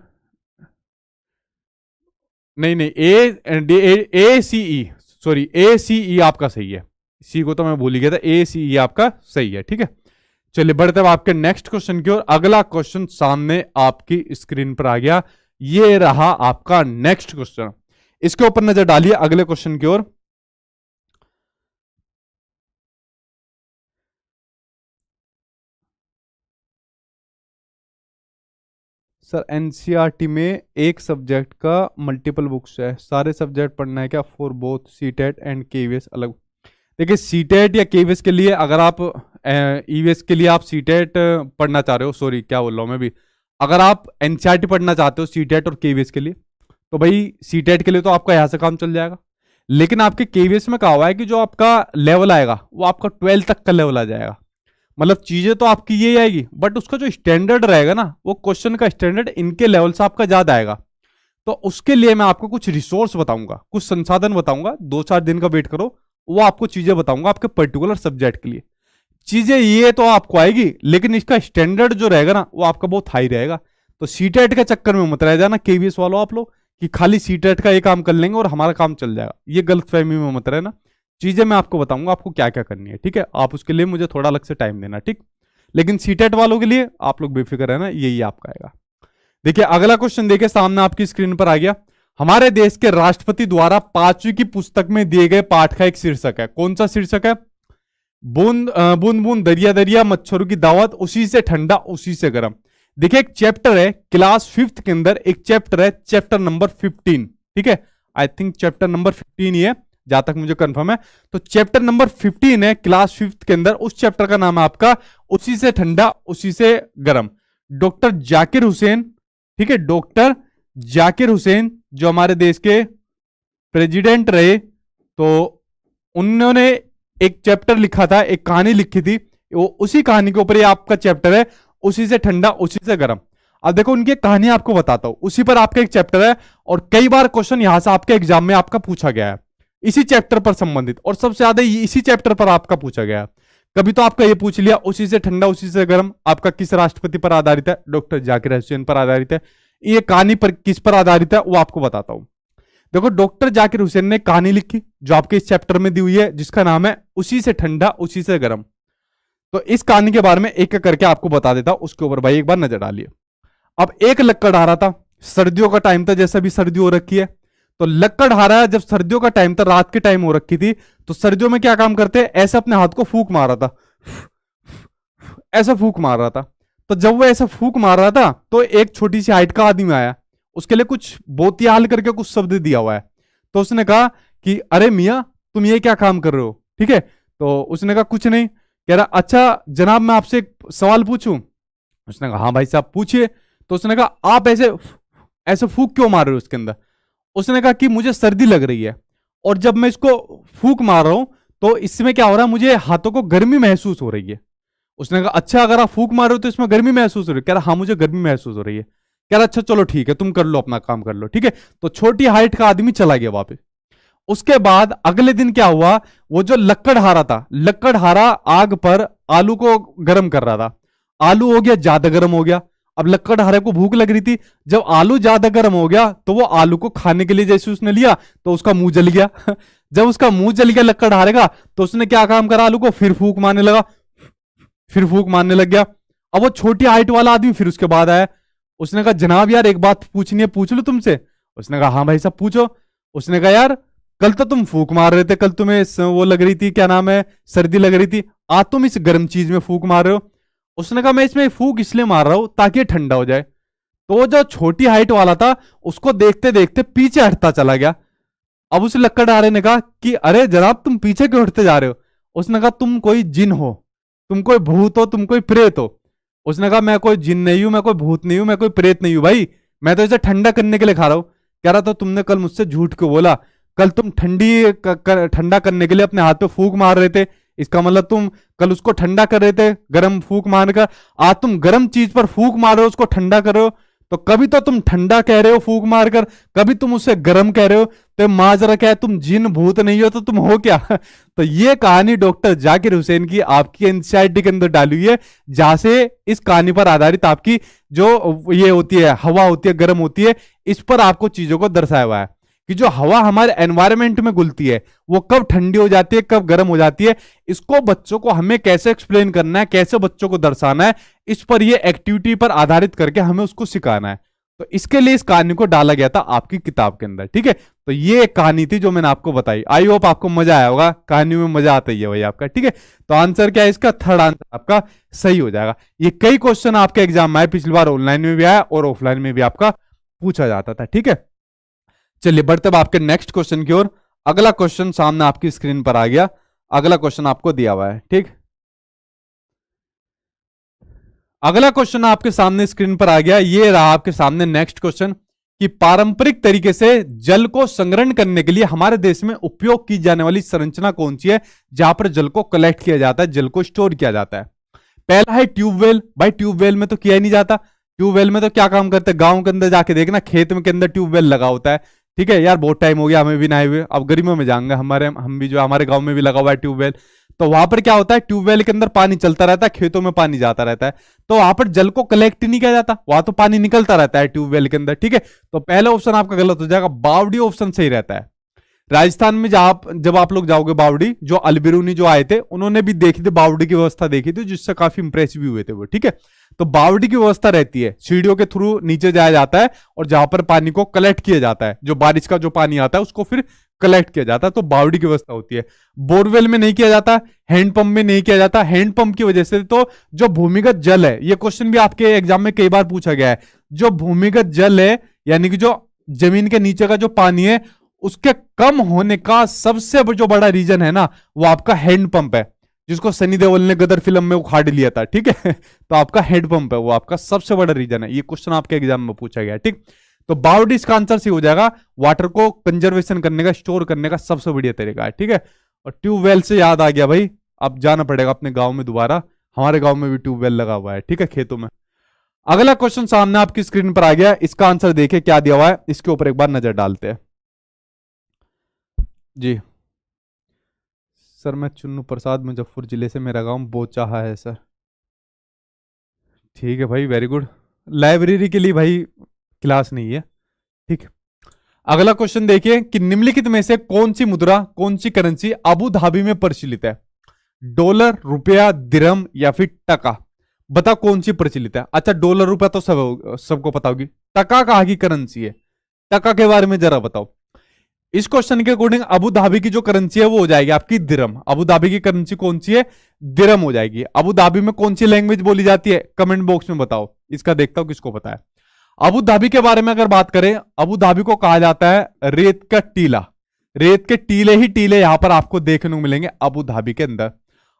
नहीं नहीं, ए सी ई, सॉरी ए सी ई आपका सही है। सी को तो मैं भूल ही गया था, ए सी ई आपका सही है। ठीक है, चलिए बढ़ते हैं आपके नेक्स्ट क्वेश्चन की ओर। अगला क्वेश्चन सामने आपकी स्क्रीन पर आ गया, ये रहा आपका नेक्स्ट क्वेश्चन। इसके ऊपर नजर डालिए अगले क्वेश्चन की ओर। सर एनसीईआरटी में एक सब्जेक्ट का मल्टीपल बुक्स है, सारे सब्जेक्ट पढ़ना है क्या? For both CTET and KVS अलग। देखिए सीटेट या केवीएस के लिए, अगर आप ईवीएस के लिए आप सीटेट पढ़ना चाह रहे हो, सॉरी क्या बोल रहा हूँ मैं भी, अगर आप एनसीईआरटी पढ़ना चाहते हो सीटेट और केवीएस के लिए, तो भाई सीटेट के लिए तो आपका यहाँ से काम चल जाएगा। लेकिन आपके केवीएस में कहा हुआ है कि जो आपका लेवल आएगा वो आपका 12 तक का लेवल आ जाएगा। मतलब चीजें तो आपकी ये आएगी, बट उसका जो स्टैंडर्ड रहेगा ना, वो क्वेश्चन का स्टैंडर्ड इनके लेवल से आपका ज्यादा आएगा। तो उसके लिए मैं आपको कुछ रिसोर्स बताऊंगा, कुछ संसाधन बताऊंगा, 2-4 दिन का वेट करो, वो आपको चीजें बताऊंगा आपके पर्टिकुलर सब्जेक्ट के लिए। चीजें ये तो आपको आएगी, लेकिन इसका स्टैंडर्ड जो रहेगा ना वो आपका बहुत हाई रहेगा। तो सीटेट के चक्कर में मत रह जाना केवीएस वालों आप लोग, कि खाली सीटेट का ये काम कर लेंगे और हमारा काम चल जाएगा, ये गलत फहमी में मत रहना। चीजें मैं आपको बताऊंगा आपको क्या क्या करनी है। ठीक है, आप उसके लिए मुझे थोड़ा अलग से टाइम देना। ठीक, लेकिन सीटेट वालों के लिए आप लोग बेफिक्र रहना, यही आपका आएगा। देखिए अगला क्वेश्चन देखिए सामने आपकी स्क्रीन पर आ गया। हमारे देश के राष्ट्रपति द्वारा 5वीं की पुस्तक में दिए गए पाठ का एक शीर्षक है, कौन सा शीर्षक है? बूंद बूंद बूंद दरिया दरिया मच्छरों की दावत, उसी से ठंडा उसी से गर्म। देखिए एक चैप्टर है क्लास 5th के अंदर, एक चैप्टर है चैप्टर नंबर 15। ठीक है, आई थिंक चैप्टर नंबर 15 ही है जहां तक मुझे कंफर्म है। तो चैप्टर नंबर 15 है क्लास 5th के अंदर, उस चैप्टर का नाम है आपका उसी से ठंडा उसी से गर्म। डॉक्टर जाकिर हुसैन, ठीक है, डॉक्टर जाकिर हुसैन जो हमारे देश के प्रेसिडेंट रहे, तो उन्होंने एक चैप्टर लिखा था, एक कहानी लिखी थी, वो उसी कहानी के ऊपर ये आपका चैप्टर है, उसी से ठंडा उसी से गर्म। अब देखो उनकी कहानी आपको बताता हूं, उसी पर आपका एक चैप्टर है, और कई बार क्वेश्चन यहां से आपके एग्जाम में आपका पूछा गया है इसी चैप्टर पर संबंधित, और सबसे ज्यादा इसी चैप्टर पर आपका पूछा गया है। कभी तो आपका ये पूछ लिया उसी से ठंडा उसी से गर्म आपका किस राष्ट्रपति पर आधारित है? डॉक्टर जाकिर हुसैन पर आधारित है। ये कहानी पर किस पर आधारित है वो आपको बताता हूं। देखो डॉक्टर जाकिर हुसैन ने कहानी लिखी जो आपके इस चैप्टर में दी हुई है, जिसका नाम है उसी से ठंडा उसी से गर्म। तो इस कहानी के बारे में एक एक करके आपको बता देता हूं, उसके ऊपर भाई एक बार नजर डालिए। अब एक लकड़हारा था, सर्दियों का टाइम था, जैसे भी सर्दी हो रखी है, तो लकड़हारा जब सर्दियों का टाइम था, रात के टाइम हो रखी थी, तो सर्दियों में क्या काम करते हैं, ऐसे अपने हाथ को फूंक मार रहा था, ऐसा फूंक मार रहा था। तो जब वो ऐसा फूंक मार रहा था तो एक छोटी सी हाइट का आदमी आया, उसके लिए कुछ बोतियाल करके कुछ शब्द दिया हुआ है। तो उसने कहा कि अरे मियाँ, तुम ये क्या काम कर रहे हो, ठीक है। तो उसने कहा कुछ नहीं। कह रहा अच्छा जनाब मैं आपसे एक सवाल पूछूं। उसने कहा हाँ भाई साहब पूछिए। तो उसने कहा आप ऐसे ऐसे फूंक क्यों मार रहे हो उसके अंदर। उसने कहा कि मुझे सर्दी लग रही है, और जब मैं इसको फूंक मार रहा हूं तो इसमें क्या हो रहा है, मुझे हाथों को गर्मी महसूस हो रही है। उसने कहा अच्छा अगर आप फूंक मार रहे हो तो इसमें गर्मी महसूस हो रही है। कह रहा हाँ मुझे गर्मी महसूस हो रही है। कह रहा अच्छा चलो ठीक है, तुम कर लो अपना काम कर लो, ठीक है। तो छोटी हाइट का आदमी चला गया वापस। उसके बाद अगले दिन क्या हुआ, वो जो लकड़हारा था, लकड़हारा आग पर आलू को गर्म कर रहा था। आलू हो गया ज्यादा गर्म हो गया। अब लकड़हारे को भूख लग रही थी, जब आलू ज्यादा गर्म हो गया तो वो आलू को खाने के लिए जैसे उसने लिया तो उसका मुंह जल गया। जब उसका मुंह जल गया लकड़हारे का, तो उसने क्या काम करा, आलू को फिर फूंक मारने लगा, फिर फूंक मारने लग गया। अब वो छोटी हाइट वाला आदमी फिर उसके बाद आया। उसने कहा जनाब यार एक बात पूछनी है, पूछ लो तुमसे। उसने कहा हाँ भाई साहब पूछो। उसने कहा यार कल तो तुम फूंक मार रहे थे, कल तुम्हें वो लग रही थी, क्या नाम है, सर्दी लग रही थी, आज तुम इस गर्म चीज में फूंक मार रहे हो। उसने कहा मैं इसमें फूंक इसलिए मार रहा हूं ताकि ये ठंडा हो जाए। तो जो छोटी हाइट वाला था उसको देखते देखते पीछे हटता चला गया। अब उस लकड़हारे ने कहा कि अरे जनाब तुम पीछे क्यों हटते जा रहे हो। उसने कहा तुम कोई जिन हो, तुम कोई भूत हो, तुम कोई प्रेत हो। उसने कहा मैं कोई जिन नहीं हूं, मैं कोई भूत नहीं हूं, मैं कोई प्रेत नहीं हूं भाई, मैं तो इसे ठंडा करने के लिए खा रहा हूं। कह रहा तो तुमने कल मुझसे झूठ क्यों बोला, कल तुम ठंडा करने के लिए अपने हाथ पे फूंक मार रहे थे, इसका मतलब तुम कल उसको ठंडा कर रहे थे गर्म फूंक मारकर। आज तुम गर्म चीज पर फूंक मार रहे हो, उसको ठंडा कर रहे हो। तो कभी तो तुम ठंडा कह रहे हो फूंक मारकर, कभी तुम उसे गर्म कह रहे हो। तो माजरा क्या है, तुम जिन भूत नहीं हो तो तुम हो क्या। तो ये कहानी डॉक्टर जाकिर हुसैन की आपकी एनसीईआरटी के अंदर डाली हुई है, जहां से इस कहानी पर आधारित आपकी जो ये होती है हवा होती है, गर्म होती है, इस पर आपको चीजों को दर्शाया हुआ है कि जो हवा हमारे एनवायरमेंट में घुलती है वो कब ठंडी हो जाती है, कब गर्म हो जाती है। इसको बच्चों को हमें कैसे एक्सप्लेन करना है, कैसे बच्चों को दर्शाना है, इस पर ये एक्टिविटी पर आधारित करके हमें उसको सिखाना है। तो इसके लिए इस कहानी को डाला गया था आपकी किताब के अंदर, ठीक है। तो ये एक कहानी थी जो मैंने आपको बताई। आई होप आपको मजा आया होगा, कहानी में मजा आता ही है भाई आपका, ठीक है। तो आंसर क्या है इसका, थर्ड आंसर आपका सही हो जाएगा। ये कई क्वेश्चन आपके एग्जाम में आए, पिछली बार ऑनलाइन में भी आया और ऑफलाइन में भी आपका पूछा जाता था, ठीक है। चलिए बढ़ते अब आपके नेक्स्ट क्वेश्चन की ओर। अगला क्वेश्चन सामने आपकी स्क्रीन पर आ गया। अगला क्वेश्चन आपको दिया हुआ है, ठीक। अगला क्वेश्चन आपके सामने स्क्रीन पर आ गया, ये रहा आपके सामने नेक्स्ट क्वेश्चन कि पारंपरिक तरीके से जल को संग्रहण करने के लिए हमारे देश में उपयोग की जाने वाली संरचना कौन सी है, जहां पर जल को कलेक्ट किया जाता है, जल को स्टोर किया जाता है। पहला है ट्यूबवेल। भाई ट्यूबवेल में तो किया ही नहीं जाता। ट्यूबवेल में तो क्या काम करते हैं, गांव के अंदर जाके देखना, खेत में के अंदर ट्यूबवेल लगा होता है, ठीक है यार। बहुत टाइम हो गया हमें भी नहाए हुए, अब गर्मियों में जाएंगे हम भी, जो हमारे गांव में भी लगा हुआ है ट्यूबवेल। तो वहां पर क्या होता है, ट्यूबवेल के अंदर पानी चलता रहता है, खेतों में पानी जाता रहता है, तो वहां पर जल को कलेक्ट नहीं किया जाता, वहां तो पानी निकलता रहता है ट्यूबवेल के अंदर, ठीक है। तो पहला ऑप्शन आपका गलत हो जाएगा, बावड़ी ऑप्शन सही रहता है। राजस्थान में जब आप लोग जाओगे बावड़ी, जो अलबिरूनी जो आए थे उन्होंने भी देखी थी, बावड़ी की व्यवस्था देखी थी, जिससे काफी इंप्रेस भी हुए थे वो, ठीक है। तो बावड़ी की व्यवस्था रहती है, सीढ़ियों के थ्रू नीचे जाया जाता है और जहां पर पानी को कलेक्ट किया जाता है, जो बारिश का जो पानी आता है उसको फिर कलेक्ट किया जाता है, तो बावड़ी की व्यवस्था होती है। बोरवेल में नहीं किया जाता, हैंडपंप में नहीं किया जाता। हैंडपंप की वजह से तो जो भूमिगत जल है, ये क्वेश्चन भी आपके एग्जाम में कई बार पूछा गया है, जो भूमिगत जल है यानी कि जो जमीन के नीचे का जो पानी है, उसके कम होने का सबसे जो बड़ा रीजन है ना, वो आपका हैंडपंप है, जिसको सनी देओल ने गदर फिल्म में उखाड़ लिया था, ठीक है। तो आपका हैंडपंप है, वो आपका सबसे बड़ा रीजन है। ये क्वेश्चन आपके एग्जाम में पूछा गया, ठीक। तो बावड़ी इसका आंसर से हो जाएगा, वाटर को कंजर्वेशन करने का, स्टोर करने का सबसे बढ़िया तरीका है, ठीक है। और ट्यूबवेल से याद आ गया भाई, अब जाना पड़ेगा अपने गांव में दोबारा, हमारे गांव में भी ट्यूबवेल लगा हुआ है, ठीक है, खेतों में। अगला क्वेश्चन सामने आपकी स्क्रीन पर आ गया, इसका आंसर देखिए क्या दिया हुआ है, इसके ऊपर एक बार नजर डालते हैं जी। सर मैं चुन्नू प्रसाद, मुजफ्फर जिले से, मेरा गांव बोचाहा है सर। ठीक है भाई, वेरी गुड। लाइब्रेरी के लिए भाई क्लास नहीं है, ठीक। अगला क्वेश्चन देखिए कि निम्नलिखित में से कौन सी मुद्रा, कौन सी करेंसी अबू धाबी में प्रचलित है। डॉलर, रुपया, दिरहम या फिर टका? बताओ कौन सी प्रचलित है। अच्छा डॉलर रुपया तो सबको पता होगी, टका कहाँ की करेंसी है? टका के बारे में जरा बताओ। इस क्वेश्चन के अकॉर्डिंग अबू धाबी की जो करेंसी है वो हो जाएगी आपकी दिरहम। अबू धाबी की करेंसी कौन सी है? दिरहम हो जाएगी। अबू धाबी में कौन सी लैंग्वेज बोली जाती है? कमेंट बॉक्स में बताओ, इसका देखता हूं किसको पता है। अबू धाबी के बारे में अगर बात करें, अबू धाबी को कहा जाता है रेत का टीला। रेत के टीले ही टीले यहां पर आपको देखने को मिलेंगे अबू धाबी के अंदर।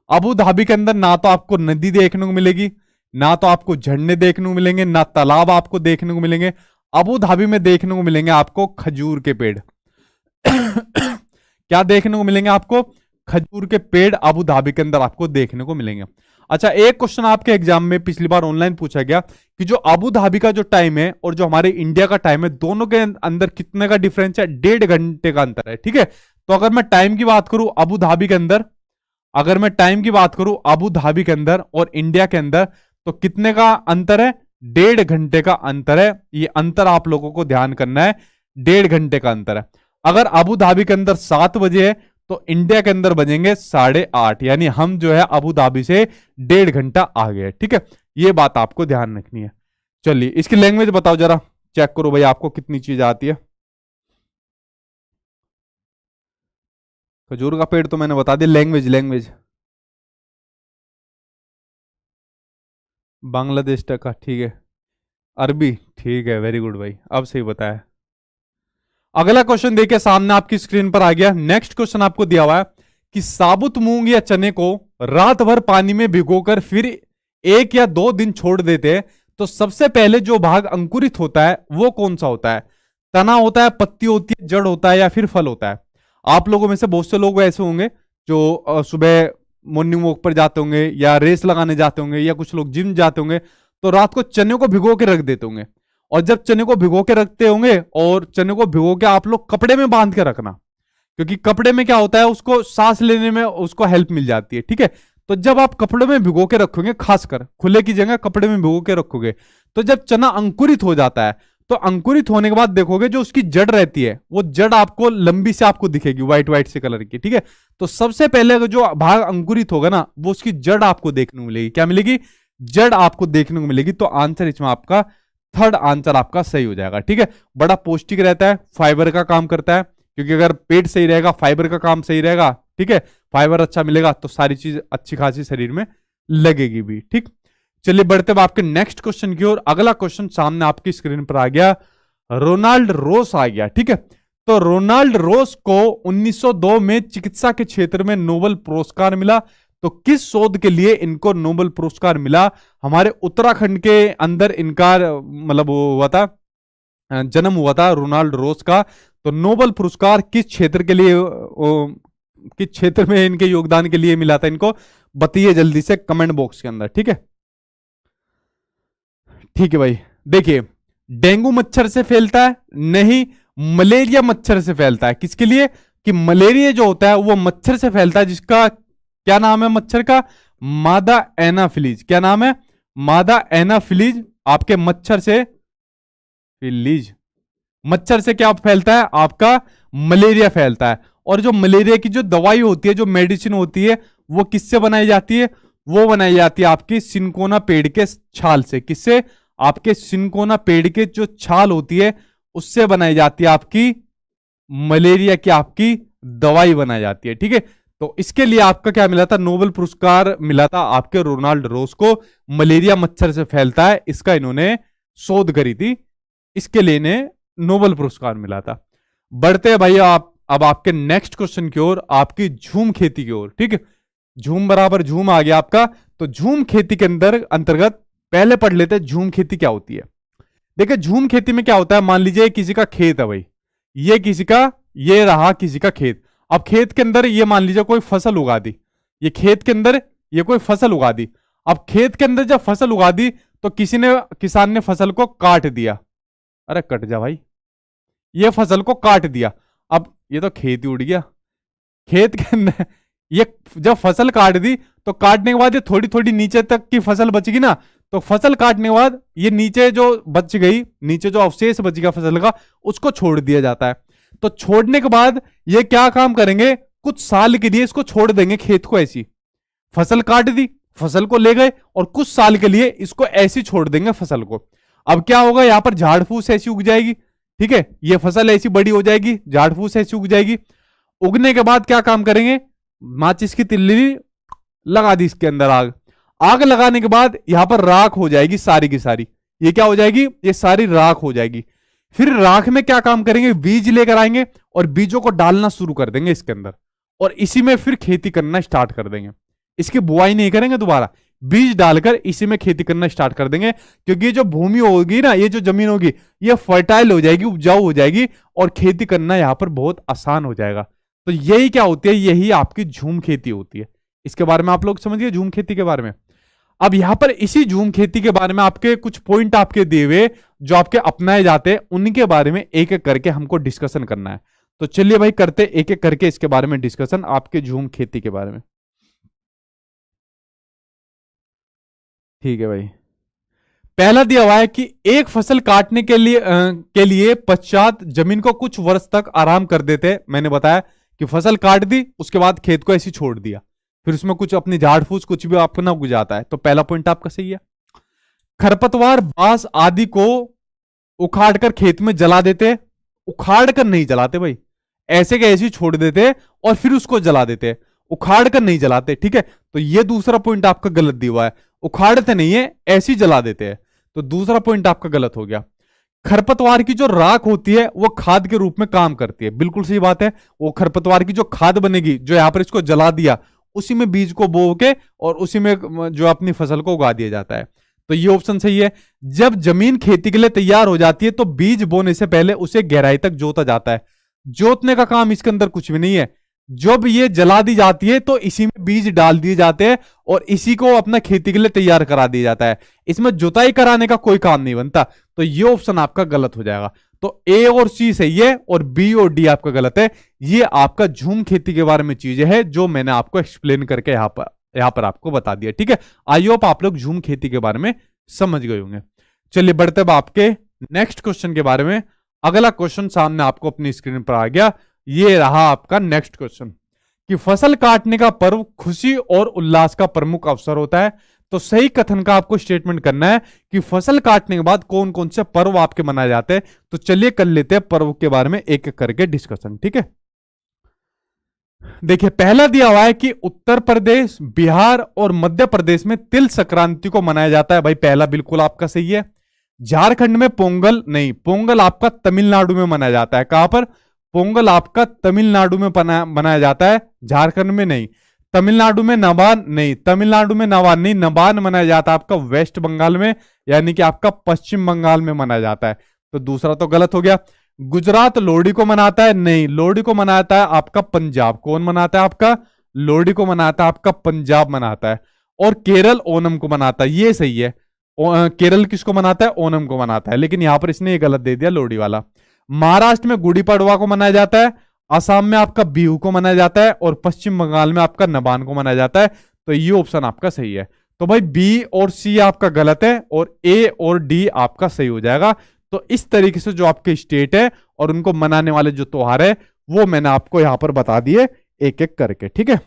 अबू धाबी के अंदर ना तो आपको नदी देखने को मिलेगी, ना तो आपको झरने देखने को मिलेंगे, ना तालाब आपको देखने को मिलेंगे। अबू धाबी में देखने को मिलेंगे आपको खजूर के पेड़। क्या देखने को मिलेंगे आपको? खजूर के पेड़ अबू धाबी के अंदर आपको देखने को मिलेंगे। अच्छा एक क्वेश्चन आपके एग्जाम में पिछली बार ऑनलाइन पूछा गया कि जो अबू धाबी का जो टाइम है और जो हमारे इंडिया का टाइम है, दोनों के अंदर कितने का डिफरेंस है? 1.5 घंटे का अंतर है। ठीक है, तो अगर मैं टाइम की बात करूं अबू धाबी के अंदर, अगर मैं टाइम की बात करूं अबू धाबी के अंदर और इंडिया के अंदर, तो कितने का अंतर है? 1.5 घंटे का अंतर है। ये अंतर आप लोगों को ध्यान करना है, 1.5 घंटे का अंतर है। अगर अबू धाबी के अंदर 7 बजे है तो इंडिया के अंदर बजेंगे 8:30, यानी हम जो है अबू धाबी से 1.5 घंटा आगे। ठीक है, ये बात आपको ध्यान रखनी है। चलिए इसकी लैंग्वेज बताओ जरा, चेक करो भाई आपको कितनी चीज आती है। खजूर का पेड़ तो मैंने बता दिया। लैंग्वेज, लैंग्वेज बांग्लादेश टका, ठीक है। अरबी, ठीक है, वेरी गुड भाई, अब सही बताया। अगला क्वेश्चन देखिए सामने आपकी स्क्रीन पर आ गया। नेक्स्ट क्वेश्चन आपको दिया हुआ है कि साबुत मूंग या चने को रात भर पानी में भिगोकर फिर 1 या 2 दिन छोड़ देते हैं तो सबसे पहले जो भाग अंकुरित होता है वो कौन सा होता है? तना होता है, पत्ती होती है, जड़ होता है या फिर फल होता है? आप लोगों में से बहुत से लोग ऐसे होंगे जो सुबह मॉर्निंग वॉक पर जाते होंगे या रेस लगाने जाते होंगे या कुछ लोग जिम जाते होंगे, तो रात को चने को भिगो के रख देते होंगे। और जब चने को भिगो के रखते होंगे और चने को भिगो के आप लोग कपड़े में बांध के रखना, क्योंकि कपड़े में क्या होता है उसको सांस लेने में उसको हेल्प मिल जाती है। ठीक है, तो जब आप कपड़े में भिगो के रखोगे, खासकर खुले की जगह कपड़े में भिगो के रखोगे, तो जब चना अंकुरित हो जाता है तो अंकुरित होने के बाद देखोगे जो उसकी जड़ रहती है वो जड़ आपको लंबी से आपको दिखेगी, व्हाइट व्हाइट से कलर की। ठीक है, तो सबसे पहले जो भाग अंकुरित होगा ना वो उसकी जड़ आपको देखने को मिलेगी। क्या मिलेगी? जड़ आपको देखने को मिलेगी। तो आंसर इसमें आपका थर्ड आंसर आपका सही हो जाएगा। ठीक है, बड़ा पौष्टिक रहता है, फाइबर का काम करता है, क्योंकि अगर पेट सही रहेगा फाइबर का काम सही रहेगा। ठीक है, फाइबर अच्छा मिलेगा तो सारी चीज अच्छी खासी शरीर में लगेगी भी। ठीक, चलिए बढ़ते हुए आपके नेक्स्ट क्वेश्चन की ओर। अगला क्वेश्चन सामने आपकी स्क्रीन पर आ गया, रोनाल्ड रोस आ गया। ठीक है, तो रोनाल्ड रोस को 1902 में चिकित्सा के क्षेत्र में नोबेल पुरस्कार मिला। तो किस शोध के लिए इनको नोबेल पुरस्कार मिला? हमारे उत्तराखंड के अंदर इनका मतलब वो हुआ था, जन्म हुआ था रोनाल्ड रोस का। तो नोबेल पुरस्कार किस क्षेत्र के लिए, किस क्षेत्र में इनके योगदान के लिए मिला था इनको? बताइए जल्दी से कमेंट बॉक्स के अंदर। ठीक है, ठीक है भाई। देखिए डेंगू मच्छर से फैलता है? नहीं, मलेरिया मच्छर से फैलता है। किसके लिए? कि मलेरिया जो होता है वो मच्छर से फैलता है, जिसका क्या नाम है मच्छर का? मादा एनाफिलीज। क्या नाम है? मादा एनाफिलीज। आपके मच्छर से फिलीज, मच्छर से क्या फैलता है? आपका मलेरिया फैलता है। और जो मलेरिया की जो दवाई होती है, जो मेडिसिन होती है, वो किससे बनाई जाती है? वो बनाई जाती है आपकी सिनकोना पेड़ के छाल से। किससे? आपके सिनकोना पेड़ के जो छाल होती है उससे बनाई जाती है आपकी मलेरिया की आपकी दवाई बनाई जाती है। ठीक है, तो इसके लिए आपका क्या मिला था? नोबेल पुरस्कार मिला था आपके रोनाल्ड रोस को। मलेरिया मच्छर से फैलता है, इसका इन्होंने शोध करी थी, इसके लिए इन्हें नोबेल पुरस्कार मिला था। बढ़ते हैं भाई आप अब आपके नेक्स्ट क्वेश्चन की ओर, आपकी झूम खेती की ओर। ठीक है, झूम बराबर झूम आ गया आपका। तो झूम खेती के अंदर अंतर्गत पहले पढ़ लेते हैं झूम खेती क्या होती है। देखिए झूम खेती में क्या होता है, मान लीजिए किसी का खेत है भाई, ये किसी का, ये रहा किसी का खेत। अब खेत के अंदर ये मान लीजिए कोई फसल उगा दी, ये खेत के अंदर ये कोई फसल उगा दी। अब खेत के अंदर जब फसल उगा दी तो किसान ने फसल को काट दिया। अरे कट जा भाई, ये फसल को काट दिया। अब ये तो खेत ही उड़ गया। खेत के अंदर ये जब फसल काट दी तो काटने के बाद ये थोड़ी थोड़ी नीचे तक की फसल बचेगी ना, तो फसल काटने के बाद ये नीचे जो बच गई, नीचे जो अवशेष बच गया फसल का, उसको छोड़ दिया जाता है। तो छोड़ने के बाद ये क्या काम करेंगे? कुछ साल के लिए इसको छोड़ देंगे खेत को ऐसी। फसल काट दी, फसल को ले गए और कुछ साल के लिए इसको ऐसी छोड़ देंगे फसल को। अब क्या होगा, यहां पर झाड़ फूस ऐसी उग जाएगी, ठीक है, ये फसल ऐसी बड़ी हो जाएगी, झाड़ फूस ऐसी उग जाएगी। उगने के बाद क्या काम करेंगे, माचिस की तिल्ली लगा दी इसके अंदर आग, आग लगाने के बाद यहां पर राख हो जाएगी सारी की सारी। ये क्या हो जाएगी, ये सारी राख हो जाएगी। फिर राख में क्या काम करेंगे, बीज लेकर आएंगे और बीजों को डालना शुरू कर देंगे इसके अंदर, और इसी में फिर खेती करना स्टार्ट कर देंगे। इसकी बुआई नहीं करेंगे दोबारा, बीज डालकर इसी में खेती करना स्टार्ट कर देंगे, क्योंकि ये जो भूमि होगी ना, ये जो जमीन होगी, ये फर्टाइल हो जाएगी, उपजाऊ हो जाएगी और खेती करना यहां पर बहुत आसान हो जाएगा। तो यही क्या होती है, यही आपकी झूम खेती होती है। इसके बारे में आप लोग समझिए, झूम खेती के बारे में। अब यहां पर इसी झूम खेती के बारे में आपके कुछ पॉइंट आपके दिए हुए जो आपके अपनाए जाते हैं, उनके बारे में एक एक करके हमको डिस्कशन करना है। तो चलिए भाई करते एक एक करके इसके बारे में डिस्कशन, आपके झूम खेती के बारे में। ठीक है भाई, पहला दिया हुआ है कि एक फसल काटने के लिए पश्चात जमीन को कुछ वर्ष तक आराम कर देते। मैंने बताया कि फसल काट दी, उसके बाद खेत को ऐसी छोड़ दिया, फिर उसमें कुछ अपनी झाड़ फूस कुछ भी आपको ना उग जाता है। तो पहला पॉइंट आपका सही है। खरपतवार, बांस आदि को उखाड़ कर खेत में जला देते। उखाड़ कर नहीं जलाते भाई, ऐसे के ऐसे छोड़ देते और फिर उसको जला देते, उखाड़ कर नहीं जलाते, ठीक है। तो ये दूसरा पॉइंट आपका गलत दिया हुआ है, उखाड़ते नहीं है, ऐसी जला देते हैं। तो दूसरा पॉइंट आपका गलत हो गया। खरपतवार की जो राख होती है वो खाद के रूप में काम करती है, बिल्कुल सही बात है। वो खरपतवार की जो खाद बनेगी, जो यहां पर इसको जला दिया, उसी में बीज को बो के और उसी में जो अपनी फसल को उगा दिया जाता है। तो ये ऑप्शन सही है। जब जमीन खेती के लिए तैयार हो जाती है तो बीज बोने से पहले उसे गहराई तक जोता जाता है। जोतने का काम इसके अंदर कुछ भी नहीं है। जब ये जला दी जाती है तो इसी में बीज डाल दिए जाते हैं और इसी को अपना खेती के लिए तैयार करा दिया जाता है। इसमें जुताई कराने का कोई काम नहीं बनता। तो ये ऑप्शन आपका गलत हो जाएगा। तो ए और सी सही है और बी और डी आपका गलत है। ये आपका झूम खेती के बारे में चीजें है जो मैंने आपको एक्सप्लेन करके यहां पर आपको बता दिया, ठीक है। आई होप आप लोग झूम खेती के बारे में समझ गए होंगे। चलिए बढ़ते अब आपके नेक्स्ट क्वेश्चन के बारे में। अगला क्वेश्चन सामने आपको अपनी स्क्रीन पर आ गया। ये रहा आपका नेक्स्ट क्वेश्चन कि फसल काटने का पर्व खुशी और उल्लास का प्रमुख अवसर होता है। तो सही कथन का आपको स्टेटमेंट करना है कि फसल काटने के बाद कौन कौन से पर्व आपके मनाए जाते हैं। तो चलिए कर लेते हैं पर्व के बारे में एक एक करके डिस्कशन, ठीक है। देखिए पहला दिया हुआ है कि उत्तर प्रदेश, बिहार और मध्य प्रदेश में तिल संक्रांति को मनाया जाता है। भाई पहला बिल्कुल आपका सही है। झारखंड में पोंगल नहीं, पोंगल आपका तमिलनाडु में मनाया जाता है। कहां पर, पोंगल आपका तमिलनाडु में मनाया जाता है, झारखंड में नहीं। तमिलनाडु में नवान नहीं, तमिलनाडु में नवान नहीं, नवान मनाया जाता है आपका वेस्ट बंगाल में, यानी कि आपका पश्चिम बंगाल में मनाया जाता है। तो दूसरा तो गलत हो गया। गुजरात लोहड़ी को मनाता है, नहीं, लोहड़ी को मनाता है आपका पंजाब। कौन मनाता है आपका, लोहड़ी को मनाता है आपका पंजाब मनाता है। और केरल ओनम को मनाता है, ये सही है। केरल किसको मनाता है, ओनम को मनाता है, लेकिन यहां पर इसने ये गलत दे दिया लोहड़ी वाला। महाराष्ट्र में गुड़ी पड़वा को मनाया जाता है, असम में आपका बिहू को मनाया जाता है और पश्चिम बंगाल में आपका नबान को मनाया जाता है। तो ये ऑप्शन आपका सही है। तो भाई बी और सी आपका गलत है और ए और डी आपका सही हो जाएगा। तो इस तरीके से जो आपके स्टेट है और उनको मनाने वाले जो त्योहार है वो मैंने आपको यहां पर बता दिए एक एक करके, ठीक है।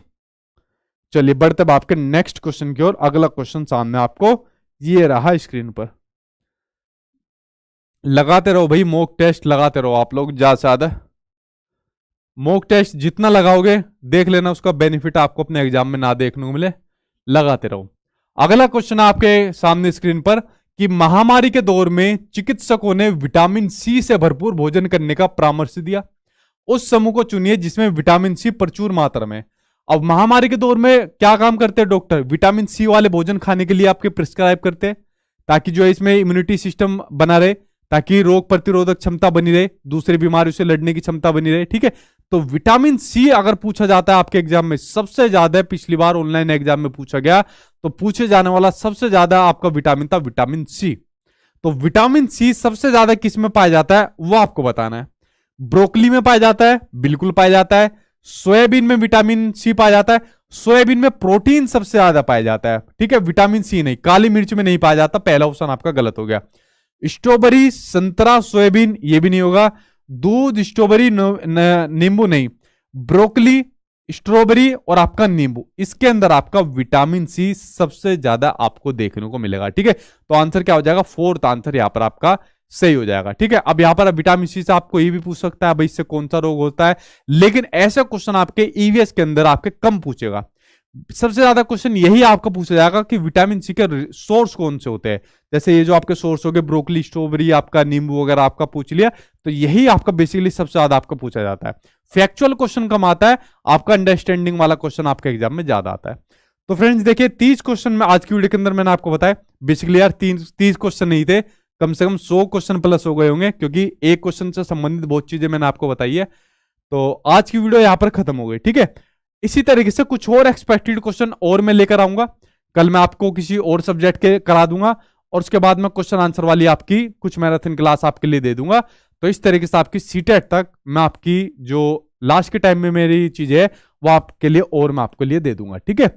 चलिए बढ़ते अब आपके नेक्स्ट क्वेश्चन की ओर। अगला क्वेश्चन सामने आपको ये रहा स्क्रीन पर। लगाते रहो भाई, मॉक टेस्ट लगाते रहो आप लोग ज्यादा से ज्यादा। मॉक टेस्ट जितना लगाओगे देख लेना उसका बेनिफिट आपको अपने एग्जाम में ना देखने को मिले, लगाते रहो। अगला क्वेश्चन आपके सामने स्क्रीन पर कि महामारी के दौर में चिकित्सकों ने विटामिन सी से भरपूर भोजन करने का परामर्श दिया। उस समूह को चुनिए जिसमें विटामिन सी प्रचुर मात्रा में। अब महामारी के दौर में क्या काम करते हैं डॉक्टर, विटामिन सी वाले भोजन खाने के लिए आपके प्रिस्क्राइब करते हैं ताकि जो है इसमें इम्यूनिटी सिस्टम बना रहे, ताकि रोग प्रतिरोधक क्षमता बनी रहे, दूसरी बीमारियों से लड़ने की क्षमता बनी रहे, ठीक है। तो विटामिन सी अगर पूछा जाता है आपके एग्जाम में सबसे ज्यादा, पिछली बार ऑनलाइन एग्जाम में पूछा गया तो पूछे जाने वाला सबसे ज्यादा आपका विटामिन था विटामिन सी। तो विटामिन सी सबसे ज्यादा किस में पाया जाता है वो आपको बताना है। ब्रोकली में पाया जाता है, बिल्कुल पाया जाता है। सोयाबीन में विटामिन सी पाया जाता है, सोयाबीन में प्रोटीन सबसे ज्यादा पाया जाता है, ठीक है। विटामिन सी नहीं, काली मिर्च में नहीं पाया जाता, पहला ऑप्शन आपका गलत हो गया। स्ट्रॉबेरी, संतरा, सोयाबीन ये भी नहीं होगा। दूध, स्ट्रॉबेरी, नींबू नहीं। ब्रोकली, स्ट्रॉबेरी और आपका नींबू, इसके अंदर आपका विटामिन सी सबसे ज्यादा आपको देखने को मिलेगा। ठीक है, तो आंसर क्या हो जाएगा, फोर्थ आंसर यहां पर आपका सही हो जाएगा। ठीक है, अब यहां पर विटामिन सी से आपको ये भी पूछ सकता है भाई इससे कौन सा रोग होता है, लेकिन ऐसा क्वेश्चन आपके ईवीएस के अंदर आपके कम पूछेगा। सबसे ज्यादा क्वेश्चन यही आपका पूछा जाएगा कि विटामिन सी के सोर्स कौन से होते हैं। जैसे ये जो आपके सोर्स हो गए ब्रोकली, स्ट्रॉबेरी, आपका नींबू वगैरह आपका पूछ लिया, तो यही आपका बेसिकली सबसे ज्यादा आपका पूछा जाता है। फैक्चुअल क्वेश्चन कम आता है, आपका अंडरस्टैंडिंग वाला क्वेश्चन आपके एग्जाम में ज्यादा आता है। तो फ्रेंड्स देखिए 30 क्वेश्चन में आज की वीडियो के अंदर मैंने आपको बताया। बेसिकली यार 30 क्वेश्चन नहीं थे, कम से कम 100 क्वेश्चन प्लस हो गए होंगे, क्योंकि एक क्वेश्चन से संबंधित बहुत चीजें मैंने आपको बताई है। तो आज की वीडियो यहां पर खत्म हो गई। ठीक है, इसी तरीके से कुछ और एक्सपेक्टेड क्वेश्चन और मैं लेकर आऊंगा। कल मैं आपको किसी और सब्जेक्ट के करा दूंगा, और उसके बाद मैं क्वेश्चन आंसर वाली आपकी कुछ मैराथन क्लास आपके लिए दे दूंगा। तो इस तरीके से आपकी सीटेट तक मैं आपकी जो लास्ट के टाइम में मेरी चीजें है वो आपके लिए और मैं आपके लिए दे दूंगा। ठीक है,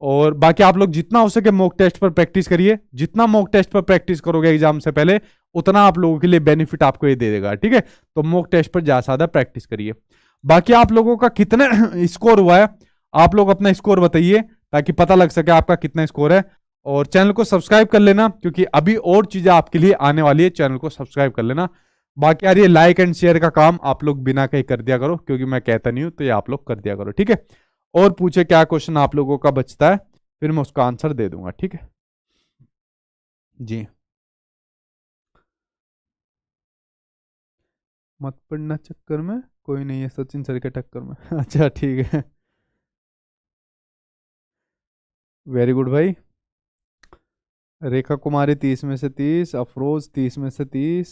और बाकी आप लोग जितना हो सके मॉक टेस्ट पर प्रैक्टिस करिए। जितना मॉक टेस्ट पर प्रैक्टिस करोगे एग्जाम से पहले, उतना आप लोगों के लिए बेनिफिट आपको ये दे देगा। ठीक है, तो मॉक टेस्ट पर ज्यादा ज्यादा प्रैक्टिस करिए। बाकी आप लोगों का कितने स्कोर हुआ है, आप लोग अपना स्कोर बताइए ताकि पता लग सके आपका कितना स्कोर है। और चैनल को सब्सक्राइब कर लेना, क्योंकि अभी और चीजें आपके लिए आने वाली है। चैनल को सब्सक्राइब कर लेना। बाकी यार ये लाइक एंड शेयर का काम आप लोग बिना कहीं कर दिया करो, क्योंकि मैं कहता नहीं हूं, तो ये आप लोग कर दिया करो। ठीक है, और पूछे क्या क्वेश्चन आप लोगों का बचता है, फिर मैं उसका आंसर दे दूंगा। ठीक है जी, मत पड़ना चक्कर में, कोई नहीं है सचिन सर के टक्कर में। अच्छा ठीक है, वेरी गुड भाई। रेखा कुमारी 30 में से 30, अफरोज 30 में से 30,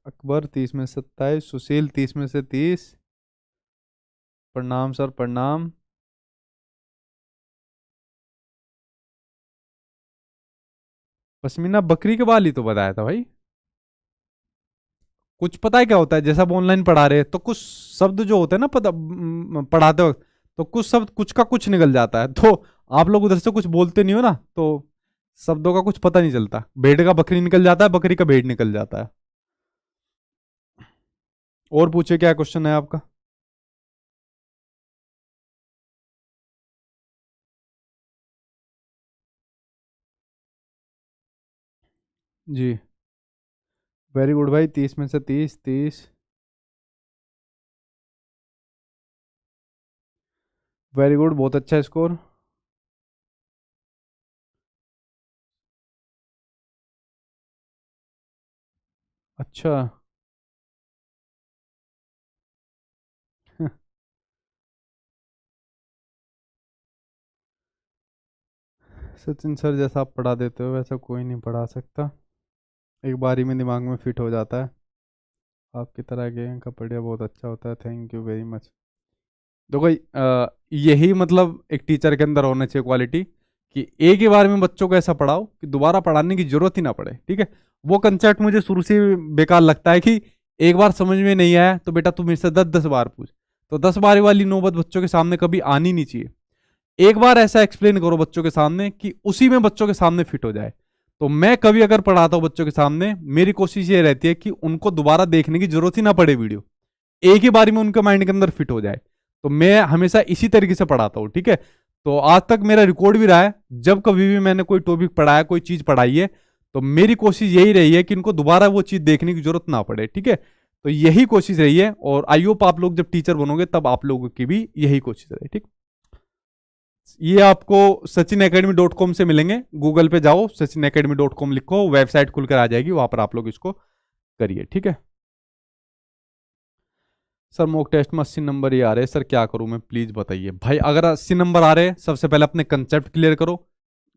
अकबर 30 में से 27, सुशील 30 में से 30। प्रणाम सर प्रणाम। पश्मीना बकरी के बाल ही तो बताया था भाई। कुछ पता है क्या होता है, जैसा आप ऑनलाइन पढ़ा रहे हैं तो कुछ शब्द जो होते हैं ना पढ़ाते वक्त, तो कुछ शब्द कुछ का कुछ निकल जाता है। तो आप लोग उधर से कुछ बोलते नहीं हो ना, तो शब्दों का कुछ पता नहीं चलता। भेड़ का बकरी निकल जाता है, बकरी का भेड़ निकल जाता है। और पूछे क्या क्वेश्चन है आपका। जी, वेरी गुड भाई। 30 में से 30, 30। वेरी गुड, बहुत अच्छा स्कोर। अच्छा। सचिन सर जैसा आप पढ़ा देते हो वैसा कोई नहीं पढ़ा सकता, एक बारी में दिमाग में फिट हो जाता है। आपकी तरह गेम का पढ़िया बहुत अच्छा होता है, थैंक यू वेरी मच। देखो यही मतलब एक टीचर के अंदर होना चाहिए क्वालिटी, कि एक ही बार में बच्चों को ऐसा पढ़ाओ कि दोबारा पढ़ाने की जरूरत ही ना पड़े। ठीक है, वो कंसेप्ट मुझे शुरू से ही बेकार लगता है कि एक बार समझ में नहीं आया तो बेटा तू मेरे से 10 10 बार पूछ। तो 10 बार वाली नौबत बच्चों के सामने कभी आनी नहीं चाहिए। एक बार ऐसा एक्सप्लेन करो बच्चों के सामने कि उसी में बच्चों के सामने फिट हो जाए। तो मैं कभी अगर पढ़ाता हूं बच्चों के सामने, मेरी कोशिश ये रहती है कि उनको दोबारा देखने की जरूरत ही ना पड़े वीडियो, एक ही बारी में उनके माइंड के अंदर फिट हो जाए। तो मैं हमेशा इसी तरीके से पढ़ाता हूँ। ठीक है, तो आज तक मेरा रिकॉर्ड भी रहा है, जब कभी भी मैंने कोई टॉपिक पढ़ाया, कोई चीज पढ़ाई है, तो मेरी कोशिश यही रही है कि इनको दोबारा वो चीज देखने की जरूरत ना पड़े। ठीक है, तो यही कोशिश रही है, और आई होप आप लोग जब टीचर बनोगे तब आप लोगों की भी यही कोशिश रहे। ठीक, ये आपको sachinacademy.com से मिलेंगे। गूगल पे जाओ, sachinacademy.com लिखो, वेबसाइट खुलकर आ जाएगी, वहां पर आप लोग इसको करिए। ठीक है सर, मॉक टेस्ट में 80 नंबर ही आ रहे हैं सर, क्या करूं मैं, प्लीज बताइए। भाई अगर 80 नंबर आ रहे हैं, सबसे पहले अपने कंसेप्ट क्लियर करो।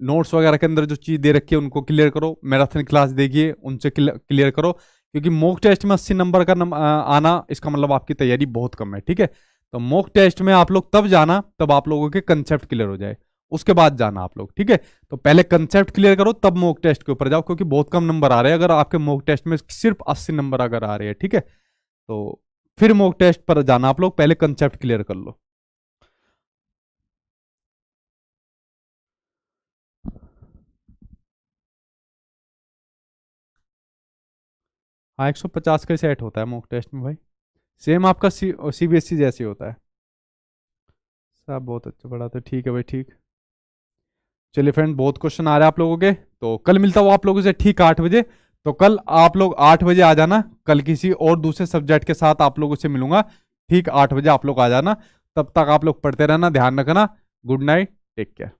नोट्स वगैरह के अंदर जो चीज दे रखी है उनको क्लियर करो। मैराथन क्लास देखिए, उनसे क्लियर करो। क्योंकि मॉक टेस्ट में 80 नंबर का आना, इसका मतलब आपकी तैयारी बहुत कम है। ठीक है, तो मॉक टेस्ट में आप लोग तब जाना तब आप लोगों के कंसेप्ट क्लियर हो जाए, उसके बाद जाना आप लोग। ठीक है, तो पहले कंसेप्ट क्लियर करो तब मॉक टेस्ट के ऊपर जाओ, क्योंकि बहुत कम नंबर आ रहे हैं अगर आपके मॉक टेस्ट में सिर्फ 80 नंबर अगर आ रहे हैं। ठीक है, तो फिर मॉक टेस्ट पर जाना आप लोग, पहले कंसेप्ट क्लियर कर लो। हाँ 150 का सेट होता है मॉक टेस्ट में भाई, सेम आपका सीबीएसई जैसे होता है। साहब बहुत अच्छा पढ़ाते, ठीक है भाई ठीक। चलिए फ्रेंड, बहुत क्वेश्चन आ रहे हैं आप लोगों के, तो कल मिलता हूँ आप लोगों से ठीक 8 बजे। तो कल आप लोग 8 बजे आ जाना, कल किसी और दूसरे सब्जेक्ट के साथ आप लोगों से मिलूंगा। ठीक 8 बजे आप लोग आ जाना, तब तक आप लोग पढ़ते रहना, ध्यान रखना। Good night, take care.